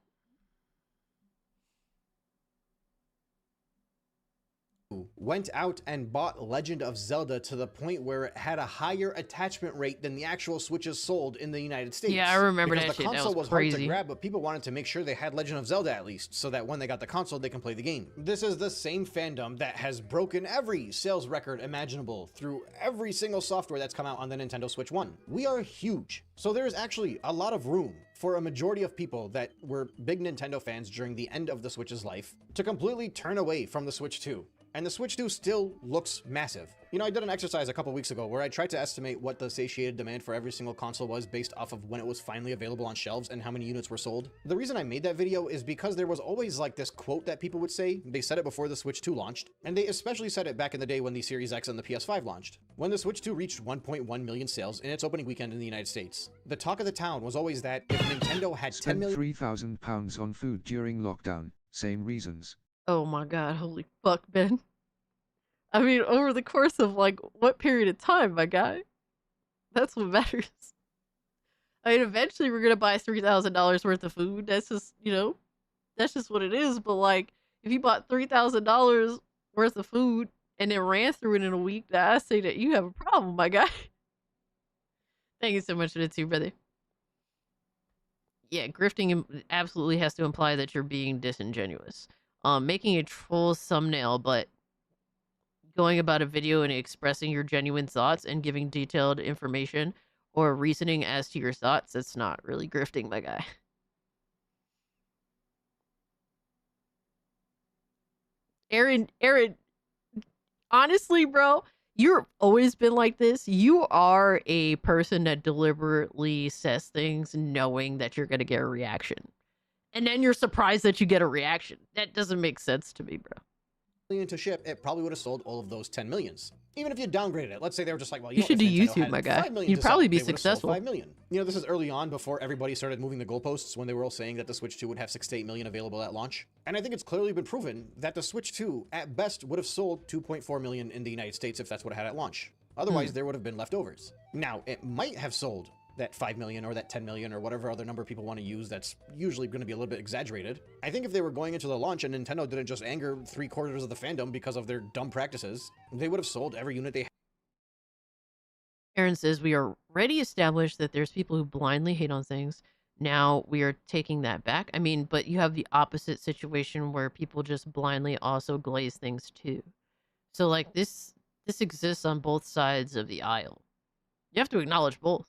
Went out and bought Legend of Zelda to the point where it had a higher attachment rate than the actual Switches sold in the United States. Yeah, I remember because that the shit. That console was hard to crazy. grab, but people wanted to make sure they had Legend of Zelda at least, so that when they got the console, they can play the game. This is the same fandom that has broken every sales record imaginable through every single software that's come out on the Nintendo Switch 1. We are huge, so there is actually a lot of room for a majority of people that were big Nintendo fans during the end of the Switch's life to completely turn away from the Switch 2. And the Switch 2 still looks massive. You know, I did an exercise a couple weeks ago where I tried to estimate what the satiated demand for every single console was based off of when it was finally available on shelves and how many units were sold. The reason I made that video is because there was always like this quote that people would say. They said it before the Switch 2 launched, and they especially said it back in the day when the Series X and the PS5 launched. When the Switch 2 reached 1.1 million sales in its opening weekend in the United States, the talk of the town was always that if Nintendo had 10 Spent million £3,000 on food during lockdown. Same reasons. Oh my god, holy fuck, Ben. I mean, over the course of like what period of time, my guy? That's what matters. I mean, eventually we're gonna buy $3,000 worth of food. That's just, you know, that's just what it is. But like, if you bought $3,000 worth of food and then ran through it in a week, then I say that you have a problem, my guy. Thank you so much for the too, brother. Yeah, grifting absolutely has to imply that you're being disingenuous. Making a troll thumbnail, but going about a video and expressing your genuine thoughts and giving detailed information or reasoning as to your thoughts, that's not really grifting, my guy. Aaron, honestly, bro, you've always been like this. You are a person that deliberately says things knowing that you're going to get a reaction. And then you're surprised that you get a reaction. That doesn't make sense to me, bro. to ship, it probably would have sold all of those 10 millions. Even if you downgraded it, let's say they were just like, well, You know, should if do Nintendo YouTube, had my guy. 5 million You'd to sell, probably be they would have sold successful. 5 million. You know, this is early on before everybody started moving the goalposts when they were all saying that the Switch 2 would have 6 to 8 million available at launch. And I think it's clearly been proven that the Switch 2 at best would have sold 2.4 million in the United States if that's what it had at launch. Otherwise, there would have been leftovers. Now, it might have sold that 5 million or that 10 million or whatever other number people want to use that's usually going to be a little bit exaggerated. I think if they were going into the launch and Nintendo didn't just anger 3/4 of the fandom because of their dumb practices, they would have sold every unit they had. Aaron says, we are already established that there's people who blindly hate on things. Now we are taking that back. I mean, but you have the opposite situation where people just blindly also glaze things too. So like this exists on both sides of the aisle. You have to acknowledge both.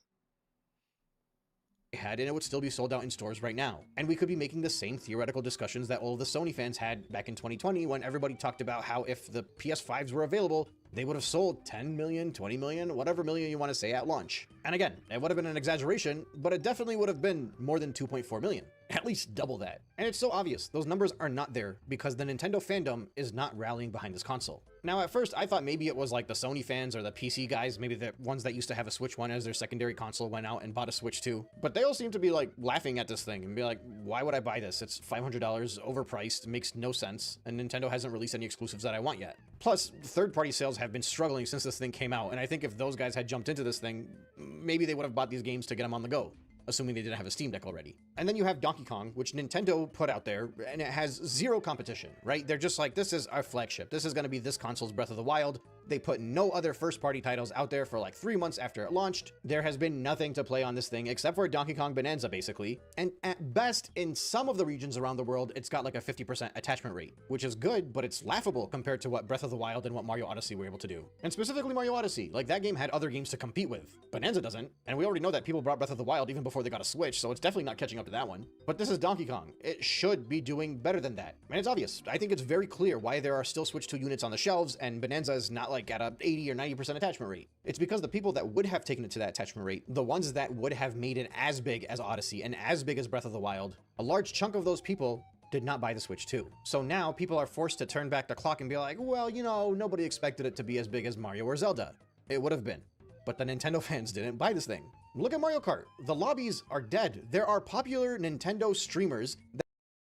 Had, and it would still be sold out in stores right now. And we could be making the same theoretical discussions that all of the Sony fans had back in 2020 when everybody talked about how if the PS5s were available, they would have sold 10 million, 20 million, whatever million you want to say at launch. And again, it would have been an exaggeration, but it definitely would have been more than 2.4 million. At least double that. And it's so obvious, those numbers are not there because the Nintendo fandom is not rallying behind this console. Now at first I thought maybe it was like the Sony fans or the PC guys, maybe the ones that used to have a Switch 1 as their secondary console went out and bought a Switch 2. But they all seem to be like laughing at this thing and be like, why would I buy this? It's $500, overpriced, makes no sense, and Nintendo hasn't released any exclusives that I want yet. Plus, third-party sales have been struggling since this thing came out, and I think if those guys had jumped into this thing, maybe they would have bought these games to get them on the go. assuming they didn't have a Steam Deck already. And then you have Donkey Kong, which Nintendo put out there, and it has zero competition, right? They're just like, this is our flagship. This is going to be this console's Breath of the Wild. They put no other first-party titles out there for like 3 months after it launched. There has been nothing to play on this thing except for Donkey Kong Bonanza, basically. And at best, in some of the regions around the world, it's got like a 50% attachment rate, which is good, but it's laughable compared to what Breath of the Wild and what Mario Odyssey were able to do. And specifically Mario Odyssey, like that game had other games to compete with. Bonanza doesn't, and we already know that people brought Breath of the Wild even before they got a Switch, so it's definitely not catching up to that one. But this is Donkey Kong. It should be doing better than that. And it's obvious. I think it's very clear why there are still Switch 2 units on the shelves, and Bonanza is not like at a 80 or 90% attachment rate. It's because the people that would have taken it to that attachment rate, the ones that would have made it as big as Odyssey and as big as Breath of the Wild, a large chunk of those people did not buy the Switch 2. So now people are forced to turn back the clock and be like, well, you know, nobody expected it to be as big as Mario or Zelda. It would have been. But the Nintendo fans didn't buy this thing. Look at Mario Kart. The lobbies are dead. There are popular Nintendo streamers that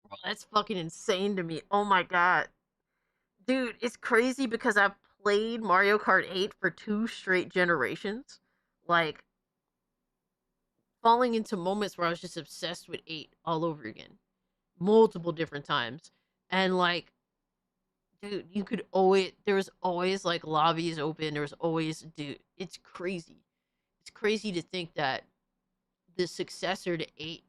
Bro, that's fucking insane to me. Oh my god. Dude, it's crazy because I've played Mario Kart 8 for 2 straight generations. Like, falling into moments where I was just obsessed with 8 all over again. Multiple different times. And like, dude, you could always, there was always like lobbies open. There was always, dude, it's crazy. It's crazy to think that the successor to 8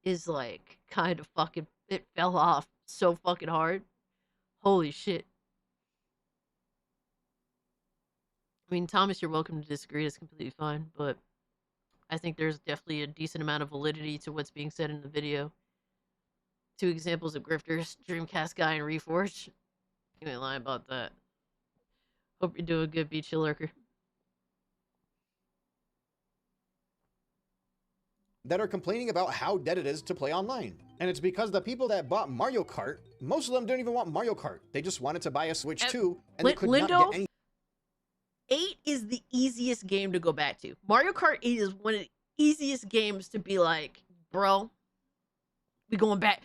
is like kind of fucking, it fell off so fucking hard. Holy shit. I mean, Thomas, you're welcome to disagree. It's completely fine, but I think there's definitely a decent amount of validity to what's being said in the video. 2 examples of grifters, Dreamcast Guy and Reforged. You ain't lying about that. Hope you're doing good, Beach Lurker. are complaining about how dead it is to play online. And it's because the people that bought Mario Kart, most of them don't even want Mario Kart. They just wanted to buy a Switch 2, and they could not get any. 8 is the easiest game to go back to. Mario Kart 8 is one of the easiest games to be like, bro, we going back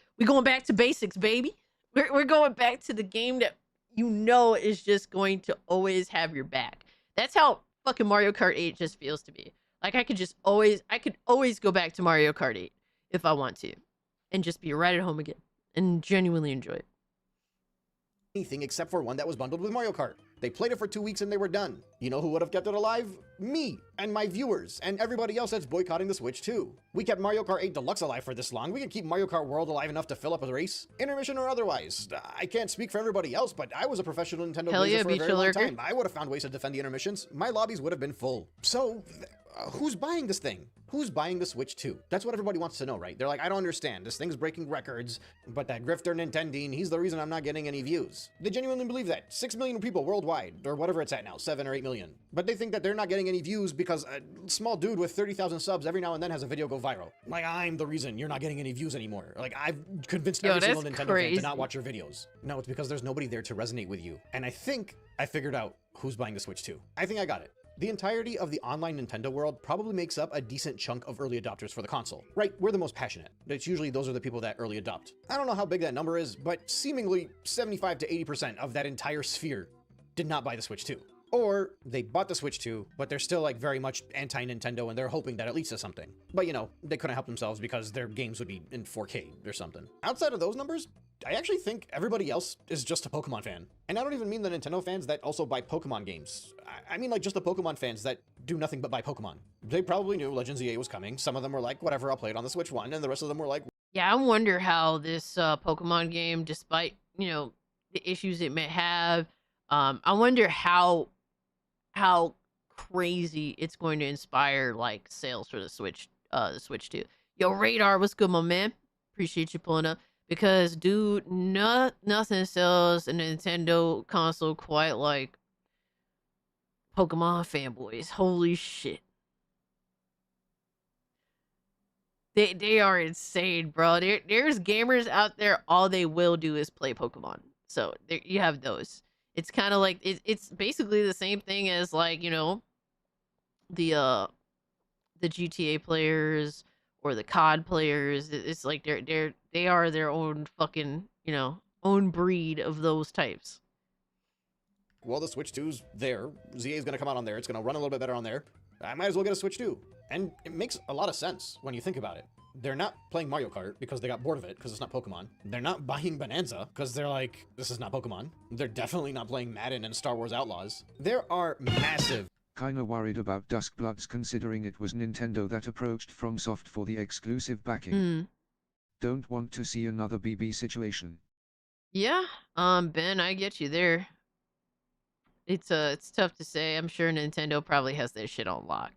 to basics, baby. We're going back to the game that you know is just going to always have your back. That's how fucking Mario Kart 8 just feels to me. Like I could always go back to Mario Kart 8 if I want to, and just be right at home again and genuinely enjoy it. Anything except for one that was bundled with Mario Kart. They played it for 2 weeks and they were done. You know who would have kept it alive? Me and my viewers and everybody else that's boycotting the Switch too. We kept Mario Kart 8 Deluxe alive for this long. We can keep Mario Kart World alive enough to fill up a race, intermission or otherwise. I can't speak for everybody else, but I was a professional Nintendo player for a very long time. I would have found ways to defend the intermissions. My lobbies would have been full. So, who's buying this thing? Who's buying the Switch 2? That's what everybody wants to know, right? They're like, I don't understand. This thing's breaking records, but that grifter Nintendine, he's the reason I'm not getting any views. They genuinely believe that. 6 million people worldwide, or whatever it's at now, 7 or 8 million. But they think that they're not getting any views because a small dude with 30,000 subs every now and then has a video go viral. Like, I'm the reason you're not getting any views anymore. Like, I've convinced every single Nintendo fan to not watch your videos. No, it's because there's nobody there to resonate with you. And I think I figured out who's buying the Switch 2. I think I got it. The entirety of the online Nintendo world probably makes up a decent chunk of early adopters for the console. Right, we're the most passionate. It's usually those are the people that early adopt. I don't know how big that number is, but seemingly 75 to 80% of that entire sphere did not buy the Switch 2. Or they bought the Switch 2, but they're still like very much anti-Nintendo and they're hoping that it leads to something. But you know, they couldn't help themselves because their games would be in 4K or something. Outside of those numbers, I actually think everybody else is just a Pokemon fan. And I don't even mean the Nintendo fans that also buy Pokemon games. I mean like just the Pokemon fans that do nothing but buy Pokemon. They probably knew Legends EA was coming. Some of them were like, whatever, I'll play it on the Switch 1. And the rest of them were like, yeah, I wonder how this Pokemon game, despite, you know, the issues it may have, I wonder how crazy it's going to inspire like sales for the Switch 2. Yo, Radar, what's good, my man? Appreciate you pulling up. Because, dude, nothing sells a Nintendo console quite like Pokemon fanboys. Holy shit. They are insane, bro. There's gamers out there, all they will do is play Pokemon. So, there, you have those. It's kind of like, it's basically the same thing as, like, you know, the GTA players or the COD players. It's like they are their own fucking, you know, own breed of those types. well, the Switch 2's there. ZA is going to come out on there. It's going to run a little bit better on there. I might as well get a Switch too. And it makes a lot of sense when you think about it. They're not playing Mario Kart because they got bored of it because it's not Pokemon. They're not buying Bonanza because they're like, this is not Pokemon. They're definitely not playing Madden and Star Wars Outlaws. There are massive. Kinda worried about Duskbloods considering it was Nintendo that approached FromSoft for the exclusive backing. Don't want to see another BB situation. Yeah, Ben, I get you there. It's tough to say. I'm sure Nintendo probably has their shit on lock.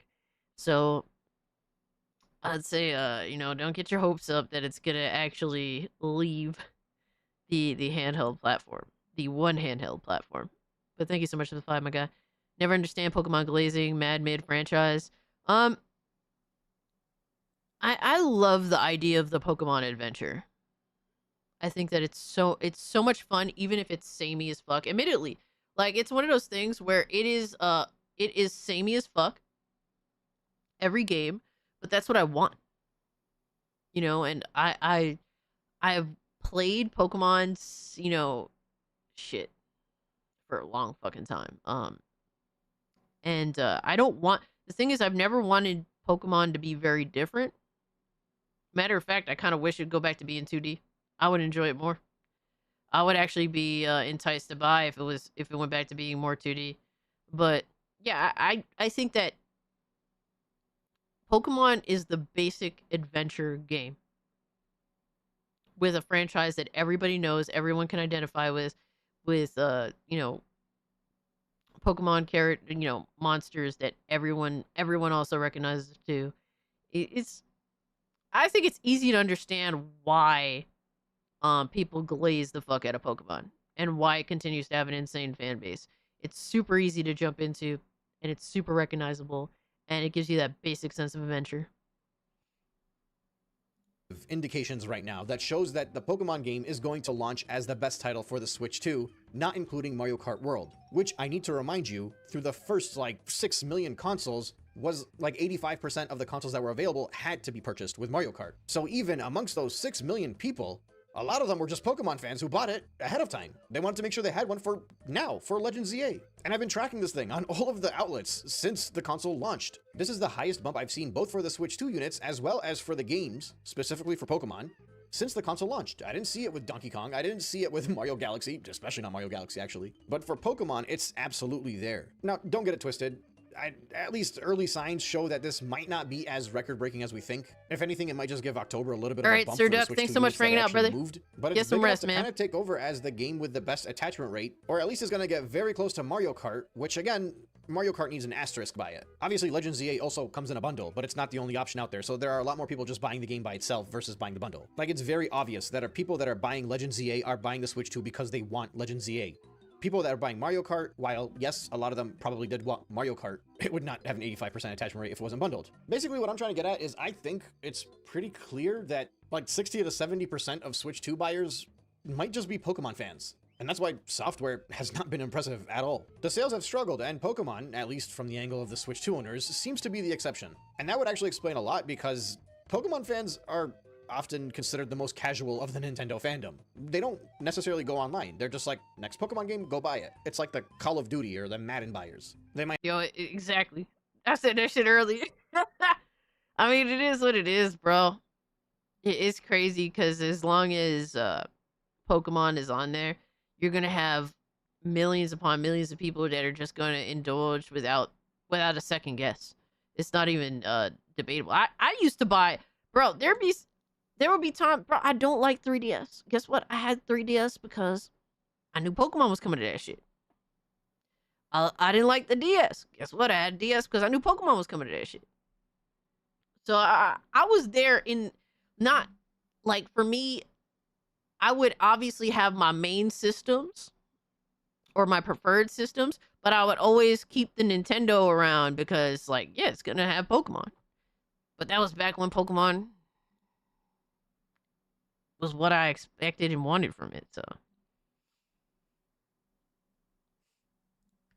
So I'd say, don't get your hopes up that it's gonna actually leave the handheld platform, the one handheld platform. But thank you so much for the 5, my guy. Never understand Pokemon glazing, mad mid franchise. I love the idea of the Pokemon adventure. I think that it's so much fun, even if it's samey as fuck. Admittedly, like it's one of those things where it is samey as fuck every game, but that's what I want. And I've played Pokemon's, shit for a long fucking time. And I don't want the thing is I've never wanted Pokemon to be very different. Matter of fact, I kind of wish it'd go back to being 2D. I would enjoy it more. I would actually be enticed to buy if it went back to being more 2D. But yeah, I think that Pokemon is the basic adventure game with a franchise that everybody knows, everyone can identify with Pokemon character, monsters that everyone also recognizes too. I think it's easy to understand why people glaze the fuck out of Pokemon and why it continues to have an insane fan base. It's super easy to jump into and it's super recognizable and it gives you that basic sense of adventure. Indications right now that shows that the Pokemon game is going to launch as the best title for the Switch 2, not including Mario Kart World, which I need to remind you, through the first 6 million consoles, was 85% of the consoles that were available had to be purchased with Mario Kart. So even amongst those 6 million people, a lot of them were just Pokemon fans who bought it ahead of time. They wanted to make sure they had one for now, for Legends ZA. And I've been tracking this thing on all of the outlets since the console launched. This is the highest bump I've seen both for the Switch 2 units as well as for the games, specifically for Pokemon, since the console launched. I didn't see it with Donkey Kong, I didn't see it with Mario Galaxy, especially not Mario Galaxy actually. But for Pokemon, it's absolutely there. Now, don't get it twisted. At least early signs show that this might not be as record-breaking as we think. If anything, it might just give October a little bit of a bump. Sir for the Duck, Switch thanks 2 so much for hanging out, brother. moved, but Get it's some big enough rest, to man. kind of take over as the game with the best attachment rate, or at least is going to get very close to Mario Kart, which again, Mario Kart needs an asterisk by it. Obviously, Legends ZA also comes in a bundle, but it's not the only option out there, so there are a lot more people just buying the game by itself versus buying the bundle. It's very obvious that people that are buying Legends ZA are buying the Switch 2 because they want Legends ZA. People that are buying Mario Kart, while yes, a lot of them probably did want Mario Kart, it would not have an 85% attachment rate if it wasn't bundled. Basically, what I'm trying to get at is I think it's pretty clear that 60 to 70% of Switch 2 buyers might just be Pokemon fans. And that's why software has not been impressive at all. The sales have struggled, and Pokemon, at least from the angle of the Switch 2 owners, seems to be the exception. And that would actually explain a lot because Pokemon fans are often considered the most casual of the Nintendo fandom. They don't necessarily go online. They're just like, next Pokemon game, go buy it. It's like the Call of Duty or the Madden buyers. They might Exactly. I said that shit earlier. I mean, it is what it is, bro. It is crazy because as long as Pokemon is on there, you're gonna have millions upon millions of people that are just gonna indulge without a second guess. It's not even debatable. I used to buy, bro. There would be time, bro. I don't like 3DS. Guess what? I had 3DS because I knew Pokemon was coming to that shit. I didn't like the DS. Guess what? I had DS because I knew Pokemon was coming to that shit. So I was there in not for me. I would obviously have my main systems or my preferred systems, but I would always keep the Nintendo around because yeah, it's gonna have Pokemon. But that was back when Pokemon was what I expected and wanted from it, so.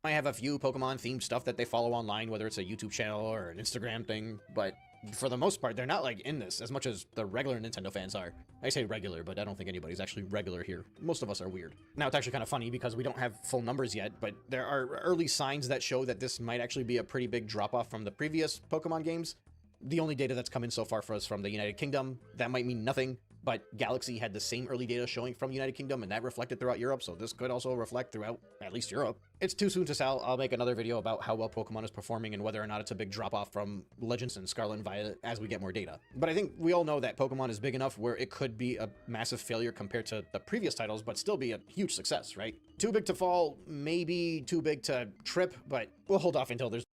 have a few Pokemon themed stuff that they follow online, whether it's a YouTube channel or an Instagram thing, but for the most part, they're not like in this as much as the regular Nintendo fans are. I say regular, but I don't think anybody's actually regular here. Most of us are weird. Now, it's actually kind of funny because we don't have full numbers yet, but there are early signs that show that this might actually be a pretty big drop-off from the previous Pokemon games. The only data that's come in so far for us from the United Kingdom, that might mean nothing, but Galaxy had the same early data showing from United Kingdom, and that reflected throughout Europe, so this could also reflect throughout at least Europe. It's too soon to tell. I'll make another video about how well Pokemon is performing and whether or not it's a big drop-off from Legends and Scarlet and Violet as we get more data. But I think we all know that Pokemon is big enough where it could be a massive failure compared to the previous titles, but still be a huge success, right? Too big to fall, maybe too big to trip, but we'll hold off until there's...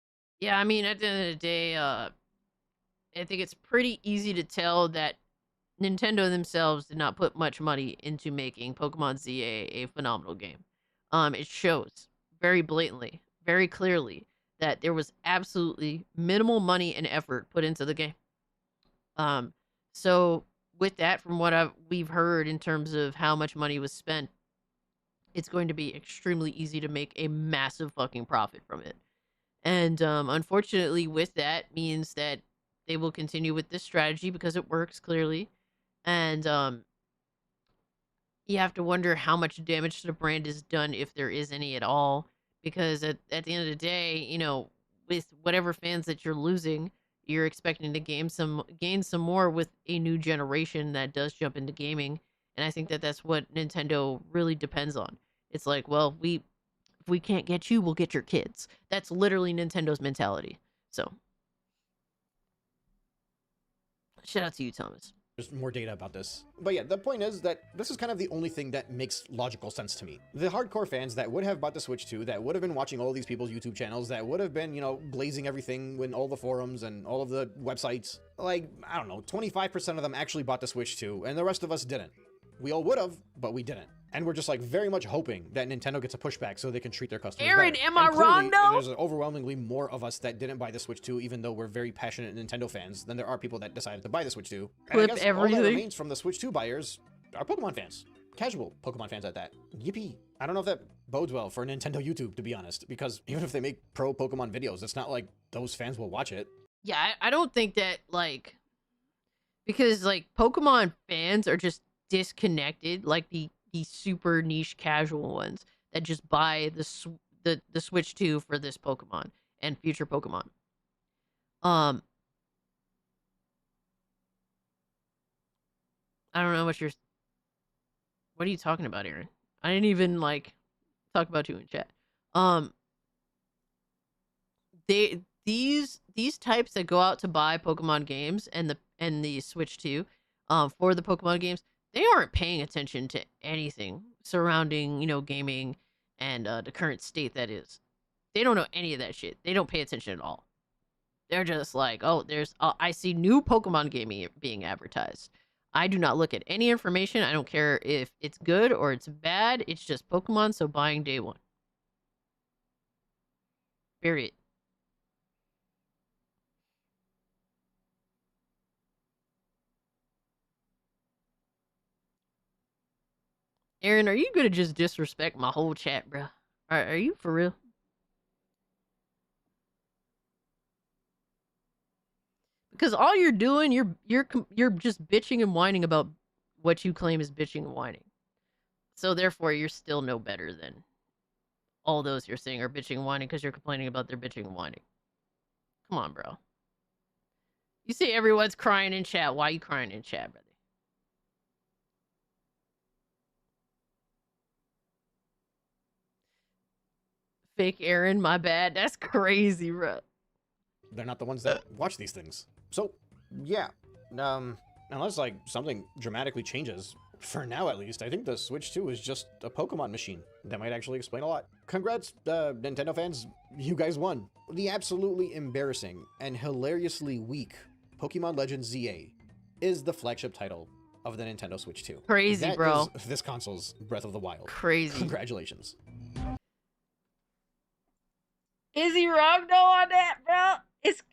Yeah, I mean, at the end of the day, I think it's pretty easy to tell that Nintendo themselves did not put much money into making Pokemon ZA a phenomenal game. It shows very blatantly, very clearly that there was absolutely minimal money and effort put into the game. So with that, from what we've heard in terms of how much money was spent, it's going to be extremely easy to make a massive fucking profit from it. And unfortunately, with that means that they will continue with this strategy because it works clearly. And you have to wonder how much damage to the brand is done, if there is any at all. Because at the end of the day, you know, with whatever fans that you're losing, you're expecting to gain some more with a new generation that does jump into gaming. And I think that that's what Nintendo really depends on. It's like, well, if we can't get you, we'll get your kids. That's literally Nintendo's mentality. So, shout out to you, Thomas. There's more data about this. But yeah, the point is that this is kind of the only thing that makes logical sense to me. The hardcore fans that would have bought the Switch 2, that would have been watching all these people's YouTube channels, that would have been, you know, blazing everything in all the forums and all of the websites, like, I don't know, 25% of them actually bought the Switch 2, and the rest of us didn't. We all would have, but we didn't. And we're just like very much hoping that Nintendo gets a pushback so they can treat their customers Aaron, better. am I And clearly, wrong though? There's overwhelmingly more of us that didn't buy the Switch 2, even though we're very passionate Nintendo fans, than there are people that decided to buy the Switch 2. And I Clip guess all everything. that remains from the Switch 2 buyers are Pokemon fans. Casual Pokemon fans at that. Yippee. I don't know if that bodes well for Nintendo YouTube, to be honest, because even if they make pro Pokemon videos, it's not like those fans will watch it. Yeah, I don't think that, like, because, like, Pokemon fans are just disconnected, like the super niche casual ones that just buy the Switch 2 for this Pokemon and future Pokemon. I don't know what are you talking about, Aaron? I didn't even like talk about you in chat. These types that go out to buy Pokemon games and the Switch 2 for the Pokemon games, they aren't paying attention to anything surrounding, you know, gaming and the current state that is. They don't know any of that shit. They don't pay attention at all. They're just like, oh, I see new Pokemon gaming being advertised. I do not look at any information. I don't care if it's good or it's bad. It's just Pokemon, so buying day one. Period. Aaron, are you gonna just disrespect my whole chat, bro? Are you for real? Because all you're doing, you're just bitching and whining about what you claim is bitching and whining. So therefore, you're still no better than all those you're saying are bitching and whining because you're complaining about their bitching and whining. Come on, bro. You say everyone's crying in chat. Why are you crying in chat, brother? Fake Aaron, my bad. That's crazy, bro. They're not the ones that watch these things. So, yeah. Unless, like, something dramatically changes, for now at least, I think the Switch 2 is just a Pokemon machine. That might actually explain a lot. Congrats, Nintendo fans. You guys won. The absolutely embarrassing and hilariously weak Pokemon Legends ZA is the flagship title of the Nintendo Switch 2. Crazy, That bro. is this console's Breath of the Wild. Crazy. Congratulations. Is he wrong though on that, bro?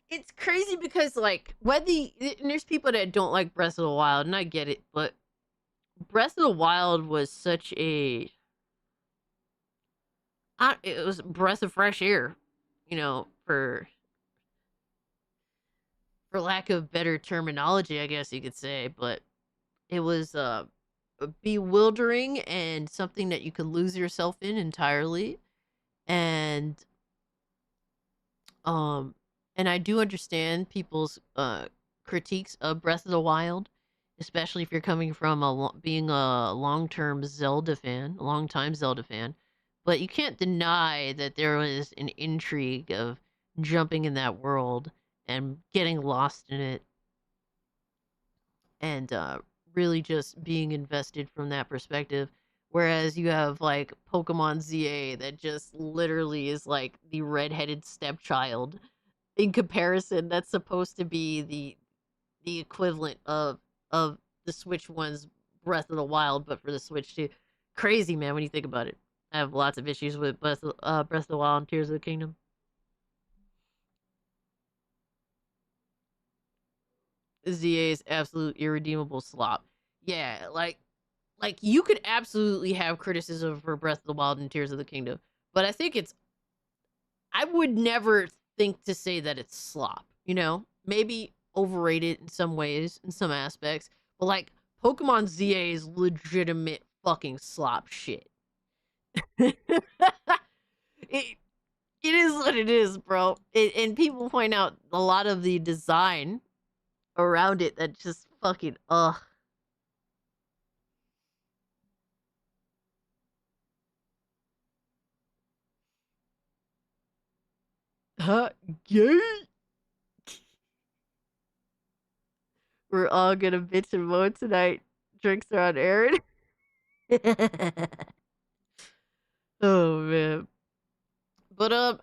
It's crazy because, like, and there's people that don't like Breath of the Wild, and I get it, but Breath of the Wild was such a it was a breath of fresh air, you know, for for lack of better terminology, I guess you could say, but it was bewildering and something that you could lose yourself in entirely. And um and I do understand people's critiques of Breath of the Wild, especially if you're coming from being a long-term Zelda fan, a long-time Zelda fan. But you can't deny that there was an intrigue of jumping in that world and getting lost in it and really just being invested from that perspective. Whereas you have like Pokemon ZA that just literally is like the redheaded stepchild in comparison. That's supposed to be the equivalent of the Switch one's Breath of the Wild, but for the Switch 2. Crazy, man, when you think about it. I have lots of issues with Breath of the Wild and Tears of the Kingdom. ZA's absolute irredeemable slop. Yeah, like you could absolutely have criticism for Breath of the Wild and Tears of the Kingdom, but I would never think to say that it's slop, you know? Maybe overrated in some ways, in some aspects, but like Pokemon ZA is legitimate fucking slop shit. it it is what it is, bro. And people point out a lot of the design around it that just fucking ugh. Huh? Yay! We're all gonna bitch and moan tonight. Drinks are on Aaron. Oh man. But I'm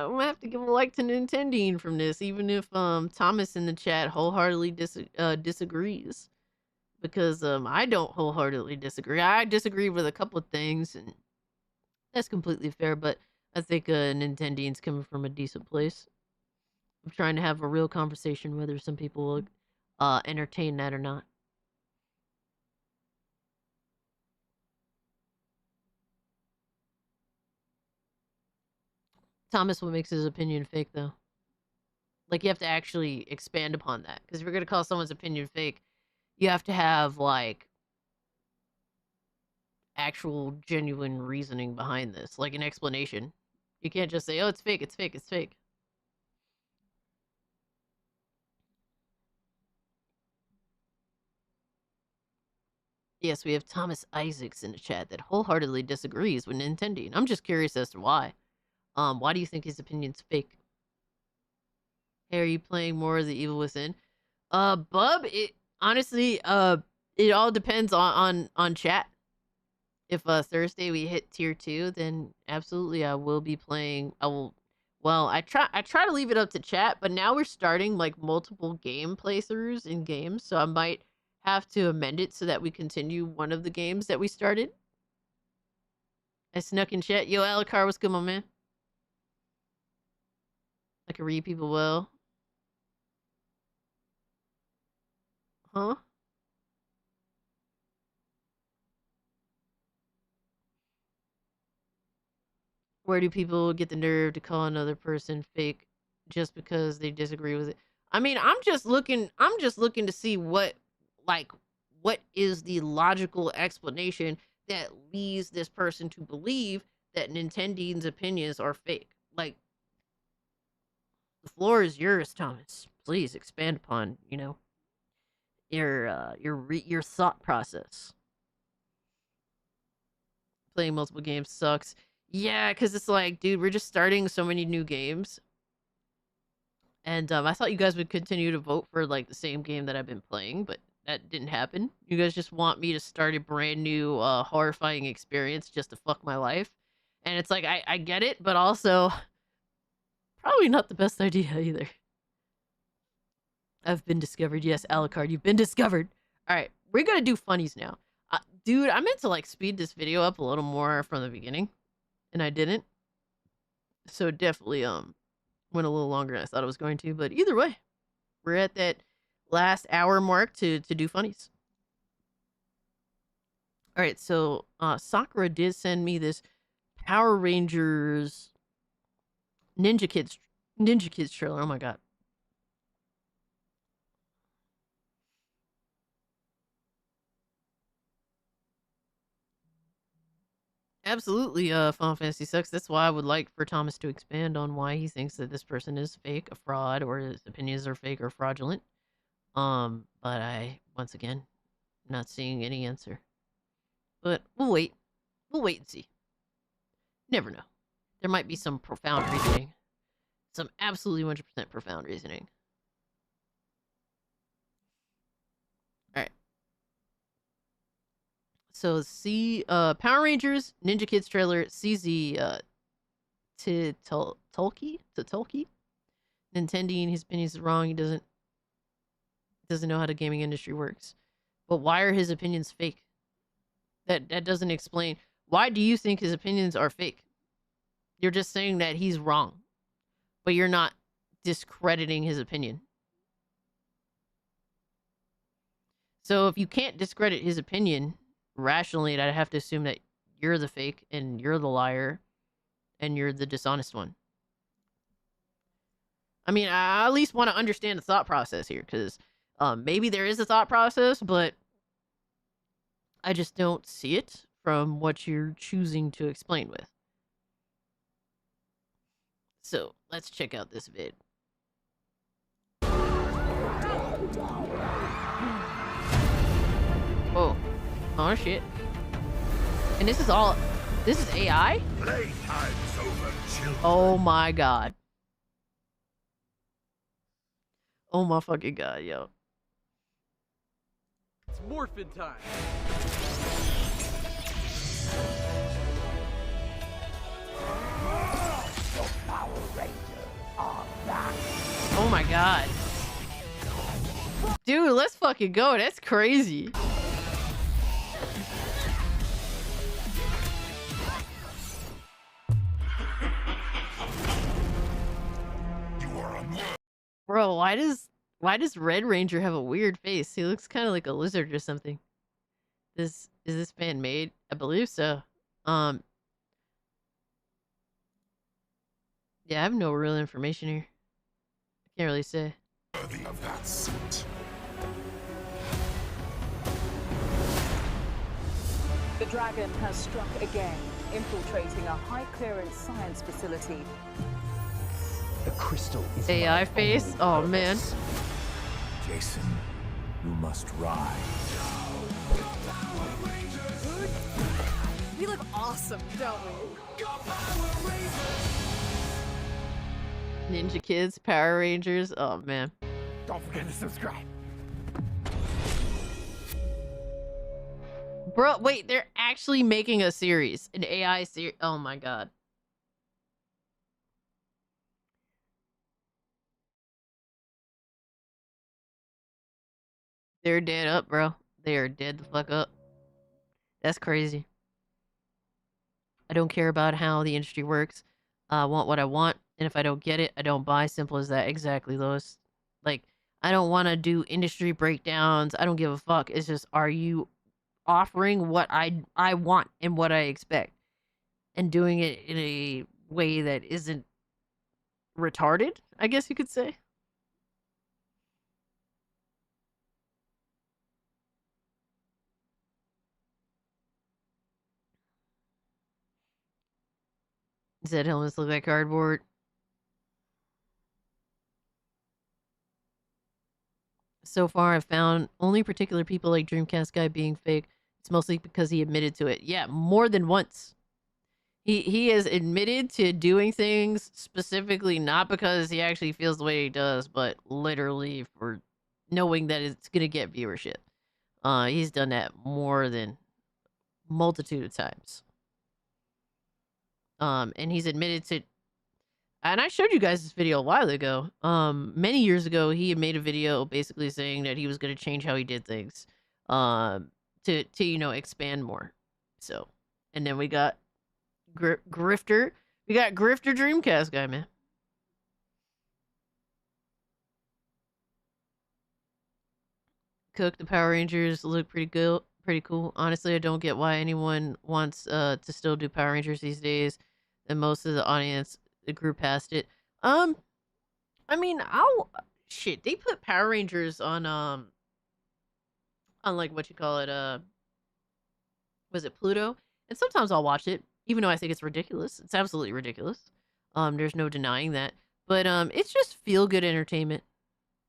gonna have to give a like to Nintendine from this, even if Thomas in the chat wholeheartedly disagrees, because I don't wholeheartedly disagree. I disagree with a couple of things, and that's completely fair. But I think Nintendine's coming from a decent place. I'm trying to have a real conversation, whether some people will entertain that or not. Thomas, what makes his opinion fake, though? Like, you have to actually expand upon that. Because if you're going to call someone's opinion fake, you have to have, like, actual, genuine reasoning behind this. Like, an explanation. You can't just say, oh, it's fake, it's fake, it's fake. Yes, we have Thomas Isaacs in the chat that wholeheartedly disagrees with Nintendo. I'm just curious as to why. Why do you think his opinion's fake? Hey, are you playing more of the Evil Within? Bub, it honestly, it all depends on chat. If Thursday we hit tier 2, then absolutely I will be playing. I try to leave it up to chat, but now we're starting like multiple game playthroughs in games, so I might have to amend it so that we continue one of the games that we started. I snuck in chat. Yo, Alucard, what's good, my man? I can read people well. Huh? Where do people get the nerve to call another person fake just because they disagree with it? I mean, I'm just looking to see what is the logical explanation that leads this person to believe that Nintendo's opinions are fake. Like, the floor is yours, Thomas. Please expand upon, your thought process. Playing multiple games sucks. Yeah, because it's like, dude, we're just starting so many new games. And I thought you guys would continue to vote for like the same game that I've been playing, but that didn't happen. You guys just want me to start a brand new horrifying experience just to fuck my life. And it's like, I get it, but also probably not the best idea either. I've been discovered. Yes, Alucard, you've been discovered. All right, we're going to do funnies now. Dude, I meant to like speed this video up a little more from the beginning, and I didn't. So it definitely went a little longer than I thought it was going to, but either way, we're at that last hour mark to do funnies. All right, so Sakura did send me this Power Rangers Ninja Kids trailer. Oh my god. Absolutely, Final Fantasy sucks. That's why I would like for Thomas to expand on why he thinks that this person is fake, a fraud, or his opinions are fake or fraudulent. But I, once again, not seeing any answer. But we'll wait. We'll wait and see. Never know. There might be some profound reasoning. Some absolutely 100% profound reasoning. Alright. So, see, Power Rangers, Ninja Kids trailer, CZ, Tolki? Nintendo, his opinions is wrong. He doesn't know how the gaming industry works. But why are his opinions fake? That doesn't explain. Why do you think his opinions are fake? You're just saying that he's wrong, but you're not discrediting his opinion. So if you can't discredit his opinion rationally, I'd have to assume that you're the fake and you're the liar and you're the dishonest one. I mean, I at least want to understand the thought process here, because maybe there is a thought process, but I just don't see it from what you're choosing to explain with. So, let's check out this vid. Whoa. Oh, shit. And this is AI? Playtime's over, children. Oh my god. Oh my fucking god, yo. It's morphin' time. Oh my god. Dude, let's fucking go. That's crazy. Bro, why does Red Ranger have a weird face? He looks kind of like a lizard or something. Is this fan made? I believe so. Yeah, I have no real information here. I can't really say. Worthy of that suit. The dragon has struck again, infiltrating a high-clearance science facility. The crystal is AI my face? only Oh, man. purpose. Jason, you must ride. We look awesome, don't we? Ninja Kids, Power Rangers. Oh, man. Don't forget to subscribe. Bro, wait, they're actually making a series. An AI series. Oh, my God. They're dead up, bro. They are dead the fuck up. That's crazy. I don't care about how the industry works. I want what I want, and if I don't get it, I don't buy. Simple as that. Exactly, Lois. Like, I don't want to do industry breakdowns. I don't give a fuck. It's just, are you offering what I want and what I expect, and doing it in a way that isn't retarded, I guess you could say. Said helmets look like cardboard. So far, I've found only particular people like Dreamcast Guy being fake. It's mostly because he admitted to it. Yeah, more than once. He has admitted to doing things specifically not because he actually feels the way he does, but literally for knowing that it's gonna get viewership. He's done that more than multitude of times. And he's admitted to, and I showed you guys this video a while ago. Many years ago, he had made a video basically saying that he was going to change how he did things, to you know, expand more. So, and then we got Grifter. We got Grifter Dreamcast Guy, man. Cook, the Power Rangers look pretty good, pretty cool. Honestly, I don't get why anyone wants to still do Power Rangers these days. And most of the audience grew past it. I mean, shit, they put Power Rangers on like what you call it, was it Pluto? And sometimes I'll watch it. even though I think it's ridiculous. It's absolutely ridiculous. There's no denying that. But it's just feel good entertainment.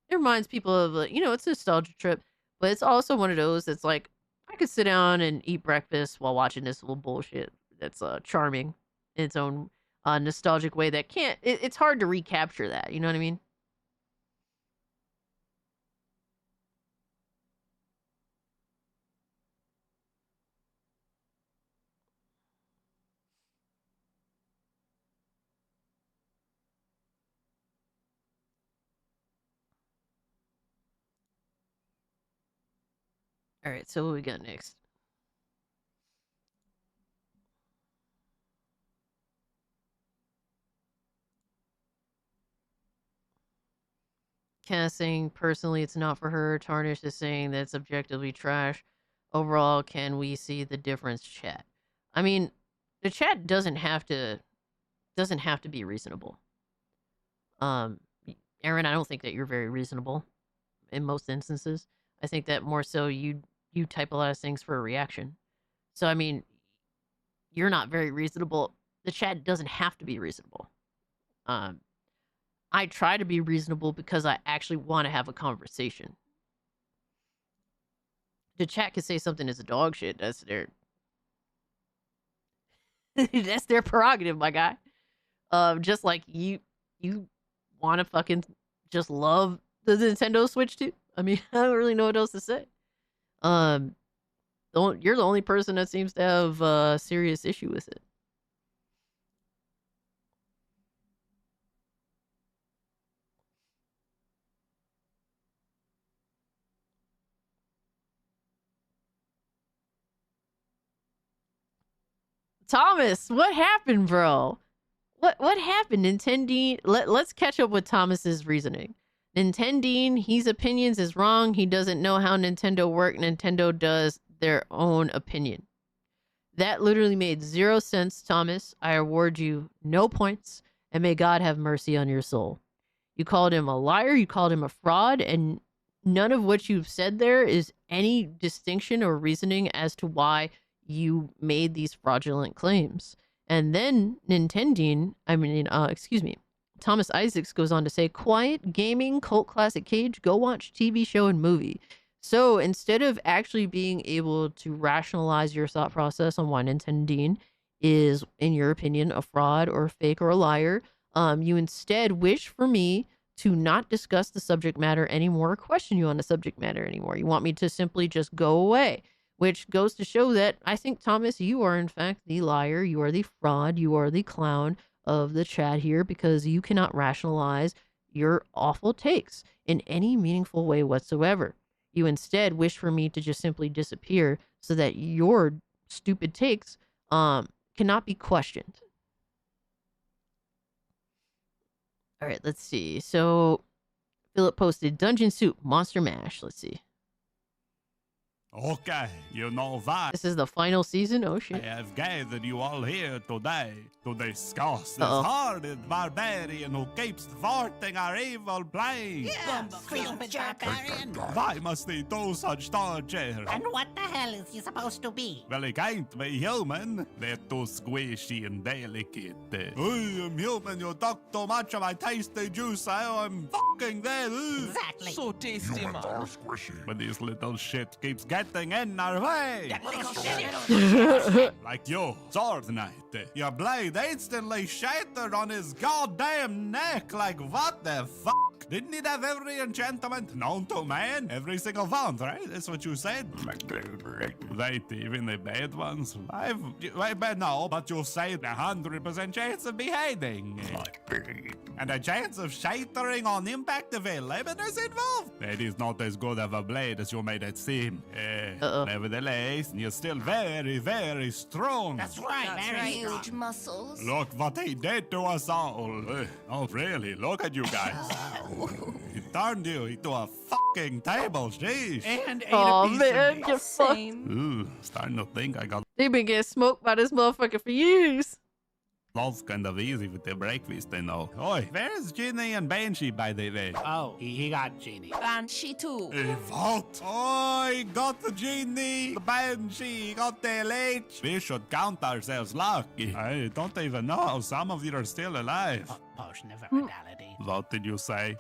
It reminds people of it's a nostalgia trip, but it's also one of those that's like I could sit down and eat breakfast while watching this little bullshit that's charming in its own nostalgic way that can't it's hard to recapture that, you know what I mean? All right, so what we got next? Cass saying, personally, it's not for her. Tarnish is saying that it's objectively trash. Overall, can we see the difference, chat? I mean, the chat doesn't have to be reasonable. Aaron, I don't think that you're very reasonable in most instances. I think that more so you type a lot of things for a reaction. So I mean, you're not very reasonable. The chat doesn't have to be reasonable. I try to be reasonable because I actually want to have a conversation. The chat could say something is a dog shit. That's their that's their prerogative, my guy. Just like you want to fucking just love the Nintendo Switch too. I mean, I don't really know what else to say. You're the only person that seems to have a serious issue with it. Thomas, what happened, bro? What happened? Nintendo. Let's catch up with Thomas's reasoning. Nintendo, his opinions is wrong. He doesn't know how Nintendo work. Nintendo does their own opinion. That literally made 0 sense, Thomas. I award you no points, and may God have mercy on your soul. You called him a liar. You called him a fraud, and none of what you've said there is any distinction or reasoning as to why you made these fraudulent claims. And then Thomas Isaacs goes on to say, quiet, gaming, cult classic Cage, go watch TV show and movie. So instead of actually being able to rationalize your thought process on why Nintendo is, in your opinion, a fraud or a fake or a liar, you instead wish for me to not discuss the subject matter anymore, or question you on the subject matter anymore. You want me to simply just go away. Which goes to show that I think, Thomas, you are in fact the liar, you are the fraud, you are the clown of the chat here because you cannot rationalize your awful takes in any meaningful way whatsoever. You instead wish for me to just simply disappear so that your stupid takes cannot be questioned. All right, let's see. So Philip posted Dungeon Soup, Monster Mash. Let's see. Okay, you know that. This is the final season? Oh, I shit. have gathered you all here today to discuss this Uh-oh. hardened barbarian who keeps thwarting our evil plans. Yeah, stupid barbarian. Why must he do such torture? And what the hell is he supposed to be? Well, he can't be human. They're too squishy and delicate. I am human. You talk too much of my tasty juice. I'm fucking dead. Exactly. So tasty, man. But this little shit keeps getting in our way. That little shit. Like you, Sword Knight. Your blade instantly shattered on his goddamn neck. Like, what the fuck? Didn't it have every enchantment known to man? Every single one, right? That's what you said? Wait, even the bad ones? No, but you said 100% chance of beheading. And a chance of shattering on impact if a lemon is involved. That is not as good of a blade as you made it seem. Nevertheless, you're still very, very strong. That's right, very Huge muscles. Look what he did to us all. Oh, really? Look at you guys. He turned you into a fucking table, sheesh. And ate Oh a piece man, of you me. fuck. Same. Ooh, starting to think I got They been getting smoked by this motherfucker for years. Love's kind of easy with the breakfast, I know. Oi, where's Ginny and Banshee, by the way? Oh, he got Genie. And she too. Hey, what? Oi, got the Ginny, the Banshee, got the LH. We should count ourselves lucky. I don't even know how some of you are still alive. Potion of immortality. What did you say?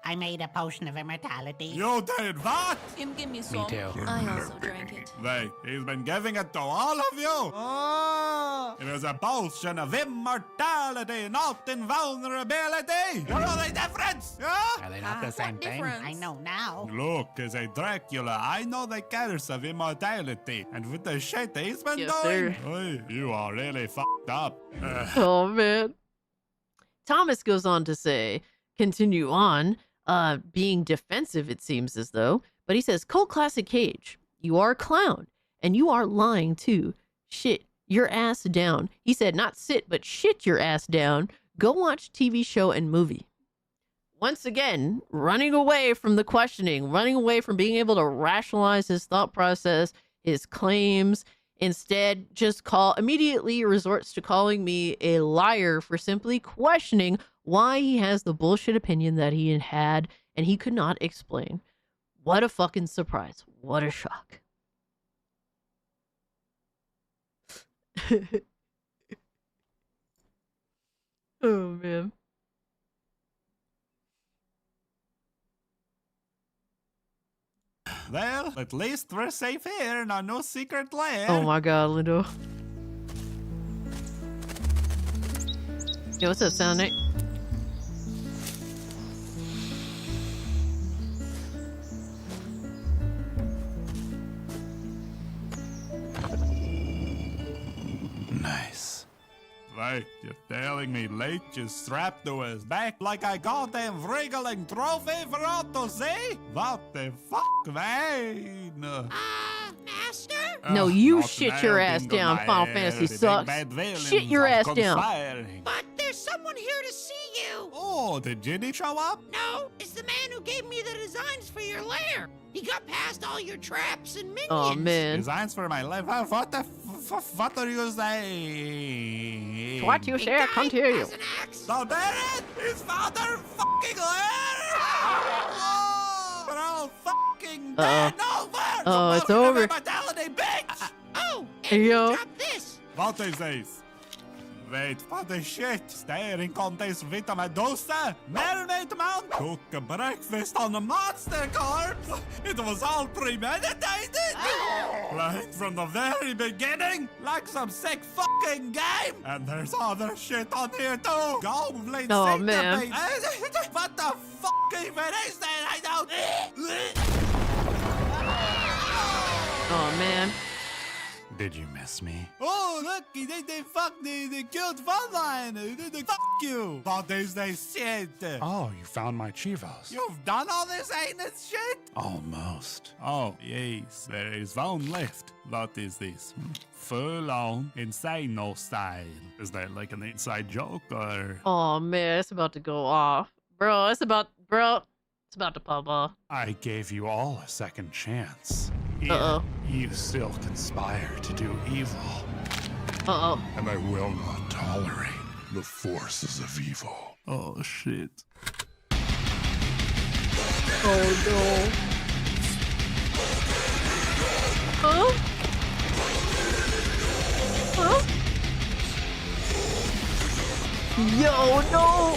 I made a potion of immortality. You did what? Give me some. too. I also drank it. Wait, he's been giving it to all of you? Oh! It was a potion of immortality, not invulnerability! You know the difference? Yeah? Are they not the What same thing? difference? I know now. Look, as a Dracula, I know the curse of immortality, and with the shit he's been Yes, doing, sir. oy, you are really fucked up. Oh man. Thomas goes on to say, continue on, being defensive, it seems as though, but he says, Cult Classic Cage, you are a clown, and you are lying too. Shit your ass down. He said, not sit, but shit your ass down. Go watch TV show and movie. Once again, running away from the questioning, running away from being able to rationalize his thought process, his claims. Instead, just immediately resorts to calling me a liar for simply questioning why he has the bullshit opinion that he had and he could not explain. What a fucking surprise. What a shock. Oh, man. Well, at least we're safe here in our no secret lair. Oh my god, Lindo. Yo, what's up, Sound Night? Nice. Wait, you're telling me Leech is strapped to his back like a goddamn wriggling trophy for all to see? What the fuck, man? Master? No, you Not shit your now, ass Bingo down. my Final hair, Fantasy the big sucks. bad villains Shit your are ass down. conspiring. But there's someone here to see you. Oh, did Ginny show up? No, it's the man who gave me the designs for your lair. He got past all your traps and minions. Oh man. Designs for my life. What the what are you saying? What you say, I can't hear you. Has an axe. The Barrett! His father fucking lair! Oh, we're all fucking dead over! Oh, it's over. Immortality, bitch! Oh, Hey, and yo. drop this. What is this? Wait, what the shit? Staring contest with a Medusa? Mermaid Mount? Cook a breakfast on a monster corpse? It was all premeditated? Right from the very beginning? Like some sick fucking game? And there's other shit on here too? Goblin Oh, man. centipede. What the fuck even is that? I don't... Oh man. Did you miss me? Oh, look, they killed Funline. Fuck you. What is this shit? Oh, you found my chivos. You've done all this heinous shit? Almost. Oh, yes, there is one left. What is this? Full on insano style. Is that like an inside joke or? Oh man, it's about to go off. Bro, it's about to pop off. I gave you all a second chance. Yet Uh-oh. You still conspire to do evil. Uh-oh. And I will not tolerate the forces of evil. Oh, shit. Oh no. Huh? Huh? Yo, no!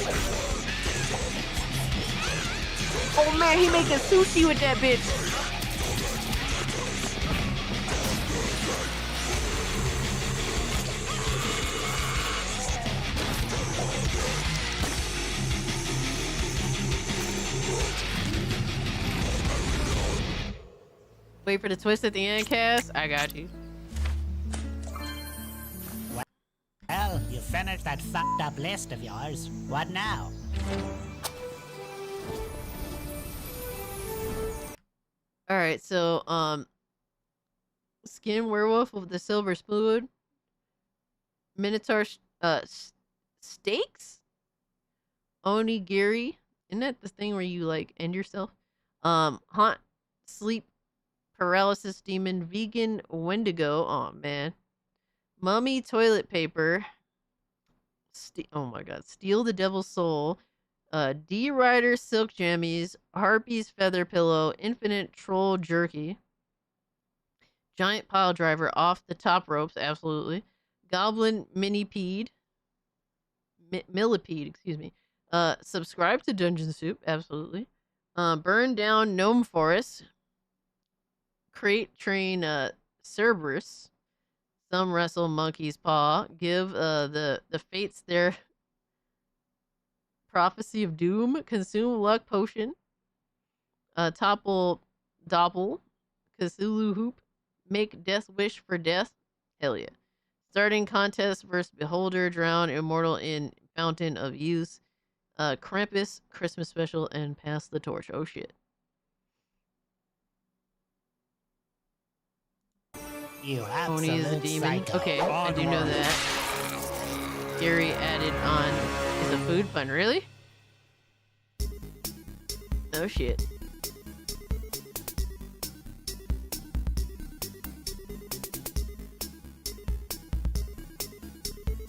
Oh man, he making sushi with that bitch. Wait for the twist at the end, Cass. I got you. Well, you finished that fucked up list of yours. What now? All right, so Skin Werewolf with the Silver Spoon, Minotaur Steaks, Onigiri. Isn't that the thing where you like end yourself? Haunt, Sleep, Paralysis Demon, Vegan Wendigo. Oh man, Mummy Toilet Paper, oh my god, Steal the Devil's Soul, D Rider Silk Jammies, Harpy's Feather Pillow, Infinite Troll Jerky, Giant Pile Driver, Off the Top Ropes, absolutely, Goblin Millipede, excuse me, subscribe to Dungeon Soup, absolutely, Burn Down Gnome Forest, Crate Train Cerberus, Some Wrestle Monkey's Paw, Give the Fates their Prophecy of Doom, Consume Luck Potion, Topple Doppel, Cthulhu Hoop, Make Death Wish for Death, hell yeah. Starting Contest versus Beholder, Drown Immortal in Fountain of Youth, Krampus, Christmas Special, and Pass the Torch. Oh shit. You Tony is a absolute demon. psycho. Okay, I do know that. Gary added on is a food pun. Really? Oh shit.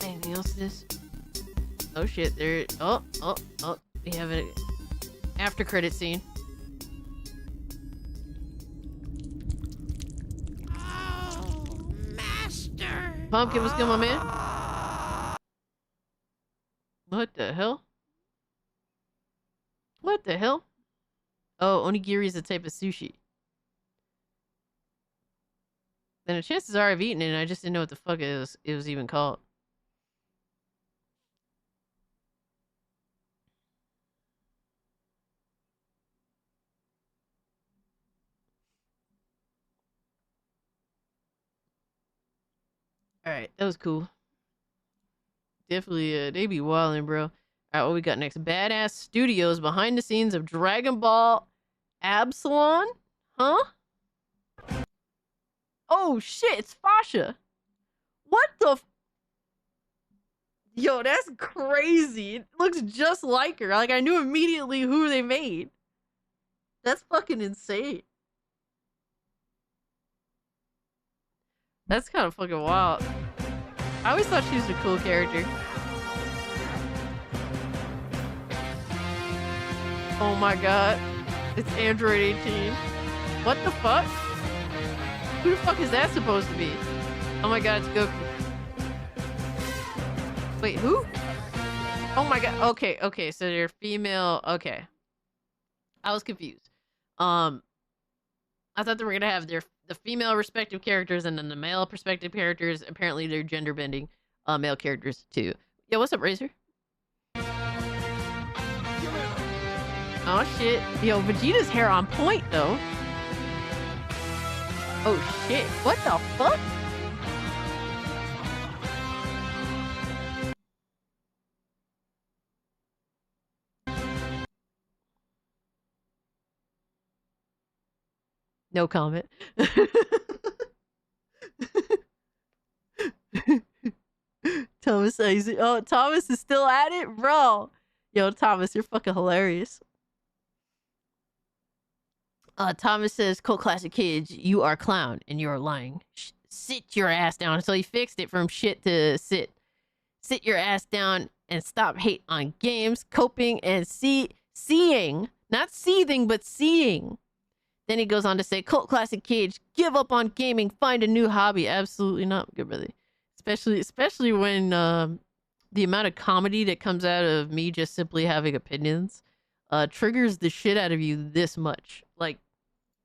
Anything else to this? Oh shit, there. Oh. We have an after credit scene. Oh, master. Pumpkin, what's good, my man? What the hell? What the hell? Oh, onigiri is a type of sushi. Then the chances are I've eaten it and I just didn't know what the fuck it was even called. Alright, that was cool. Definitely, they be wildin', bro. Alright, what we got next? Badass Studios, behind the scenes of Dragon Ball Absalon? Huh? Oh shit, it's Fasha. What the Yo, that's crazy. It looks just like her. Like, I knew immediately who they made. That's fucking insane. That's kind of fucking wild. I always thought she was a cool character. Oh my god. It's Android 18. What the fuck? Who the fuck is that supposed to be? Oh my god, it's Goku. Wait, who? Oh my god. Okay, so they're female. Okay. I was confused. I thought they were gonna have the female respective characters and then the male perspective characters. Apparently they're gender bending male characters too. Yeah, what's up, Razor? Oh shit. Yo, Vegeta's hair on point though. Oh shit. What the fuck? No comment. Thomas Isaac. Oh, Thomas is still at it? Bro. Yo, Thomas, you're fucking hilarious. Thomas says, Cult Classic Kids, you are clown and you are lying. Sit your ass down. So he fixed it from shit to sit. Sit your ass down and stop hate on games, coping, and seeing. Not seething, but seeing. Then he goes on to say, Cult Classic Kids, give up on gaming, find a new hobby. Absolutely not, good brother. Especially when the amount of comedy that comes out of me just simply having opinions triggers the shit out of you this much. Like,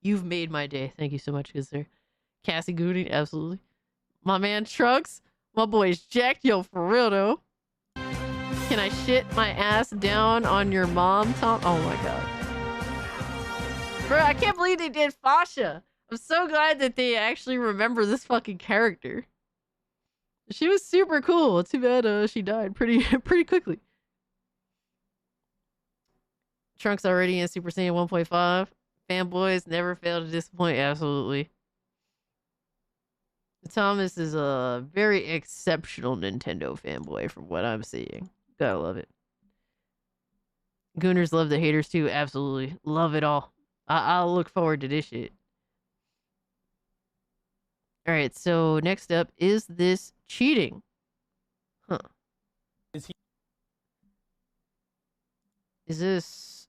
you've made my day. Thank you so much, good sir. Cassie Gooning, absolutely. My man Trunks, my boy's jacked. Yo, for real though. Can I shit my ass down on your mom, Tom? Oh my god. Bro, I can't believe they did Fasha. I'm so glad that they actually remember this fucking character. She was super cool. Too bad she died pretty quickly. Trunks already in Super Saiyan 1.5. Fanboys never fail to disappoint. Absolutely. Thomas is a very exceptional Nintendo fanboy from what I'm seeing. Gotta love it. Gooners love the haters too. Absolutely. Love it all. I'll look forward to this shit. Alright, so next up, is this cheating? Huh. Is this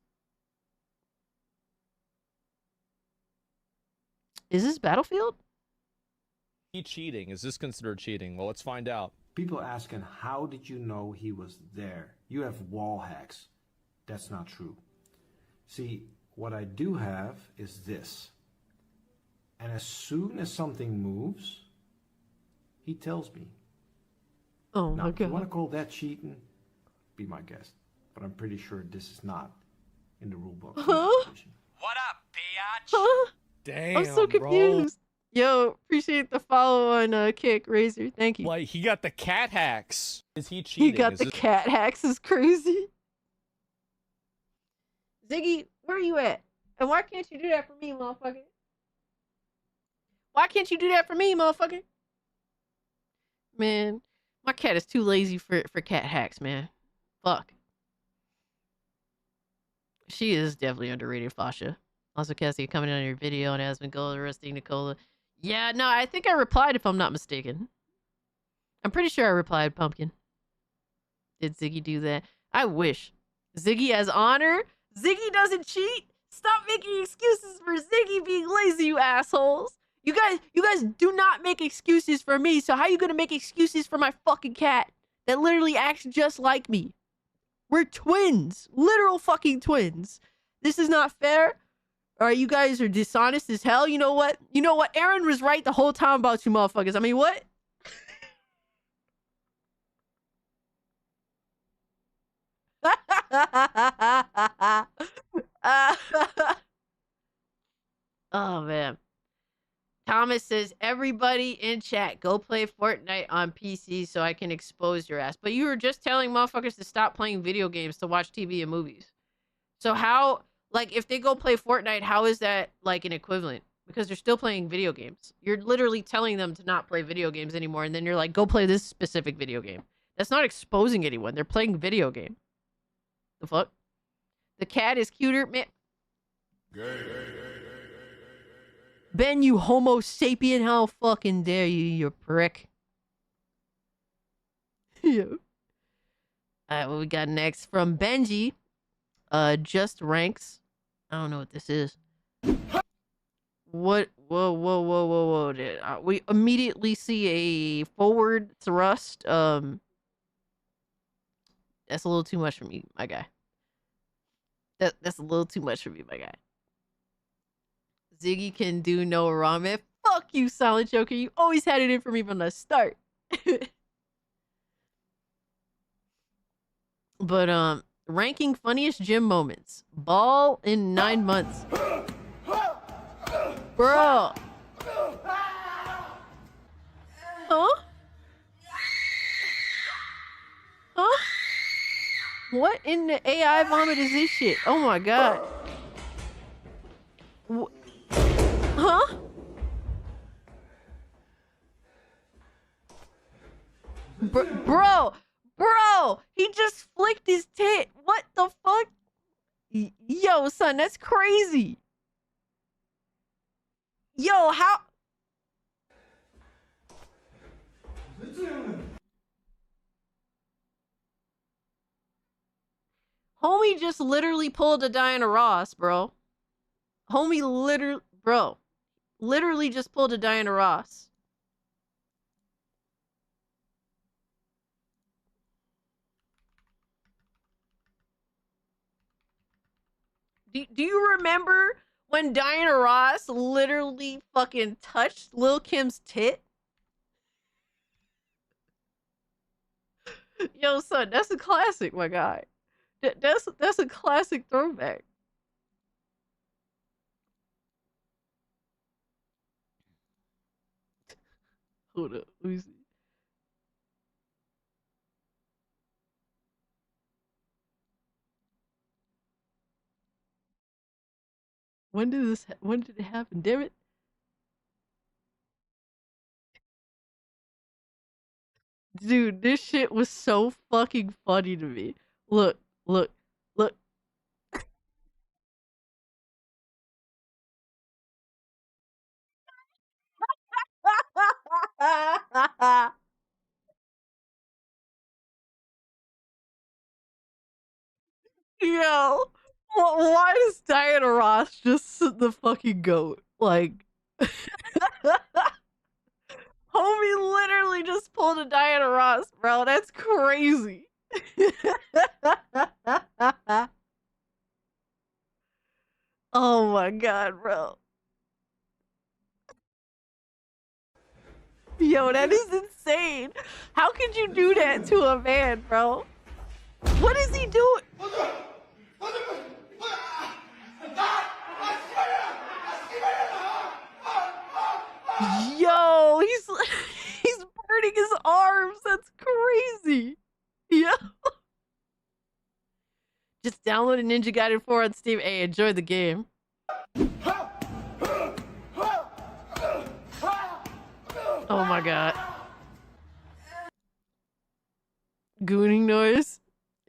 Battlefield? He cheating? Is this considered cheating? Well, let's find out. People asking, how did you know he was there? You have wall hacks. That's not true. See, what I do have is this. And as soon as something moves, he tells me. Oh now, my if you god. want to call that cheating, be my guest. But I'm pretty sure this is not in the rule book. Huh? What up, biatch? Huh? Damn, I'm so confused. Yo, appreciate the follow on Kick Razor. Thank you. Like, he got the cat hacks. Is he cheating? He got Is the this- cat hacks is crazy. Ziggy, where are you at? And why can't you do that for me, motherfucker? Why can't you do that for me, motherfucker? Man, my cat is too lazy for cat hacks, man. Fuck. She is definitely underrated, Fasha. Also, Cassie, coming on your video and has been gold arresting Nicola. Yeah, no, I think I replied if I'm not mistaken. I'm pretty sure I replied, Pumpkin. Did Ziggy do that? I wish. Ziggy has honor? Ziggy doesn't cheat? Stop making excuses for Ziggy being lazy, you assholes. You guys do not make excuses for me, so how you gonna make excuses for my fucking cat that literally acts just like me? We're twins. Literal fucking twins. This is not fair. Alright, you guys are dishonest as hell. You know what? You know what? Aaron was right the whole time about you motherfuckers. I mean, what? Oh, man. Thomas says, everybody in chat, go play Fortnite on PC so I can expose your ass. But you were just telling motherfuckers to stop playing video games to watch TV and movies. So how, like, if they go play Fortnite, how is that, like, an equivalent? Because they're still playing video games. You're literally telling them to not play video games anymore, and then you're like, go play this specific video game. That's not exposing anyone. They're playing video game. The fuck? The cat is cuter, man. Ben, you homo sapien, how fucking dare you, you prick. Yeah. Alright, what we got next from Benji. Just ranks. I don't know what this is. What? Whoa. We immediately see a forward thrust. That's a little too much for me, my guy. That's a little too much for me, my guy. Ziggy can do no wrong, man. Fuck you, Silent Joker. You always had it in for me from the start. But ranking funniest gym moments. Ball in 9 months. Bro. Huh? Huh? What in the AI vomit is this shit? Oh my god. Huh? Bro, he just flicked his tit. What the fuck? Yo, son, that's crazy. Yo, how? Homie just literally pulled a Diana Ross, bro. Homie literally just pulled a Diana Ross. Do you remember when Diana Ross literally fucking touched Lil Kim's tit? Yo, son, that's a classic, my guy. That's a classic throwback. Hold up, let me see. When did it happen? Damn it. Dude, this shit was so fucking funny to me. Look. Yo, why is Diana Ross just the fucking goat? Like, homie literally just pulled a Diana Ross, bro. That's crazy. Oh my god, bro. Yo, that is insane. How could you do that to a man, bro? What is he doing? Yo, he's he's burning his arms. That's crazy. Yeah. Just download Ninja Gaiden 4 on Steam. Hey, enjoy the game. Oh my god. Gooning noise.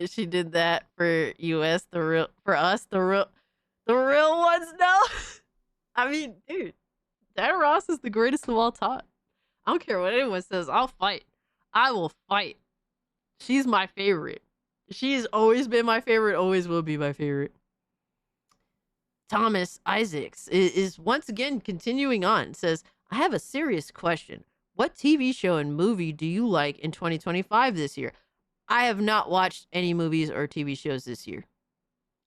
She did that for US, for us, the real ones. No. I mean, dude, Diana Ross is the greatest of all time. I don't care what anyone says. I'll fight. I will fight. She's my favorite. She's always been my favorite, always will be my favorite. Thomas Isaacs is once again continuing on. Says, I have a serious question. What TV show and movie do you like in 2025 this year? I have not watched any movies or TV shows this year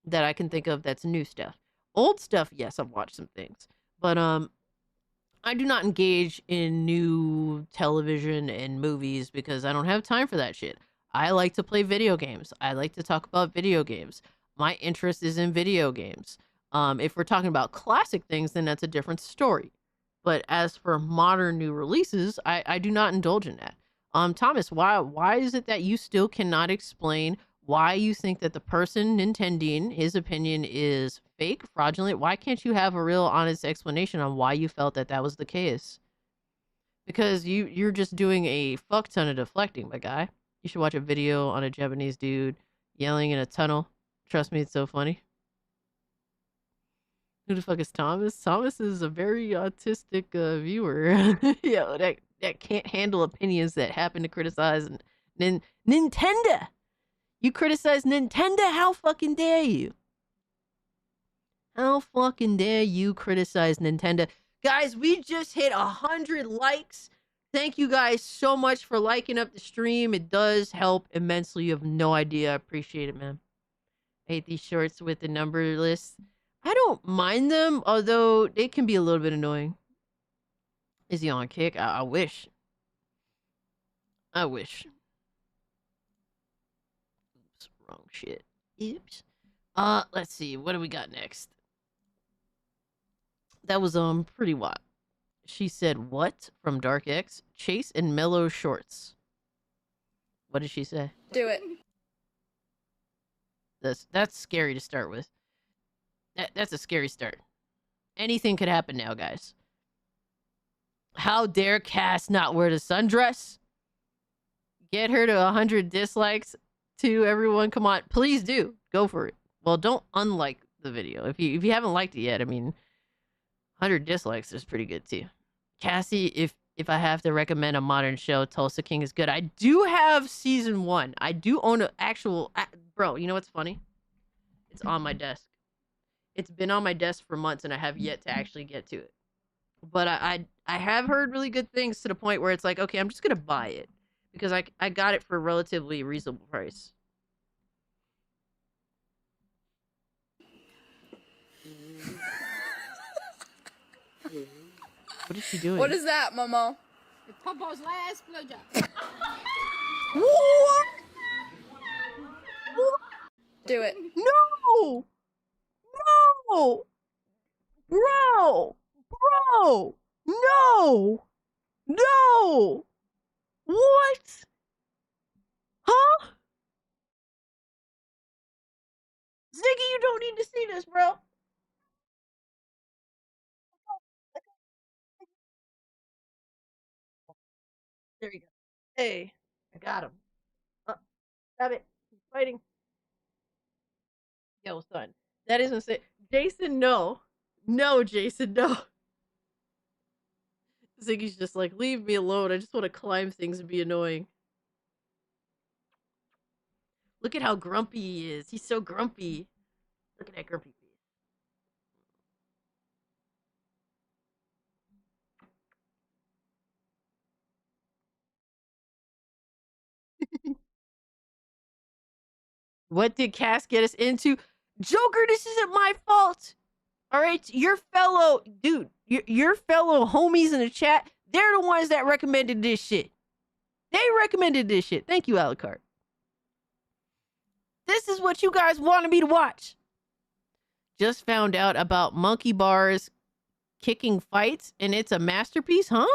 that I can think of that's new stuff. Old stuff, yes, I've watched some things. But I do not engage in new television and movies because I don't have time for that shit. I like to play video games. I like to talk about video games. My interest is in video games. If we're talking about classic things, then that's a different story. But as for modern new releases, I do not indulge in that. Thomas, why is it that you still cannot explain why you think that the person Nintending his opinion is fake, fraudulent? Why can't you have a real honest explanation on why you felt that that was the case? Because you're just doing a fuck ton of deflecting, my guy. You should watch a video on a Japanese dude yelling in a tunnel. Trust me, it's so funny. Who the fuck is Thomas? Thomas is a very autistic viewer. Yo, that can't handle opinions that happen to criticize Nintendo. You criticize Nintendo? How fucking dare you? How fucking dare you criticize Nintendo? Guys, we just hit 100 likes. Thank you guys so much for liking up the stream. It does help immensely. You have no idea. I appreciate it, man. I hate these shorts with the number list. I don't mind them, although they can be a little bit annoying. Is he on kick? I wish. I wish. Oops, wrong shit. Oops. Let's see. What do we got next? That was pretty wild. She said, what? From Dark X? Chase and mellow shorts. What did she say? Do it. That's scary to start with. That's a scary start. Anything could happen now, guys. How dare Cass not wear the sundress? Get her to 100 dislikes to everyone. Come on, please do. Go for it. Well, don't unlike the video. If you haven't liked it yet, I mean, 100 dislikes is pretty good too. Cassie, if I have to recommend a modern show, Tulsa King is good. I do have season 1. I do own an actual... Bro, you know what's funny? It's on my desk. It's been on my desk for months and I have yet to actually get to it. But I have heard really good things to the point where it's like, okay, I'm just going to buy it. Because I got it for a relatively reasonable price. What is she doing? What is that, Momo? It's Popo's last blowjob. What? Do it. No! No! Bro! Bro! No! No! What? Huh? Ziggy, you don't need to see this, bro. There you go. Hey, I got him. Stop it. He's fighting. Yo, son. That isn't say. Jason, no. No, Jason, no. Ziggy's just like, leave me alone. I just want to climb things and be annoying. Look at how grumpy he is. He's so grumpy. Look at that grumpy face. What did Cass get us into? Joker, this isn't my fault. All right, your fellow homies in the chat, they're the ones that recommended this shit. They recommended this shit. Thank you, Alucard. This is what you guys wanted me to watch. Just found out about monkey bars kicking fights, and it's a masterpiece, huh?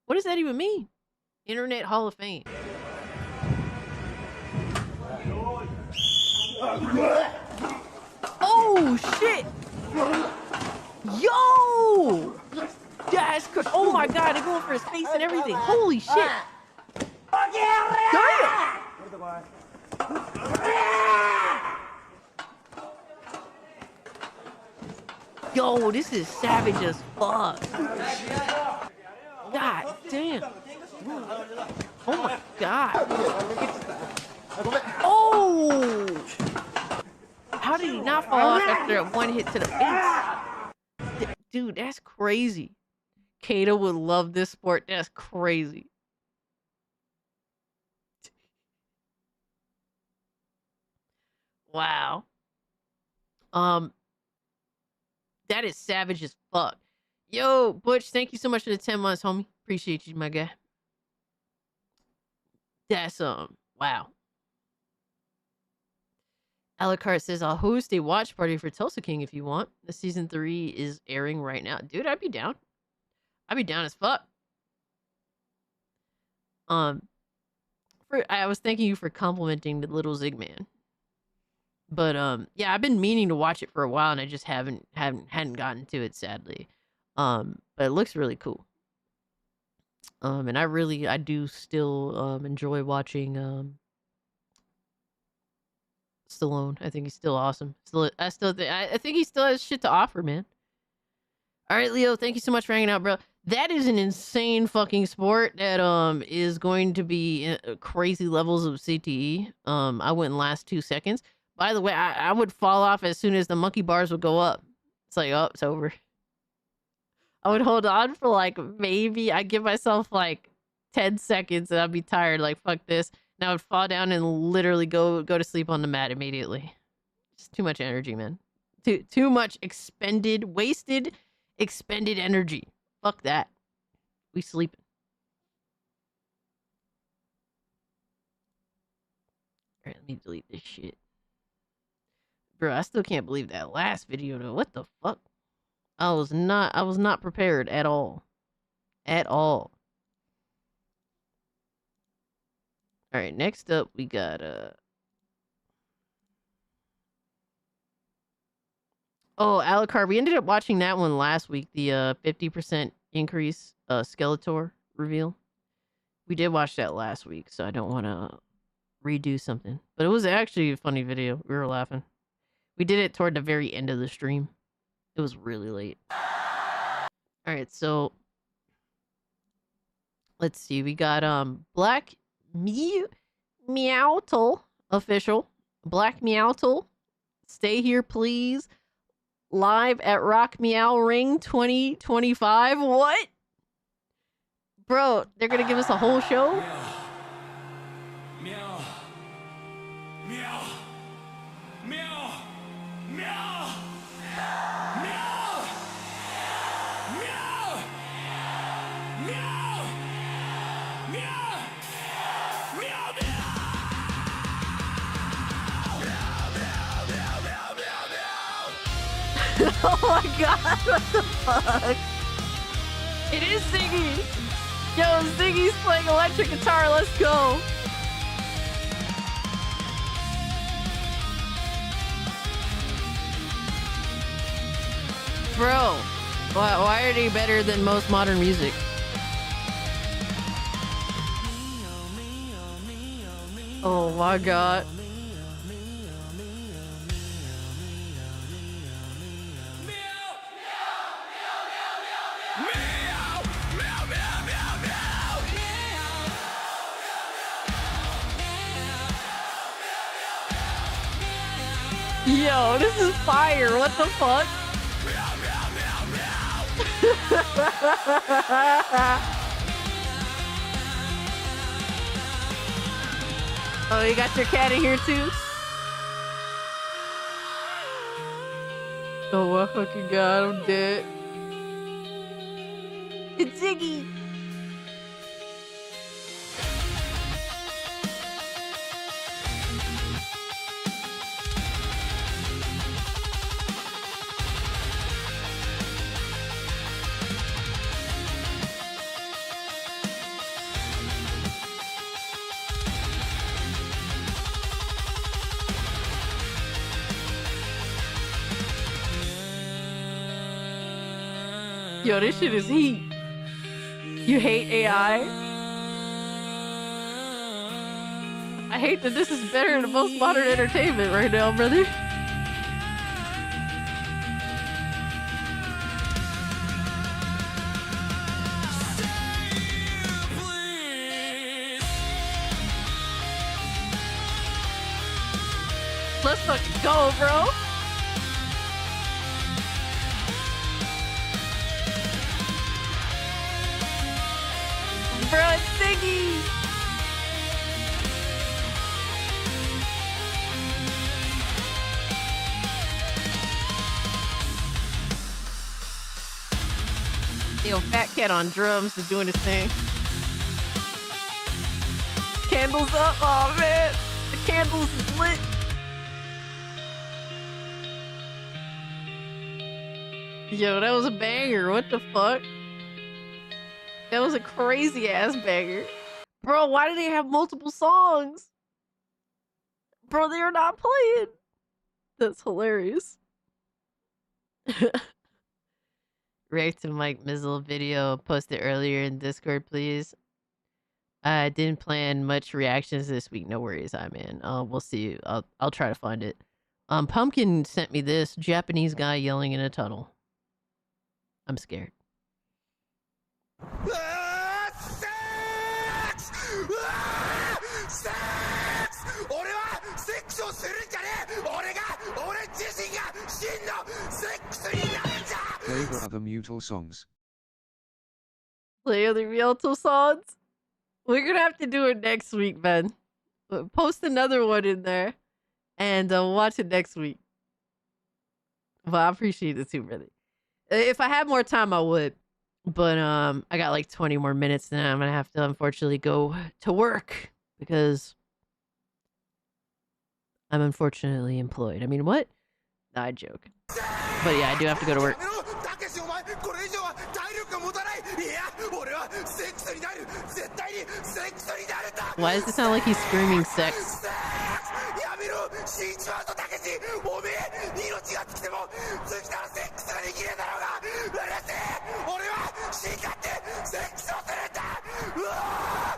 What does that even mean? Internet Hall of Fame. Oh, shit. Yo! That's good. Oh, my God. They're going for his face and everything. Holy shit. Damn! Yo, this is savage as fuck. God damn. Oh my God. Oh! How did he not fall off after a one hit to the face? Dude, that's crazy. Kato would love this sport. That's crazy. Wow. That is savage as fuck. Yo, Butch, thank you so much for the 10 months, homie. Appreciate you, my guy. That's wow. Alucard says, I'll host a watch party for Tulsa King if you want. The season 3 is airing right now. Dude, I'd be down. I'd be down as fuck. I was thanking you for complimenting the little Zigman. But yeah, I've been meaning to watch it for a while and I just hadn't gotten to it, sadly. But it looks really cool. And I do still enjoy watching Stallone. I think he's still awesome. I think he still has shit to offer, man. All right, Leo, thank you so much for hanging out, bro. That is an insane fucking sport that is going to be crazy levels of CTE. I wouldn't last 2 seconds. By the way, I would fall off as soon as the monkey bars would go up. It's like, oh, it's over. I would hold on for like maybe I'd give myself like 10 seconds and I'd be tired, like fuck this. And I would fall down and literally go to sleep on the mat immediately. It's too much energy, man. Too much wasted expended energy. Fuck that. We sleeping. All right, let me delete this shit. Bro, I still can't believe that last video though. What the fuck? I was not prepared at all. At all. All right, next up we got oh, Alucard. We ended up watching that one last week, the 50% increase Skeletor reveal. We did watch that last week, so I don't want to redo something. But it was actually a funny video. We were laughing. We did it toward the very end of the stream. It was really late. All right, so let's see. We got Black Meowtle official. Black Meowtle, stay here, please. Live at Rock Meow Ring 2025. What? Bro, they're gonna give us a whole show? Meow. Meow. Meow. Meow. Meow. Meow. Meow. Meow. Oh my god, what the fuck? It is Ziggy! Yo, Ziggy's playing electric guitar, let's go! Bro, why are they better than most modern music? Oh my god. Yo, this is fire. What the fuck? Oh, you got your cat in here too? Oh my fucking god, I'm dead. It's Ziggy! Yo, this shit is heat. You hate AI? I hate that this is better than most modern entertainment right now, brother. Let's fucking go, bro. Bro, it's Ziggy! Yo, Fat Cat on drums is doing his thing. Candles up, oh man! The candles is lit! Yo, that was a banger, what the fuck? That was a crazy ass banger. Bro, why do they have multiple songs? Bro, they're not playing. That's hilarious. React to Mike Mizzle video posted earlier in Discord, please. I didn't plan much reactions this week. No worries, I'm in. We'll see. I'll try to find it. Pumpkin sent me this Japanese guy yelling in a tunnel. I'm scared. Play the other Mutal songs. Play other Mutal songs? We're gonna have to do it next week, Ben. Post another one in there and watch it next week. Well, I appreciate it too, really. If I had more time, I would. But I got like 20 more minutes and I'm gonna have to unfortunately go to work because I'm unfortunately employed. I mean, what? Nah, I joke. But yeah, I do have to go to work. Why does it sound like he's screaming sex?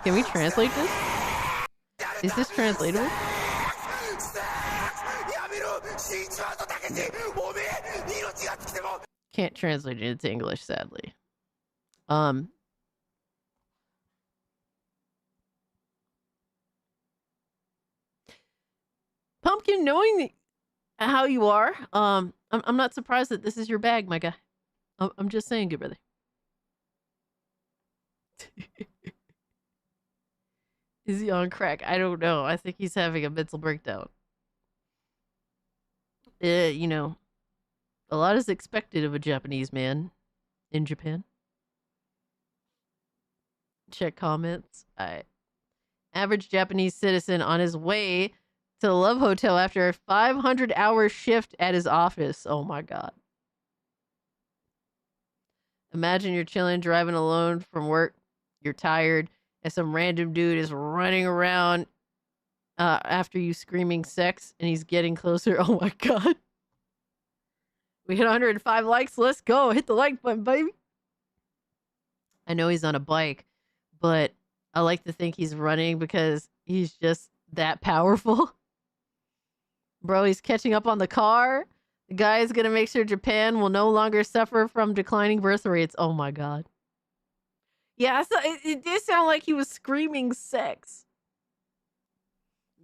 Can we translate this? Is this translatable? Can't translate it into English, sadly. Pumpkin, knowing how you are, I'm not surprised that this is your bag, my guy. I'm just saying, good brother. Is he on crack? I don't know. I think he's having a mental breakdown. You know, a lot is expected of a Japanese man in Japan. Check comments. Alright. Average Japanese citizen on his way to the Love Hotel after a 500-hour shift at his office. Oh my god. Imagine you're chilling, driving alone from work. You're tired, and some random dude is running around after you screaming sex, and he's getting closer. Oh my god. We hit 105 likes. Let's go. Hit the like button, baby. I know he's on a bike, but I like to think he's running because he's just that powerful. Bro, he's catching up on the car. The guy is going to make sure Japan will no longer suffer from declining birth rates. Oh my god. Yeah, so it did sound like he was screaming sex.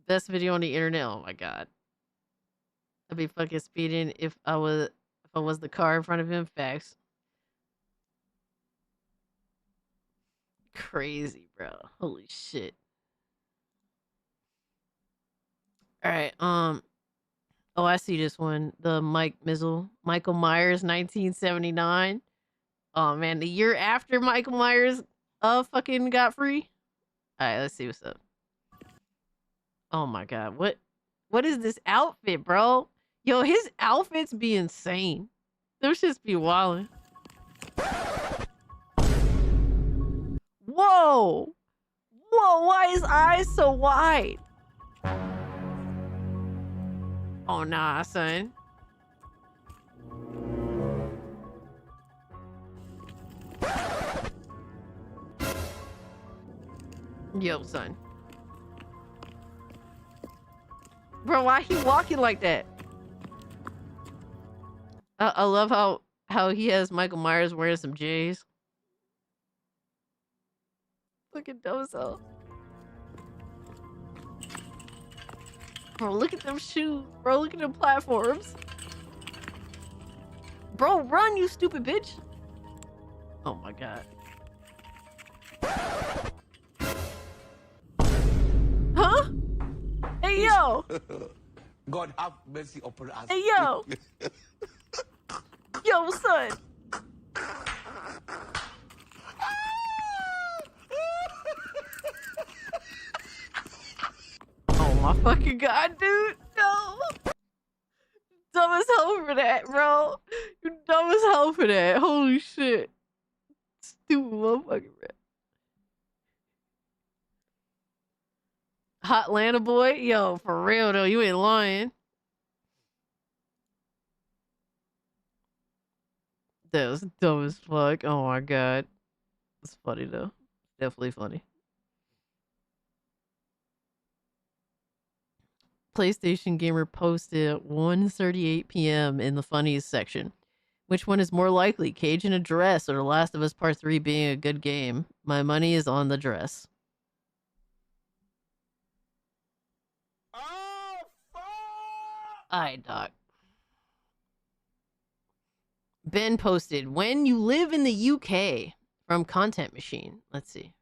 Best video on the internet. Oh my god. I'd be fucking speeding if I was the car in front of him. Facts. Crazy, bro. Holy shit. All right. Oh, I see this one. The Michael Myers, 1979. Oh man, the year after Michael Myers fucking got free. All right, let's see what's up. Oh my god, what is this outfit, bro? Yo, his outfits be insane. Those shits be wildin'. Whoa! Whoa, why his eyes so wide? Oh nah, son. Yo, son. Bro, why he walking like that? I love how he has Michael Myers wearing some J's. Look at those though. Bro, look at them shoes. Bro, look at them platforms. Bro, run, you stupid bitch. Oh my god. Huh? Hey, yo. God have mercy upon us. Hey, yo. Yo, son. Oh my fucking god, dude. No. Dumb as hell for that, bro. You're dumb as hell for that. Holy shit. Stupid motherfucker, bro. Hot Atlanta boy? Yo, for real though, you ain't lying. That was dumb as fuck. Oh my god. It's funny though. Definitely funny. PlayStation Gamer posted at 1:38 p.m. in the Funnies section. Which one is more likely, Cage in a dress or The Last of Us Part 3 being a good game? My money is on the dress. Oh, fuck! Alright, Doc. Ben posted, when you live in the UK from Content Machine. Let's see.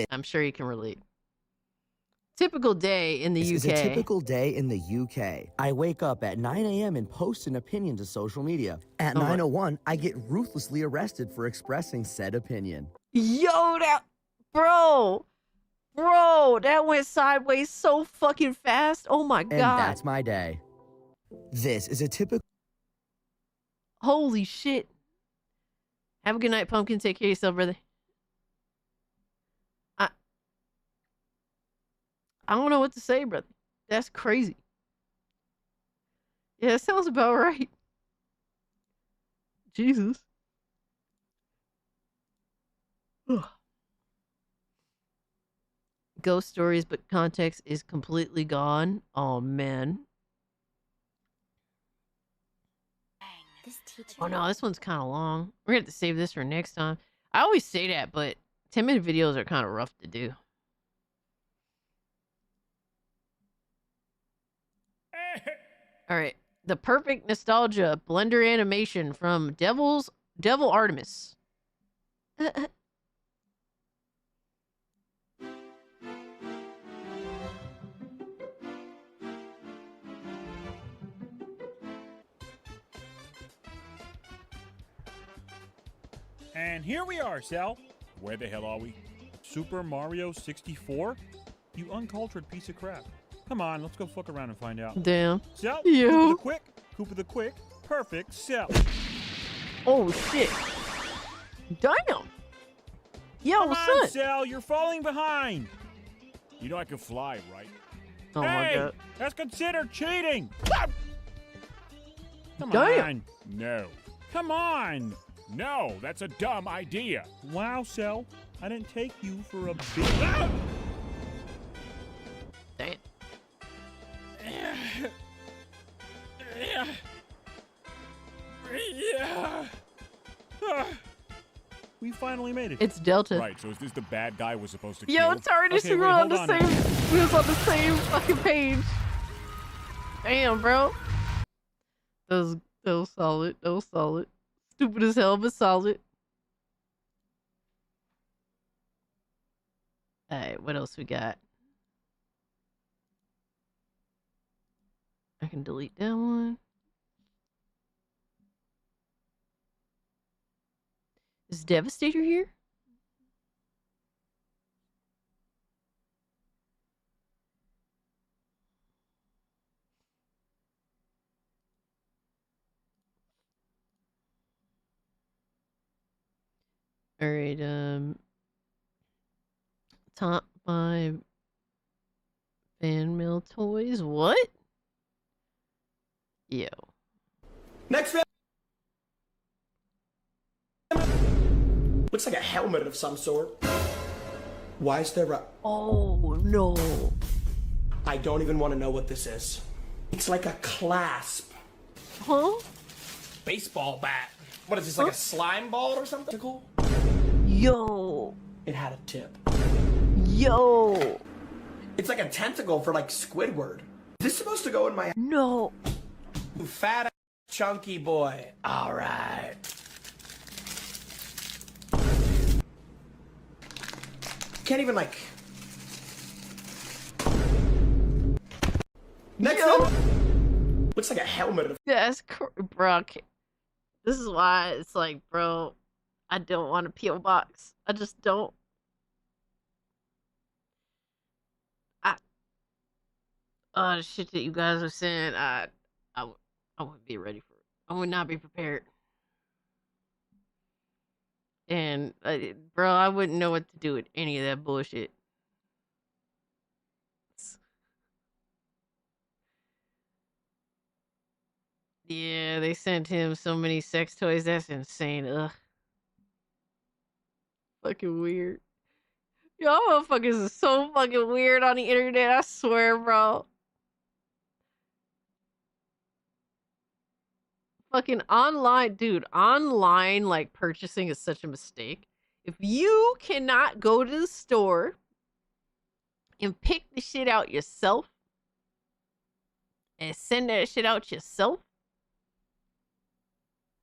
I'm sure you can relate. Typical day in the UK. This is a typical day in the UK. I wake up at 9 a.m. and post an opinion to social media. At 9:01, I get ruthlessly arrested for expressing said opinion. Yo, that... Bro, that went sideways so fucking fast. Oh my god. And that's my day. This is a typical... Holy shit. Have a good night, Pumpkin. Take care of yourself, brother. I don't know what to say, brother. That's crazy. Yeah, that sounds about right. Jesus. Ghost stories, but context is completely gone. Oh, man. Oh, no, this one's kind of long. We're going to have to save this for next time. I always say that, but 10-minute videos are kind of rough to do. All right, the perfect nostalgia Blender animation from Devil Artemis. And here we are, Sal. Where the hell are we? Super Mario 64? You uncultured piece of crap. Come on, let's go fuck around and find out. Damn. Sal, Yo. Cooper the Quick, perfect Sal. Oh shit. Damn. Yo, Come son. on, Sal, you're falling behind. You know I can fly, right? Oh hey, my god. That's considered cheating. Come Damn. on. No. Come on. No, that's a dumb idea. Wow, Sal, I didn't take you for a big... Ah! Damn. We finally made it. It's Delta. Right, so is this the bad guy we're supposed to kill? Yo, Tardis, Okay, we wait, were on hold the on. same. We was on the same fucking page. Damn, bro. That was solid. That was solid. Stupid as hell, but solid. Alright, what else we got? I can delete that one. Is Devastator here? Alright, top 5 fan mail toys. What? Yo. Next fan. Looks like a helmet of some sort. Why is there a... Oh, no. I don't even want to know what this is. It's like a clasp. Huh? Baseball bat. What is this, like a slime ball or something? Cool. Yo. It had a tip. Yo. It's like a tentacle for like Squidward. Is this supposed to go in my... No. Fat chunky boy. All right. Can't even like... Next one. Looks like a helmet of... That's bro. This is why it's like, bro, I don't want a P.O. box. I just don't. The shit that you guys are saying, I wouldn't be ready for it. I would not be prepared. And, bro, I wouldn't know what to do with any of that bullshit. Yeah, they sent him so many sex toys. That's insane. Ugh. Fucking weird. Y'all motherfuckers are so fucking weird on the internet. I swear, bro. Fucking online, dude. Online, like, purchasing is such a mistake. If you cannot go to the store and pick the shit out yourself and send that shit out yourself,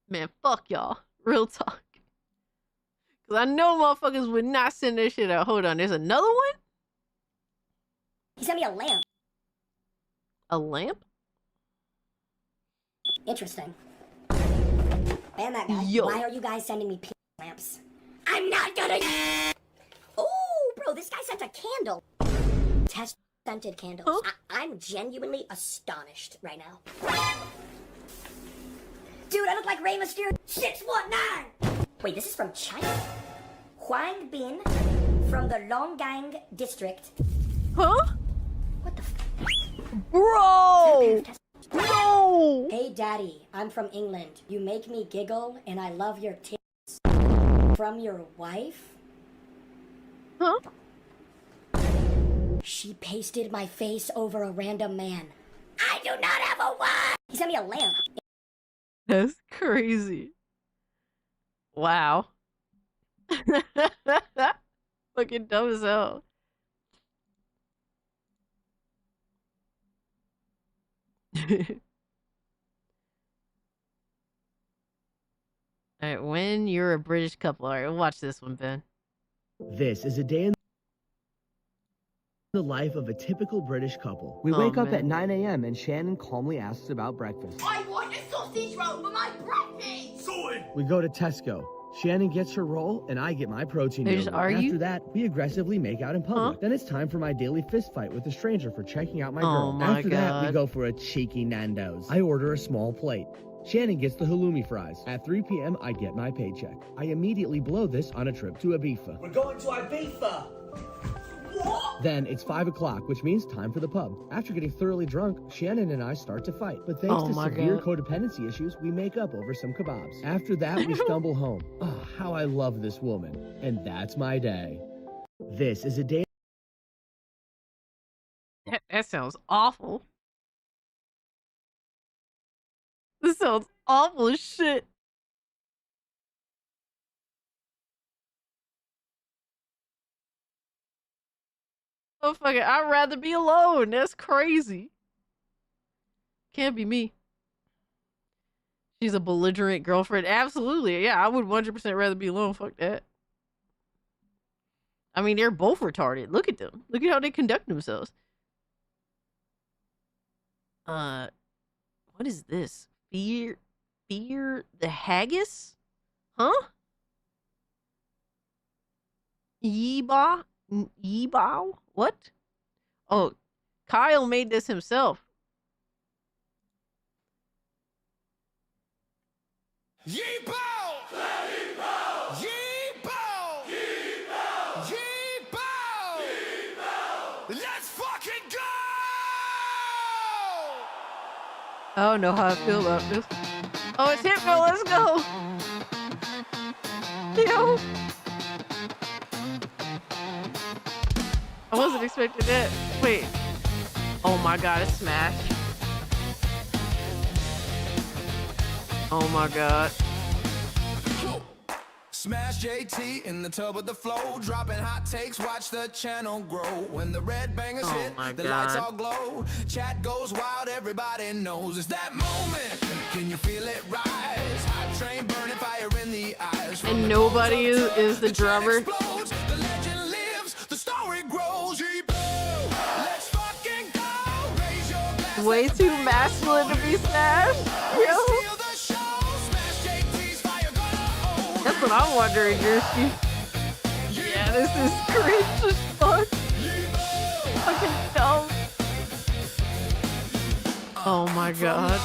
man, fuck y'all. Real talk. Because I know motherfuckers would not send that shit out. Hold on, there's another one? He sent me a lamp. A lamp? Interesting. Ban that guy. Yo. Why are you guys sending me lamps? I'm not gonna... Oh, bro, this guy sent a candle. Test scented candles. Huh? I'm genuinely astonished right now. Dude, I look like Rey Mysterio 619! Wait, this is from China? Huang Bin from the Longgang district. Huh? What the Bro! No! Hey, Daddy, I'm from England. You make me giggle, and I love your tits. From your wife? Huh? She pasted my face over a random man. I do not have a wife! He sent me a lamp. That's crazy. Wow. Fucking dumb as hell. Alright, when you're a British couple. Alright, watch this one, Ben. This is a day in the life of a typical British couple. We Oh, wake up man. at 9 a.m. and Shannon calmly asks about breakfast. I want a sausage roll for my breakfast! Sorted! We go to Tesco. Shannon gets her roll, and I get my protein They just yogurt. argue? After that, we aggressively make out in public. Then it's time for my daily fist fight with a stranger for checking out my Oh girl. my After that, we God. go for a cheeky Nando's. I order a small plate. Shannon gets the halloumi fries. At 3 p.m., I get my paycheck. I immediately blow this on a trip to Ibiza. We're going to Ibiza. Then it's 5 o'clock, which means time for the pub. After getting thoroughly drunk, Shannon and I start to fight. But thanks Oh to my severe God. codependency issues, we make up over some kebabs. After that, we stumble home. Oh, how I love this woman. And that's my day. This is a day That sounds awful. This sounds awful as shit. Oh, fuck it. I'd rather be alone. That's crazy. Can't be me. She's a belligerent girlfriend. Absolutely. Yeah, I would 100% rather be alone. Fuck that. I mean, they're both retarded. Look at them. Look at how they conduct themselves. What is this? Fear the haggis? Huh? Yeebow? What? Oh, Kyle made this himself. Yeebow! Yeebow! Yeebow! Yeebow! Let's fucking go! I don't know how I feel about this. Oh, it's Hypno. Let's go. Yo. I wasn't expecting that. Wait. Oh my god, it's Smash. Oh my god. Smash JT in the tub with the flow, dropping hot takes, watch the channel grow. When the red bangers hit, the lights all glow. Chat goes wild, everybody knows it's that moment. Can you feel it rise? Hot train burning, fire in the eyes. And nobody is the drummer. The legend lives, the story grows. Let's fucking go. Raise your glass. Way too masculine to be Smash. Yo. That's what I'm wondering, Jersey. Yeah, this is cringe as fuck. Fucking dumb. Oh my god.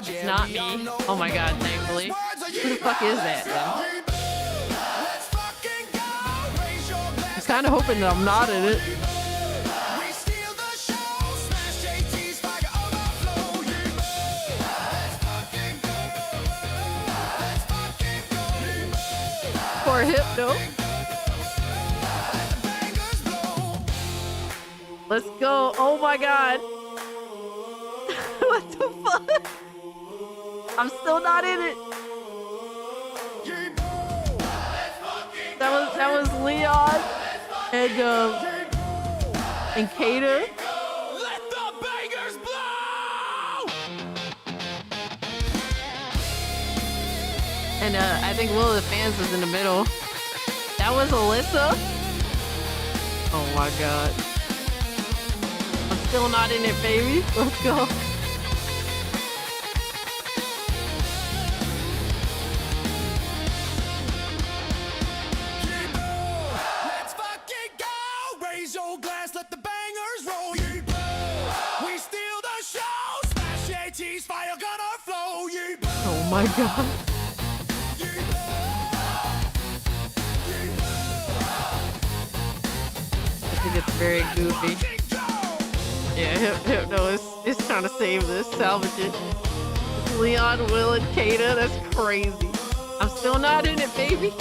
It's not me. Oh my god, thankfully. Who the fuck is that, then? I was kind of hoping that I'm not in it. Poor Hypno. Let's go. Oh my god. What the fuck? I'm still not in it. That was Leon and Kata. Let the bangers blow! And I think Will of the Fans was in the middle. That was Alyssa. Oh my god. I'm still not in it, baby. Let's go. Let's fucking go! Raise your glass, let the bangers roll. We steal the show. Smash AT's fire gonna flow. Oh my god. I think it's very goofy. Yeah, Hypno is trying to save this, salvage it. It's Leon, Will, and Kata. That's crazy. I'm still not in it, baby.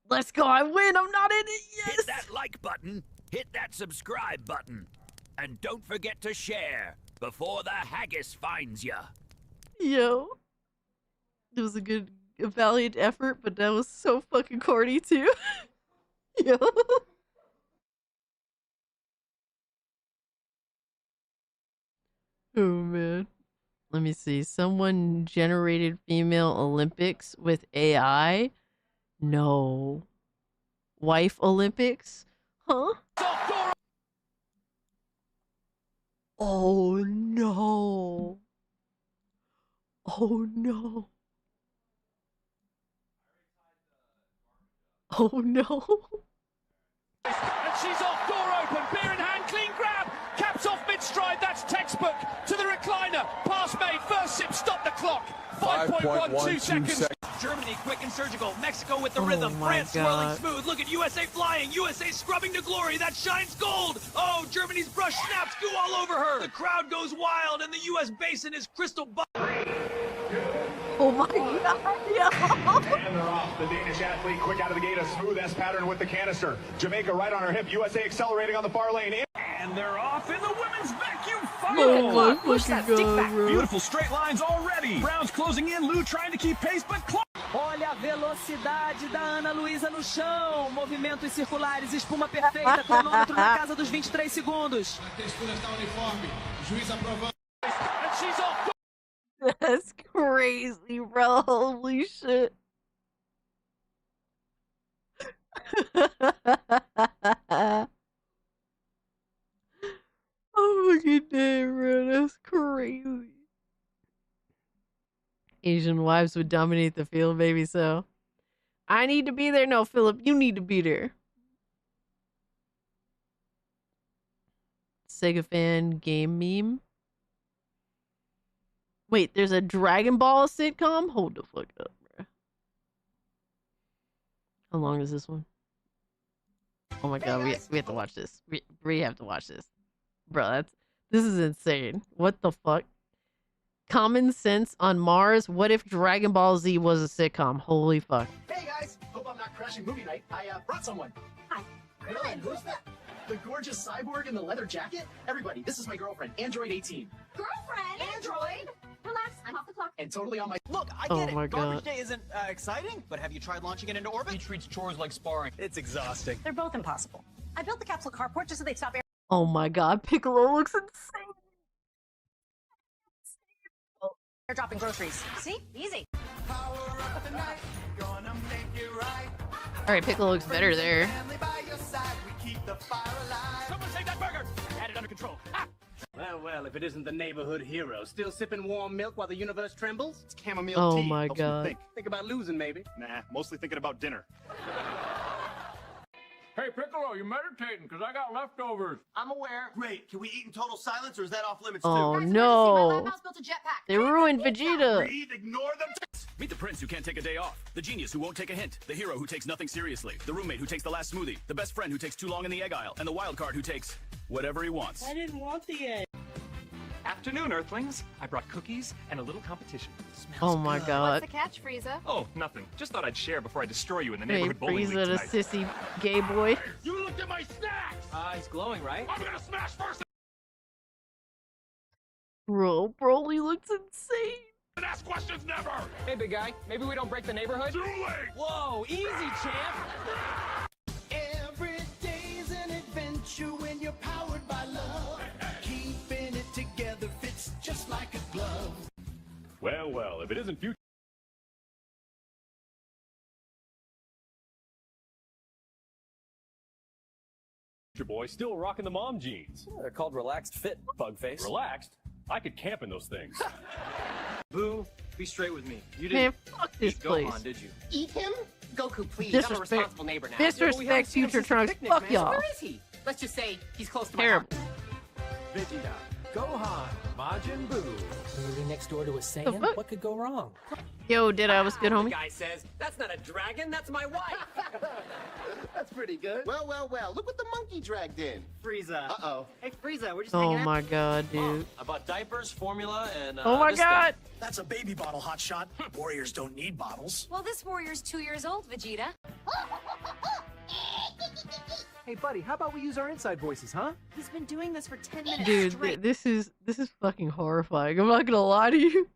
Let's go. I win. I'm not in it. Yes. Hit that like button. Hit that subscribe button. And don't forget to share before the haggis finds ya. Yo. It was a valiant effort, but that was so fucking corny too. Yo. Oh man. Let me see. Someone generated female Olympics with AI? No. Wife Olympics? Huh? Oh no. Oh no. Oh no. And she's off, door open, beer in hand, clean grab, caps off mid-stride, that's textbook, to the recliner, pass made, first sip, stop the clock, 5.12 seconds. Germany quick and surgical, Mexico with the rhythm, France swirling smooth, look at USA flying, USA scrubbing to glory, that shines gold. Oh, Germany's brush snaps, goo all over her. The crowd goes wild and the US basin is crystal Oh my god, yo. And they're off. The Danish athlete quick out of the gate, a smooth S pattern with the canister. Jamaica right on her hip, USA accelerating on the far lane. And they're off in the women's vacuum Oh final. my Push fucking that stick God, back. bro. Beautiful straight lines already. Brown's closing in, Lou trying to keep pace, but Ole Olha a velocidade da Ana Luísa no chão. Movimentos circulares, espuma perfeita, cronômetro na casa dos 23 segundos. A textura está uniforme. Juiz aprovando. And she's off. That's crazy, bro. Holy shit. Oh my damn, bro. That's crazy. Asian wives would dominate the field, baby. So I need to be there. No, Philip, you need to be there. Sega fan game meme. Wait, there's a Dragon Ball sitcom? Hold the fuck up, bro. How long is this one? Oh my god, we have to watch this. We have to watch this. Bro, this is insane. What the fuck? Common Sense on Mars. What if Dragon Ball Z was a sitcom? Holy fuck. Hey guys, hope I'm not crashing movie night. I brought someone. Hi. Really? Who's that? The gorgeous cyborg in the leather jacket? Everybody, this is my girlfriend, Android 18. Girlfriend? Android? Relax, I'm off the clock. And totally on my... Look, I Oh get it. my Garbage God. Day isn't exciting, but have you tried launching it into orbit? He treats chores like sparring. It's exhausting. They're both impossible. I built the capsule carport just so they'd stop air. Oh my god, Piccolo looks insane. Airdropping groceries. See? Easy. Alright, Piccolo looks better there. Someone take that burger. I had it under control. Ah! Well, if it isn't the neighborhood hero, still sipping warm milk while the universe trembles? It's chamomile Oh tea. my Helps me God. Think about losing, maybe. Nah, mostly thinking about dinner. Hey, Piccolo, you're meditating because I got leftovers. I'm aware. Great. Can we eat in total silence, or is that off limits Oh too? no. They ruined Vegeta. Read, ignore them. Meet the prince who can't take a day off, the genius who won't take a hint, the hero who takes nothing seriously, the roommate who takes the last smoothie, the best friend who takes too long in the egg aisle, and the wild card who takes whatever he wants. I didn't want the egg. Afternoon, Earthlings. I brought cookies and a little competition. Oh my god. What's the catch, Frieza? Oh, nothing. Just thought I'd share before I destroy you in the Hey, neighborhood bowling league Frieza, the tonight. sissy gay boy. You looked at my snacks! He's glowing, right? I'm gonna smash first Bro, Broly looks insane. and ask questions never! Hey, big guy. Maybe we don't break the neighborhood? Too late! Whoa, easy, champ! Every day's an adventure when you're powered by love. Keeping it together fits just like a glove. Well, if it isn't future boy, still rocking the mom jeans. They're called relaxed fit, bug face. Relaxed? I could camp in those things. Boo, be straight with me. You Man, didn't fuck this eat place. Gohan, did you? Eat him? Goku, please. I'm a Disrespect. responsible neighbor now. Disrespect Future Trunks. Fuck y'all. Where is he? Let's just say he's close to Terrible. Vegeta, Gohan, Majin Buu. Living next door to a The Saiyan? fuck? What could go wrong? Yo, did I was good, The homie? guy says, that's not a dragon, that's my wife. That's pretty good. Well, look what the monkey dragged in. Frieza. Uh-oh. Hey, Frieza, we're just Oh hanging out. my god, dude. I bought diapers, formula, and Oh my this god. stuff. That's a baby bottle, hotshot. Warriors don't need bottles. Well, this warrior's 2 years old, Vegeta. Hey, buddy, how about we use our inside voices, huh? He's been doing this for 10 minutes Dude, straight. this is fucking horrifying. I'm not gonna lie to you.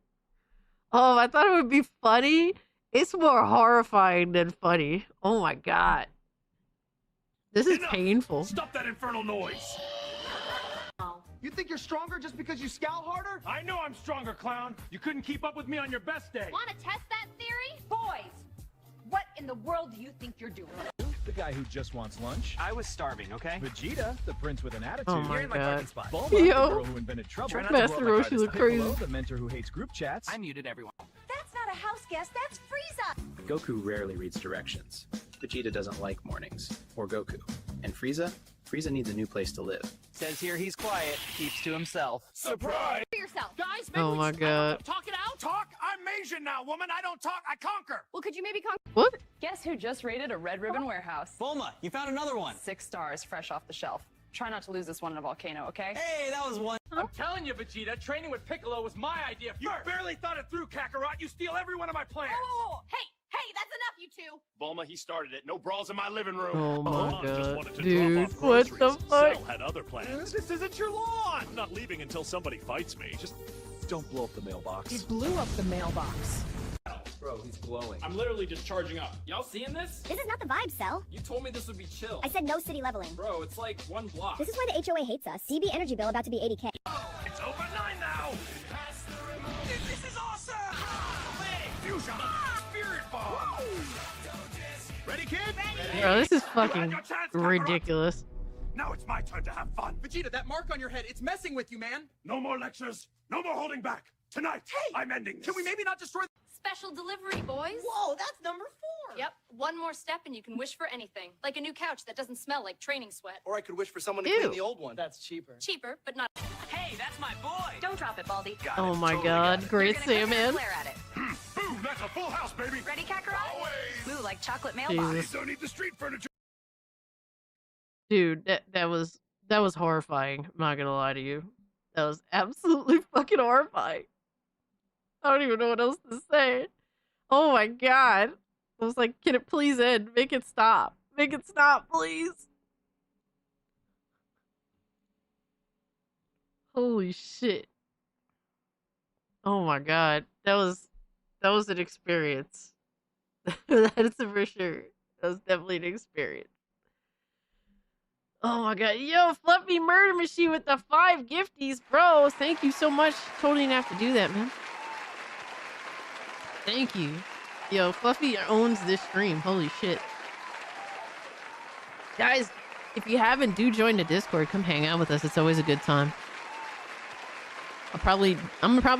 Oh, I thought it would be funny. It's more horrifying than funny. Oh my god. This is Enough! painful. Stop that infernal noise! You think you're stronger just because you scowl harder? I know I'm stronger, clown. You couldn't keep up with me on your best day. Want to test that theory? Boys, what in the world do you think you're doing? The guy who just wants lunch. I was starving, okay? Vegeta, the prince with an attitude. Oh my You're in my god. parking spot. Bulma, Yo. the girl who invented trouble. Try not to Master blow up my car Roshi this look time. crazy. Piccolo, the mentor who hates group chats. I muted everyone. That's not a house guest, that's Frieza! Goku rarely reads directions. Vegeta doesn't like mornings, or Goku. And Frieza needs a new place to live. Says here he's quiet, keeps to himself. Surprise! For yourself. Guys, Oh my god. talk it out. Talk? I'm Asian now, woman. I don't talk, I conquer. Well, could you maybe What? Guess who just raided a Red Ribbon warehouse? Bulma, you found another one. 6 stars, fresh off the shelf. Try not to lose this one in a volcano, okay? Hey, that was one. I'm telling you, Vegeta, training with Piccolo was my idea first. You barely thought it through, Kakarot. You steal every one of my plans. Whoa. Hey, that's enough, you two. Bulma, he started it. No brawls in my living room. Oh my Bulma just god. wanted to Dude, drop off what the groceries. fuck? Cell had other plans. This isn't your lawn. I'm not leaving until somebody fights me. Just don't blow up the mailbox. He blew up the mailbox. Bro, he's glowing. I'm literally just charging up. Y'all seeing this? This is not the vibe, Cell. You told me this would be chill. I said no city leveling. Bro, it's like one block. This is why the HOA hates us. CB energy bill about to be 80K. It's over 9 now! This is awesome! Fusion! Spirit Bomb! Ready, kid? Bro, this is fucking ridiculous. Now it's my turn to have fun. Vegeta, that mark on your head, it's messing with you, man. No more lectures. No more holding back. Tonight, I'm ending this. Can we maybe not destroy... Special delivery, boys. Whoa, that's number 4. Yep, one more step and you can wish for anything. Like a new couch that doesn't smell like training sweat. Or I could wish for someone to Ew. clean the old one. That's cheaper. Cheaper, but not... Hey, that's my boy. Don't drop it, Baldy. Oh my god, great Sandman. Flare at it. Boom, that's a full house, baby. Ready, Kakarot? Always. Blue like chocolate mailbox. Jesus. Don't need the street furniture. Dude, that was horrifying. I'm not gonna lie to you. That was absolutely fucking horrifying. I don't even know what else to say. Oh my god. I was like, can it please end? Make it stop. Make it stop, please. Holy shit. Oh my god. That was an experience. That is for sure. That was definitely an experience. Oh my god. Yo, Fluffy Murder Machine with the 5 gifties, bro. Thank you so much. Totally didn't have to do that, man. Thank you. Yo, Fluffy owns this stream. Holy shit. Guys, if you haven't, do join the Discord. Come hang out with us. It's always a good time. I'm probably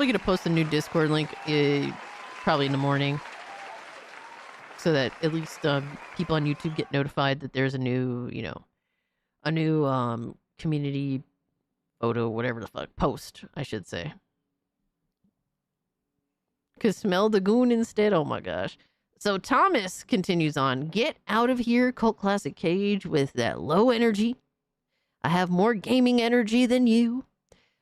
gonna post a new Discord link probably in the morning. So that at least people on YouTube get notified that there's a new, community photo, whatever the fuck, post, I should say. Cause smell the goon instead. Oh my gosh. So Thomas continues on. Get out of here, cult classic Cage, with that low energy. I have more gaming energy than you.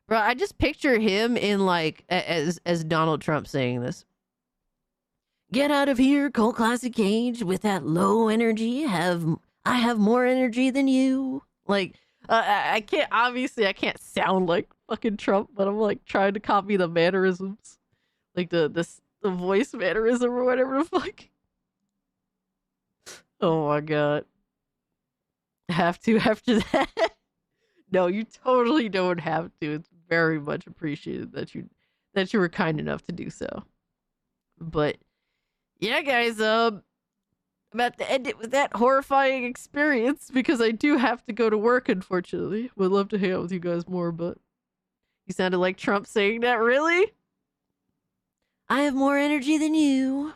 Bro, I just picture him in like as Donald Trump saying this. Get out of here, cult classic Cage, with that low energy. I have more energy than you. Like I can't sound like fucking Trump, but I'm like trying to copy the mannerisms. Like the voice mannerism or whatever the fuck. Oh my god. Have to after that. No, you totally don't have to. It's very much appreciated that you were kind enough to do so. But yeah, guys, I'm about to end it with that horrifying experience because I do have to go to work, unfortunately. Would love to hang out with you guys more, but you sounded like Trump saying that, really? I have more energy than you.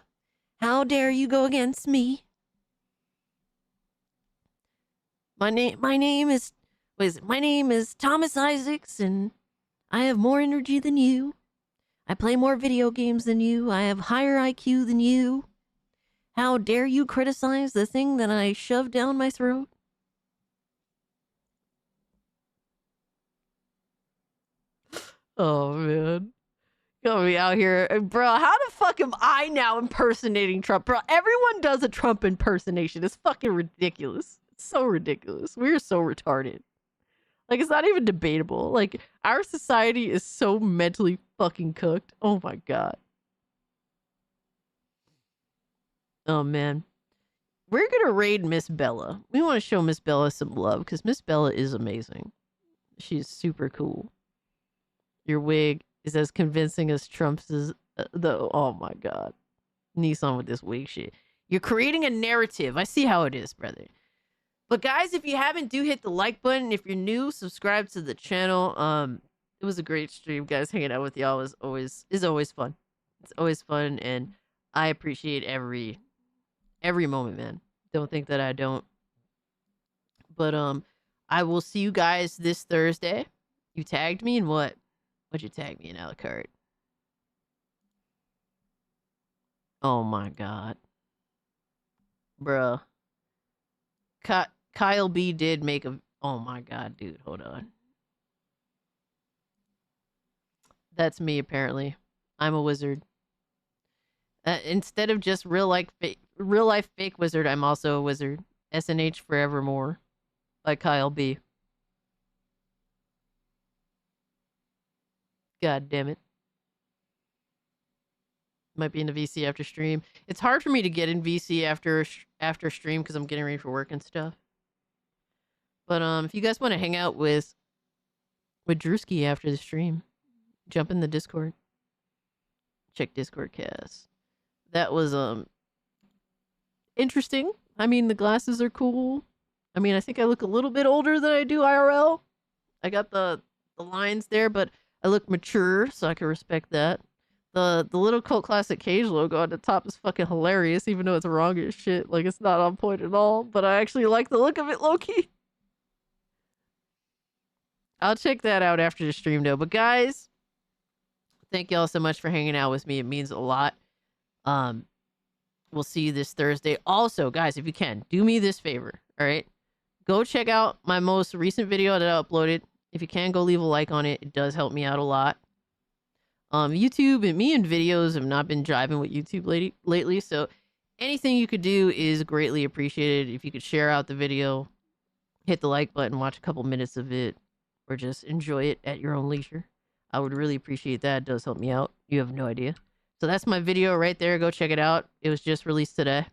How dare you go against me? My name is Thomas Isaacs, and I have more energy than you. I play more video games than you. I have higher IQ than you. How dare you criticize the thing that I shoved down my throat? Oh, man. Got me out here. Bro, how the fuck am I now impersonating Trump? Bro, everyone does a Trump impersonation. It's fucking ridiculous. It's so ridiculous. We're so retarded. Like, it's not even debatable. Like, our society is so mentally fucking cooked. Oh my god. Oh, man. We're gonna raid Miss Bella. We want to show Miss Bella some love, because Miss Bella is amazing. She's super cool. Your wig is as convincing as Trump's is, oh my god. Nissan with this wig shit. You're creating a narrative. I see how it is, brother. But guys, if you haven't, do hit the like button. If you're new, subscribe to the channel. It was a great stream, guys. Hanging out with y'all is always fun. It's always fun, and I appreciate every moment, man. Don't think that I don't. But I will see you guys this Thursday. You tagged me in what? What'd you tag me in, Alucard? Oh my god. Bruh. Kyle B did make a... Oh my god, dude. Hold on. That's me, apparently. I'm a wizard. Instead of just real life fake wizard, I'm also a wizard. SNH forevermore. By Kyle B. God damn it. Might be in the VC after stream. It's hard for me to get in VC after stream because I'm getting ready for work and stuff. But if you guys want to hang out with Drewski after the stream, jump in the Discord. Check Discord cast. That was interesting. I mean, the glasses are cool. I mean, I think I look a little bit older than I do IRL. I got the lines there, but I look mature, so I can respect that. The little Cult Classic Cage logo on the top is fucking hilarious, even though it's wrong as shit. Like, it's not on point at all, but I actually like the look of it, low-key. I'll check that out after the stream, though. But guys, thank y'all so much for hanging out with me. It means a lot. We'll see you this Thursday. Also, guys, if you can, do me this favor, all right? Go check out my most recent video that I uploaded. If you can, go leave a like on it. It does help me out a lot. YouTube and me and videos have not been driving with YouTube lately, so anything you could do is greatly appreciated. If you could share out the video, hit the like button, watch a couple minutes of it, or just enjoy it at your own leisure. I would really appreciate that. It does help me out. You have no idea. So that's my video right there. Go check it out. It was just released today.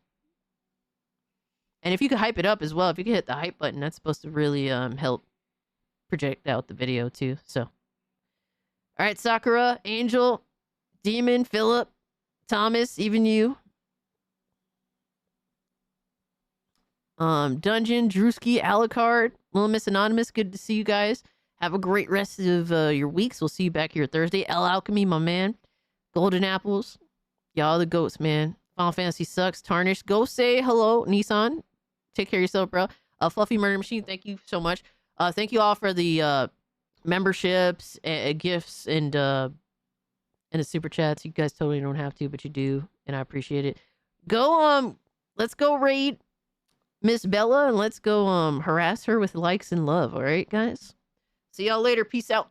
And if you could hype it up as well, if you could hit the hype button, that's supposed to really help project out the video too. So, all right, Sakura, Angel, Demon, Philip, Thomas, even you. Dungeon, Drewski, Alucard, Little Miss Anonymous, good to see you guys. Have a great rest of your weeks. We'll see you back here Thursday. L Alchemy, my man. Golden Apples. Y'all the goats, man. Final Fantasy sucks. Tarnish. Go say hello, Nissan. Take care of yourself, bro. Fluffy Murder Machine, thank you so much. Thank you all for the memberships, gifts, and the super chats. You guys totally don't have to, but you do, and I appreciate it. Go, let's go raid Miss Bella, and let's go harass her with likes and love. All right, guys. See y'all later. Peace out.